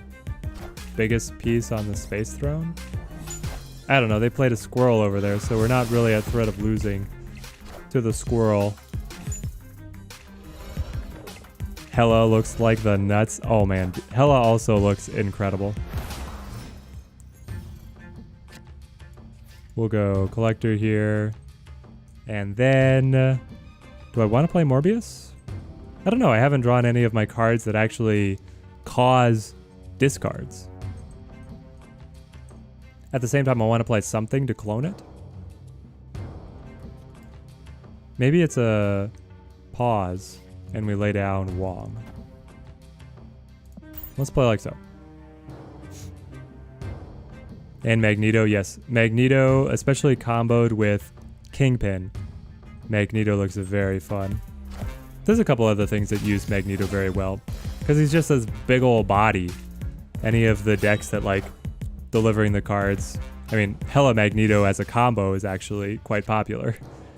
biggest piece on the Space Throne. I don't know, they played a Squirrel over there, so we're not really at threat of losing to the Squirrel. Hela looks like the nuts. Oh man, Hela also looks incredible. We'll go Collector here. And then, do I want to play Morbius? I don't know, I haven't drawn any of my cards that actually cause discards. At the same time, I want to play something to clone it. Maybe it's a pause and we lay down Wong. Let's play like so. And Magneto, yes. Magneto, especially comboed with Kingpin. Magneto looks very fun. There's a couple other things that use Magneto very well, because he's just this big old body. Any of the decks that like delivering the cards, I mean, Hela Magneto as a combo is actually quite popular.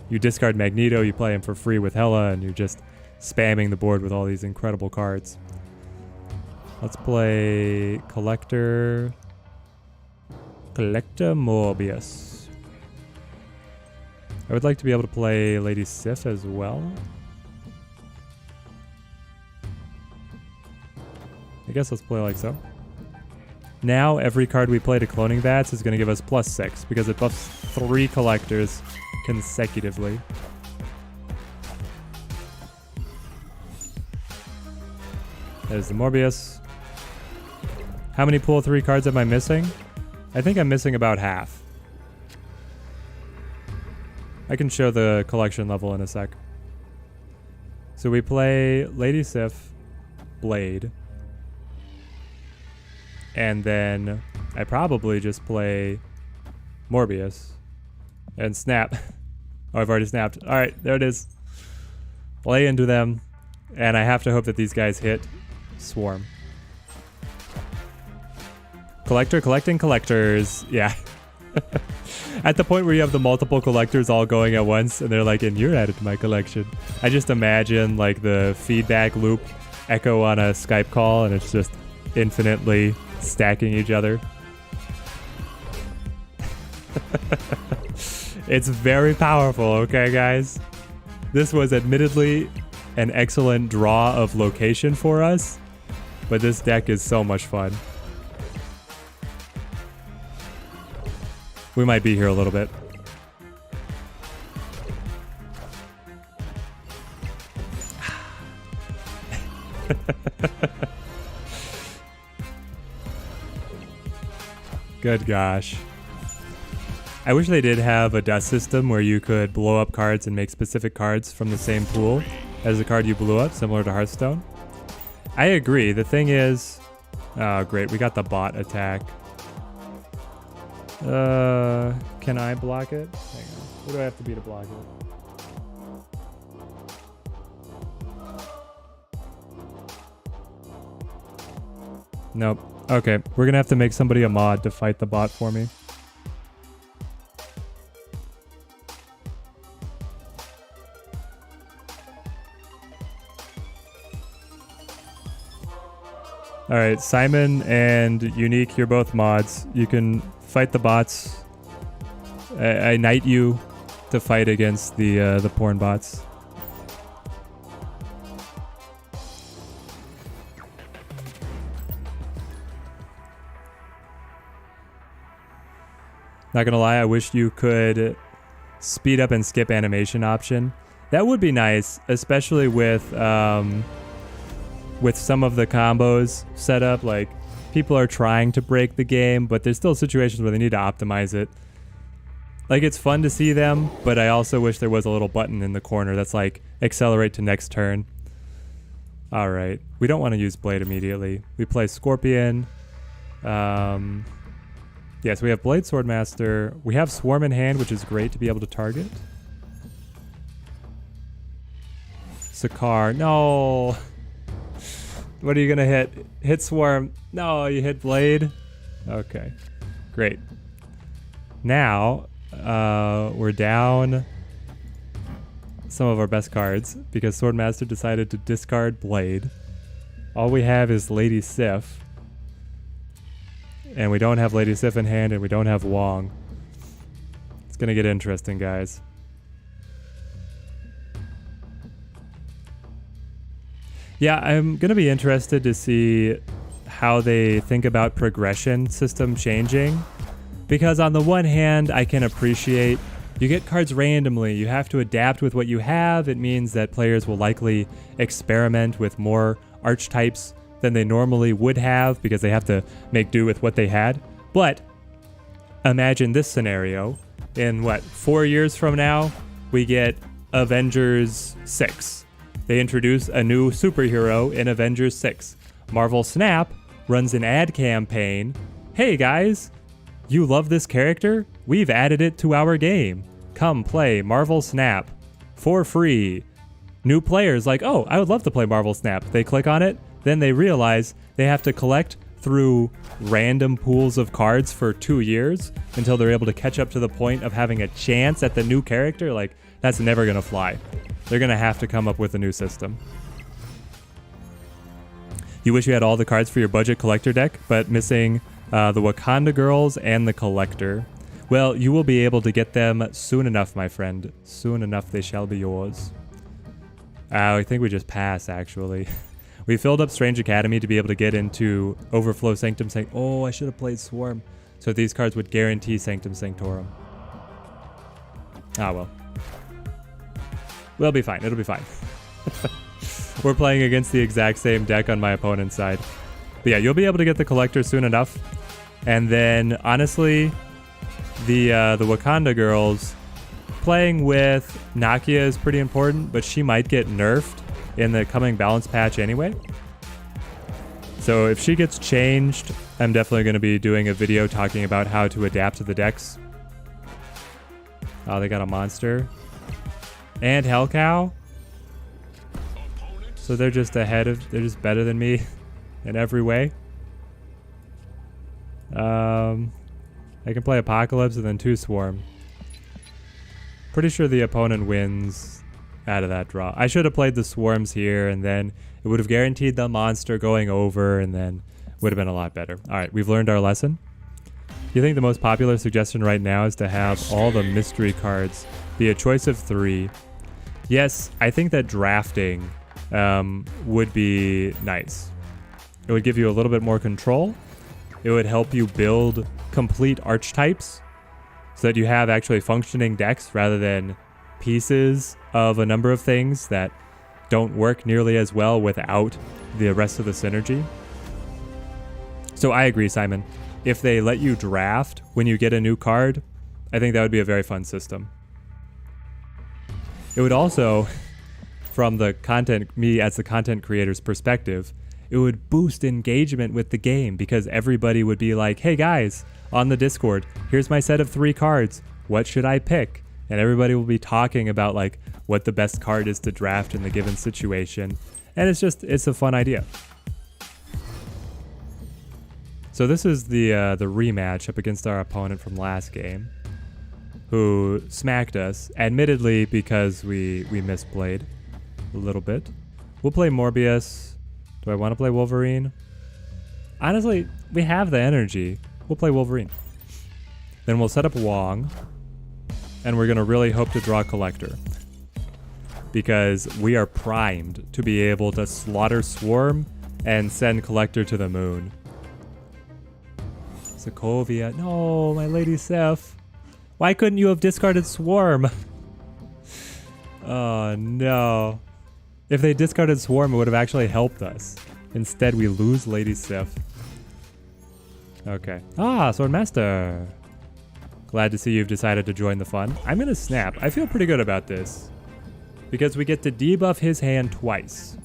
You discard Magneto, you play him for free with Hela, and you're just spamming the board with all these incredible cards. Let's play Collector Morbius. I would like to be able to play Lady Sif as well. I guess let's play like so. Now every card we play to Cloning Vats is going to give us +6 because it buffs 3 collectors consecutively. There's the Morbius. How many pool 3 cards am I missing? I think I'm missing about half. I can show the collection level in a sec. So we play Lady Sif, Blade. And then I probably just play Morbius and snap. Oh, I've already snapped. All right, there it is. Lay into them. And I have to hope that these guys hit Swarm. Collector collecting collectors. Yeah. At the point where you have the multiple collectors all going at once and they're like, and you're added to my collection. I just imagine like the feedback loop echo on a Skype call and it's just infinitely stacking each other. It's very powerful, okay, guys? This was admittedly an excellent draw of location for us, but this deck is so much fun. We might be here a little bit. Good gosh. I wish they did have a dust system where you could blow up cards and make specific cards from the same pool as the card you blew up, similar to Hearthstone. I agree. The thing is... Oh, great. We got the bot attack. Can I block it? Hang on. What do I have to be to block it? Nope. Okay, we're gonna have to make somebody a mod to fight the bot for me. Alright, Simon and Unique, you're both mods. You can fight the bots. I knight you to fight against the porn bots. Not gonna lie, I wish you could speed up and skip animation option. That would be nice, especially with some of the combos set up. Like, people are trying to break the game, but there's still situations where they need to optimize it. Like, it's fun to see them, but I also wish there was a little button in the corner that's like, accelerate to next turn. Alright, we don't want to use Blade immediately. We play Scorpion. Yes, we have Blade Swordmaster. We have Swarm in hand, which is great to be able to target. Sakar, no! What are you gonna hit? Hit Swarm. No, you hit Blade. Okay, great. Now, we're down some of our best cards because Swordmaster decided to discard Blade. All we have is Lady Sif. And we don't have Lady Sif in hand, and we don't have Wong. It's gonna get interesting, guys. Yeah, I'm gonna be interested to see how they think about progression system changing. Because on the one hand, I can appreciate you get cards randomly. You have to adapt with what you have. It means that players will likely experiment with more archetypes than they normally would have because they have to make do with what they had. But imagine this scenario. In 4 years from now, we get Avengers 6. They introduce a new superhero in Avengers 6. Marvel Snap runs an ad campaign. Hey guys, you love this character? We've added it to our game. Come play Marvel Snap for free. New players like, oh, I would love to play Marvel Snap. They click on it. Then they realize they have to collect through random pools of cards for 2 years until they're able to catch up to the point of having a chance at the new character. Like, that's never going to fly. They're going to have to come up with a new system. You wish you had all the cards for your budget collector deck, but missing the Wakanda Girls and the Collector. Well, you will be able to get them soon enough, my friend. Soon enough they shall be yours. I think we just pass, actually. We filled up Strange Academy to be able to get into Overflow Sanctum Sanctorum. Oh, I should have played Swarm. So these cards would guarantee Sanctum Sanctorum. Ah, well. We'll be fine. It'll be fine. We're playing against the exact same deck on my opponent's side. But yeah, you'll be able to get the Collector soon enough. And then, honestly, the Wakanda Girls, playing with Nakia is pretty important, but she might get nerfed in the coming balance patch anyway. So if she gets changed, I'm definitely going to be doing a video talking about how to adapt to the decks. Oh, they got a monster. And Hell Cow. So they're just they're just better than me in every way. I can play Apocalypse and then 2 Swarm. Pretty sure the opponent wins out of that draw. I should have played the Swarms here, and then it would have guaranteed the monster going over, and then would have been a lot better. All right, we've learned our lesson. You think the most popular suggestion right now is to have all the mystery cards be a choice of 3? Yes, I think that drafting would be nice. It would give you a little bit more control. It would help you build complete archetypes so that you have actually functioning decks rather than pieces of a number of things that don't work nearly as well without the rest of the synergy. So I agree, Simon. If they let you draft when you get a new card, I think that would be a very fun system. It would also, from the me as the content creator's perspective, it would boost engagement with the game because everybody would be like, hey guys, on the Discord, here's my set of 3 cards. What should I pick? And everybody will be talking about like what the best card is to draft in the given situation. And it's a fun idea. So this is the rematch up against our opponent from last game, who smacked us, admittedly because we misplayed a little bit. We'll play Morbius. Do I want to play Wolverine? Honestly, we have the energy. We'll play Wolverine. Then we'll set up Wong, and we're going to really hope to draw Collector, because we are primed to be able to slaughter Swarm and send Collector to the moon. Sokovia. No, my Lady Sif. Why couldn't you have discarded Swarm? Oh, no. If they discarded Swarm, it would have actually helped us. Instead, we lose Lady Sif. Okay. Ah, Swordmaster. Glad to see you've decided to join the fun. I'm going to snap. I feel pretty good about this, because we get to debuff his hand twice.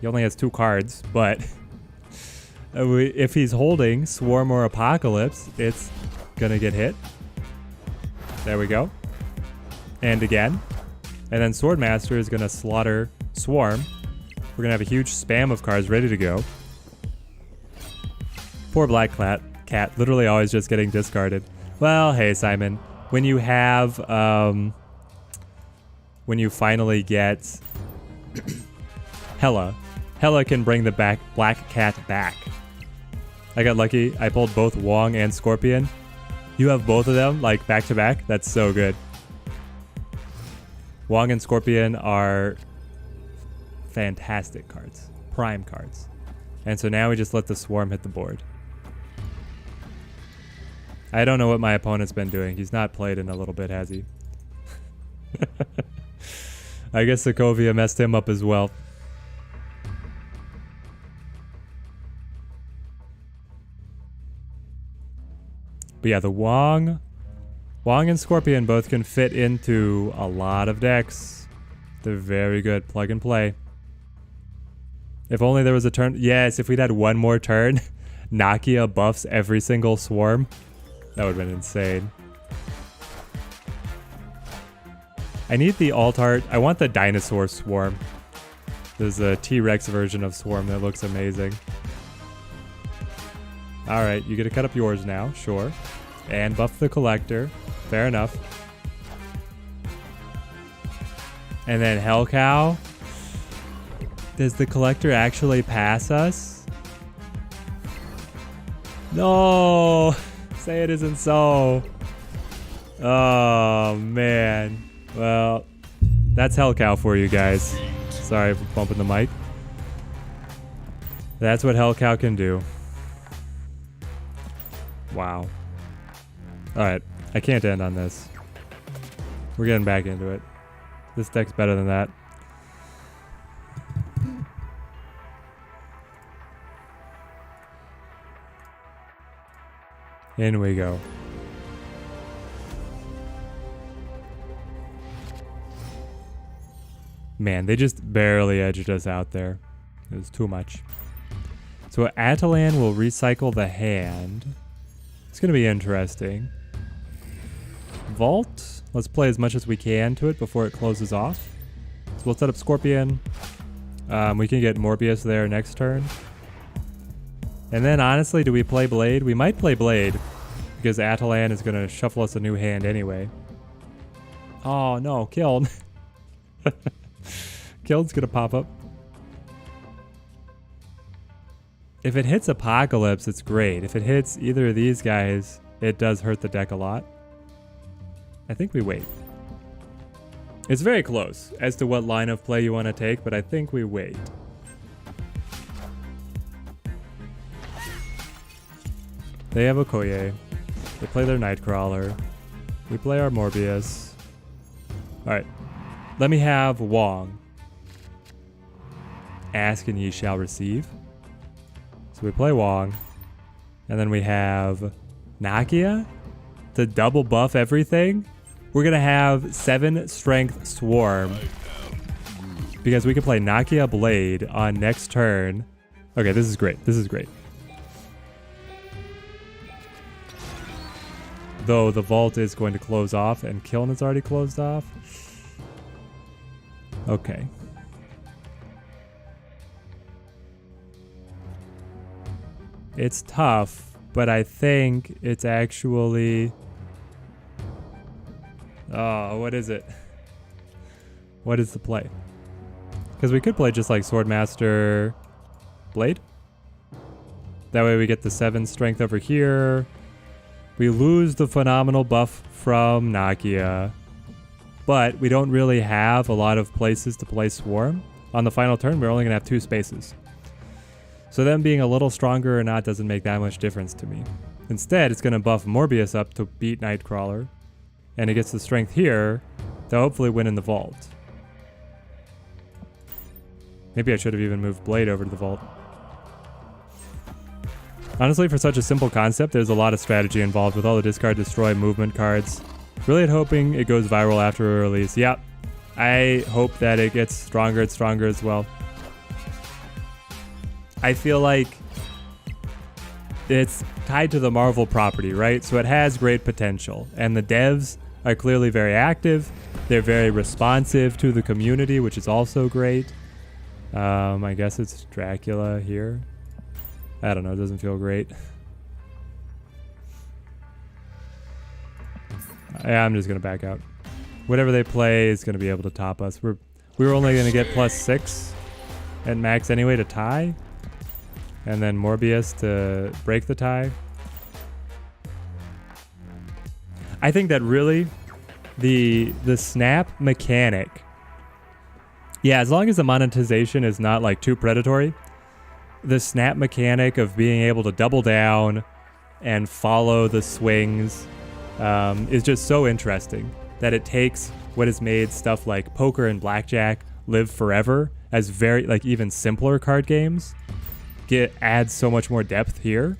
He only has 2 cards, but if he's holding Swarm or Apocalypse, it's going to get hit. There we go. And again. And then Swordmaster is going to slaughter Swarm. We're going to have a huge spam of cards ready to go. Poor Black Cat, literally always just getting discarded. Well, hey, Simon. When you have, when you finally get Hela can bring the Black Cat back. I got lucky. I pulled both Wong and Scorpion. You have both of them, like, back to back? That's so good. Wong and Scorpion are fantastic cards. Prime cards. And so now we just let the Swarm hit the board. I don't know what my opponent's been doing. He's not played in a little bit, has he? I guess Sokovia messed him up as well. But yeah, the Wong and Scorpion both can fit into a lot of decks. They're very good. Plug and play. If only there was a turn. Yes, if we'd had one more turn, Nakia buffs every single Swarm. That would have been insane. I need the alt-art. I want the dinosaur Swarm. There's a T-Rex version of Swarm that looks amazing. Alright, you get to cut up yours now, sure. And buff the Collector. Fair enough. And then Hell Cow. Does the Collector actually pass us? No! Say it isn't so. Oh, man. Well, that's Hell Cow for you guys. Sorry for bumping the mic. That's what Hell Cow can do. Wow. Alright, I can't end on this. We're getting back into it. This deck's better than that. In we go. Man, they just barely edged us out there. It was too much. So Atalan will recycle the hand. It's going to be interesting. Vault. Let's play as much as we can to it before it closes off. So we'll set up Scorpion. We can get Morbius there next turn. And then honestly, do we play Blade? We might play Blade because Atalan is going to shuffle us a new hand anyway. Oh no, Kiln. Kiln's going to pop up. If it hits Apocalypse, it's great. If it hits either of these guys, it does hurt the deck a lot. I think we wait. It's very close as to what line of play you want to take, but I think we wait. They have Okoye. They play their Nightcrawler. We play our Morbius. Alright. Let me have Wong. Ask and ye shall receive. So we play Wong. And then we have Nakia to double buff everything. We're going to have 7 Strength Swarm. Because we can play Nakia Blade on next turn. Okay, this is great. This is great. Though the vault is going to close off and Kiln is already closed off. Okay. It's tough, but I think it's actually... Oh, what is it? What is the play? Because we could play just like Swordmaster Blade. That way we get the 7 strength over here. We lose the phenomenal buff from Nakia. But we don't really have a lot of places to play Swarm. On the final turn, we're only going to have 2 spaces. So them being a little stronger or not doesn't make that much difference to me. Instead, it's going to buff Morbius up to beat Nightcrawler. And it gets the strength here to hopefully win in the vault. Maybe I should have even moved Blade over to the vault. Honestly, for such a simple concept, there's a lot of strategy involved with all the discard, destroy, movement cards. Really hoping it goes viral after a release. Yep. I hope that it gets stronger and stronger as well. I feel like it's tied to the Marvel property, right? So it has great potential. And the devs are clearly very active. They're very responsive to the community, which is also great. I guess it's Dracula here. I don't know, it doesn't feel great. Yeah, I'm just gonna back out. Whatever they play is gonna be able to top us. We were only gonna get +6 at max anyway to tie. And then Morbius to break the tie. I think that really the snap mechanic, yeah, as long as the monetization is not like too predatory, the snap mechanic of being able to double down and follow the swings is just so interesting that it takes what has made stuff like poker and blackjack live forever as very like even simpler card games adds so much more depth here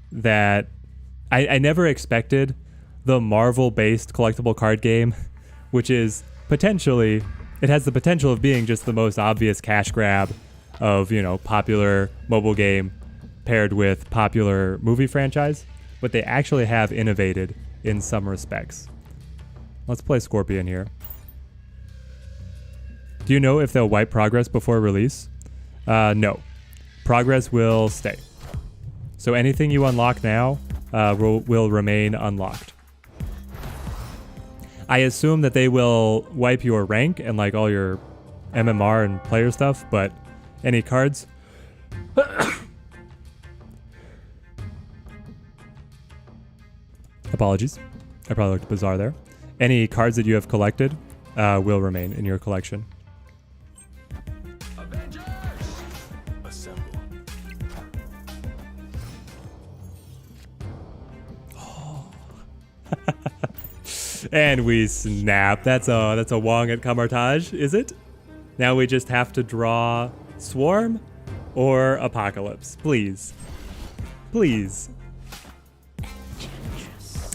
that I never expected the Marvel-based collectible card game, which is potentially, it has the potential of being just the most obvious cash grab of, you know, popular mobile game paired with popular movie franchise, but they actually have innovated in some respects. Let's play Scorpion here. Do you know if they'll wipe progress before release? No. Progress will stay. So anything you unlock now will remain unlocked. I assume that they will wipe your rank and like all your MMR and player stuff, but any cards? Apologies. I probably looked bizarre there. Any cards that you have collected will remain in your collection. Avengers! Assemble. And we snap. That's a Wong at Kamartage, is it? Now we just have to draw Swarm or Apocalypse. Please. Please.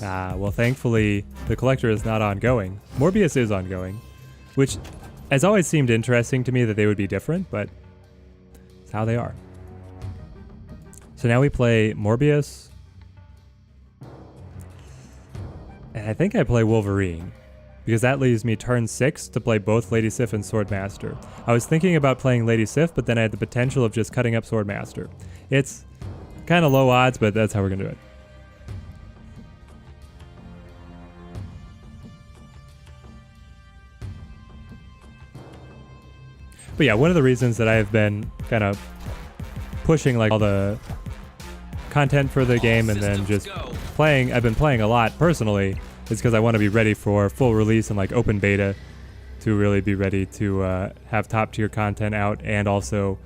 Well, thankfully, the Collector is not ongoing. Morbius is ongoing, which has always seemed interesting to me that they would be different, but it's how they are. So now we play Morbius. And I think I play Wolverine, because that leaves me turn 6 to play both Lady Sif and Swordmaster. I was thinking about playing Lady Sif, but then I had the potential of just cutting up Swordmaster. It's kind of low odds, but that's how we're going to do it. But yeah, one of the reasons that I've been kind of pushing like all the content for the game and then just playing, I've been playing a lot personally, is because I want to be ready for full release and like open beta to really be ready to have top tier content out, and also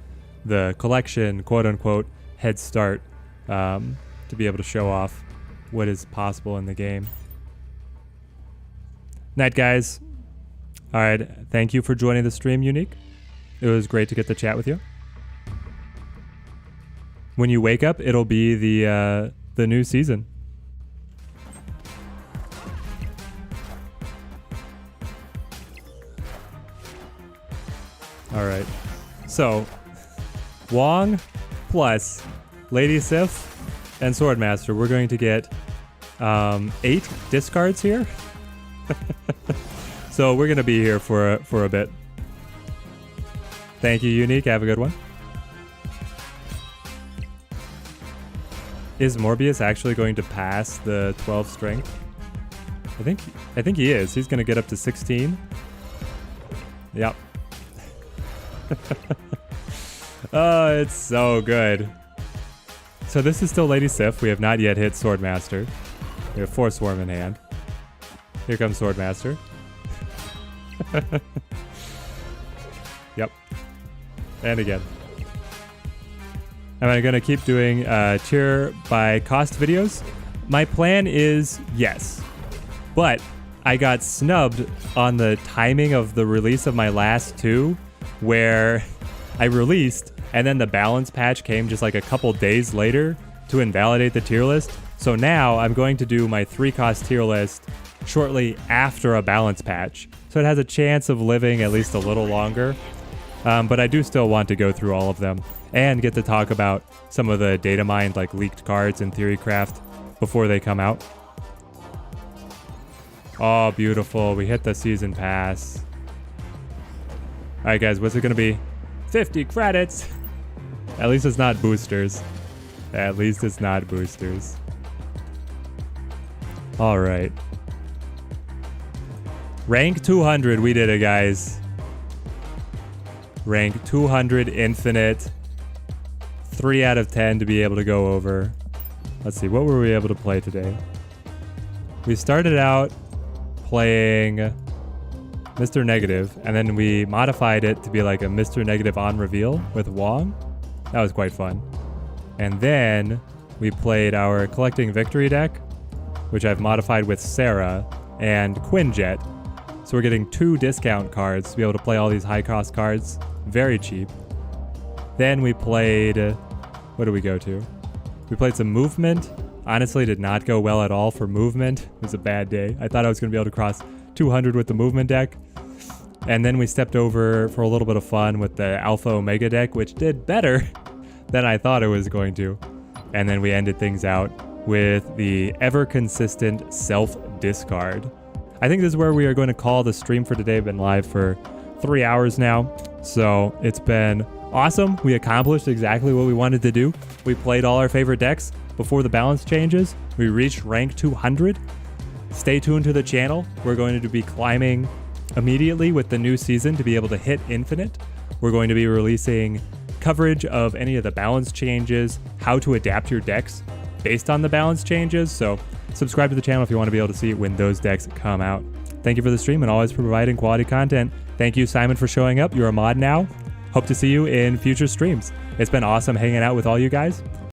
the collection, quote unquote, head start to be able to show off what is possible in the game. Night, guys. All right, thank you for joining the stream, Unique. It was great to get to chat with you. When you wake up, it'll be the new season. All right. So, Wong plus Lady Sif and Swordmaster. We're going to get 8 discards here. So we're going to be here for a bit. Thank you, Unique. Have a good one. Is Morbius actually going to pass the 12 strength? I think he is. He's going to get up to 16. Yep. Oh, it's so good. So this is still Lady Sif. We have not yet hit Swordmaster. We have 4 Swarm in hand. Here comes Swordmaster. Yep. And again. Am I going to keep doing tier by cost videos? My plan is yes. But I got snubbed on the timing of the release of my last 2, where I released and then the balance patch came just like a couple days later to invalidate the tier list. So now I'm going to do my 3 cost tier list shortly after a balance patch. So it has a chance of living at least a little longer. But I do still want to go through all of them and get to talk about some of the data mined, like leaked cards in Theorycraft before they come out. Oh, beautiful. We hit the season pass. All right, guys, what's it going to be? 50 credits. At least it's not boosters. At least it's not boosters. All right. Rank 200. We did it, guys. Rank 200 infinite. 3 out of 10 to be able to go over. Let's see, what were we able to play today? We started out playing Mr. Negative, and then we modified it to be like a Mr. Negative on reveal with Wong. That was quite fun. And then we played our Collecting Victory deck, which I've modified with Sarah and Quinjet. So we're getting 2 discount cards to be able to play all these high cost cards. Very cheap. Then we played, what did we go to? We played some Movement. Honestly, did not go well at all for Movement. It was a bad day. I thought I was going to be able to cross 200 with the Movement deck. And then we stepped over for a little bit of fun with the Alpha Omega deck, which did better than I thought it was going to. And then we ended things out with the ever consistent self-discard. I think this is where we are going to call the stream for today. I've been live for 3 hours now. So it's been awesome. We accomplished exactly what we wanted to do. We played all our favorite decks before the balance changes. We reached rank 200. Stay tuned to the channel. We're going to be climbing immediately with the new season to be able to hit infinite. We're going to be releasing coverage of any of the balance changes, how to adapt your decks based on the balance changes. So subscribe to the channel if you want to be able to see when those decks come out. Thank you for the stream and always for providing quality content. Thank you, Simon, for showing up. You're a mod now. Hope to see you in future streams. It's been awesome hanging out with all you guys.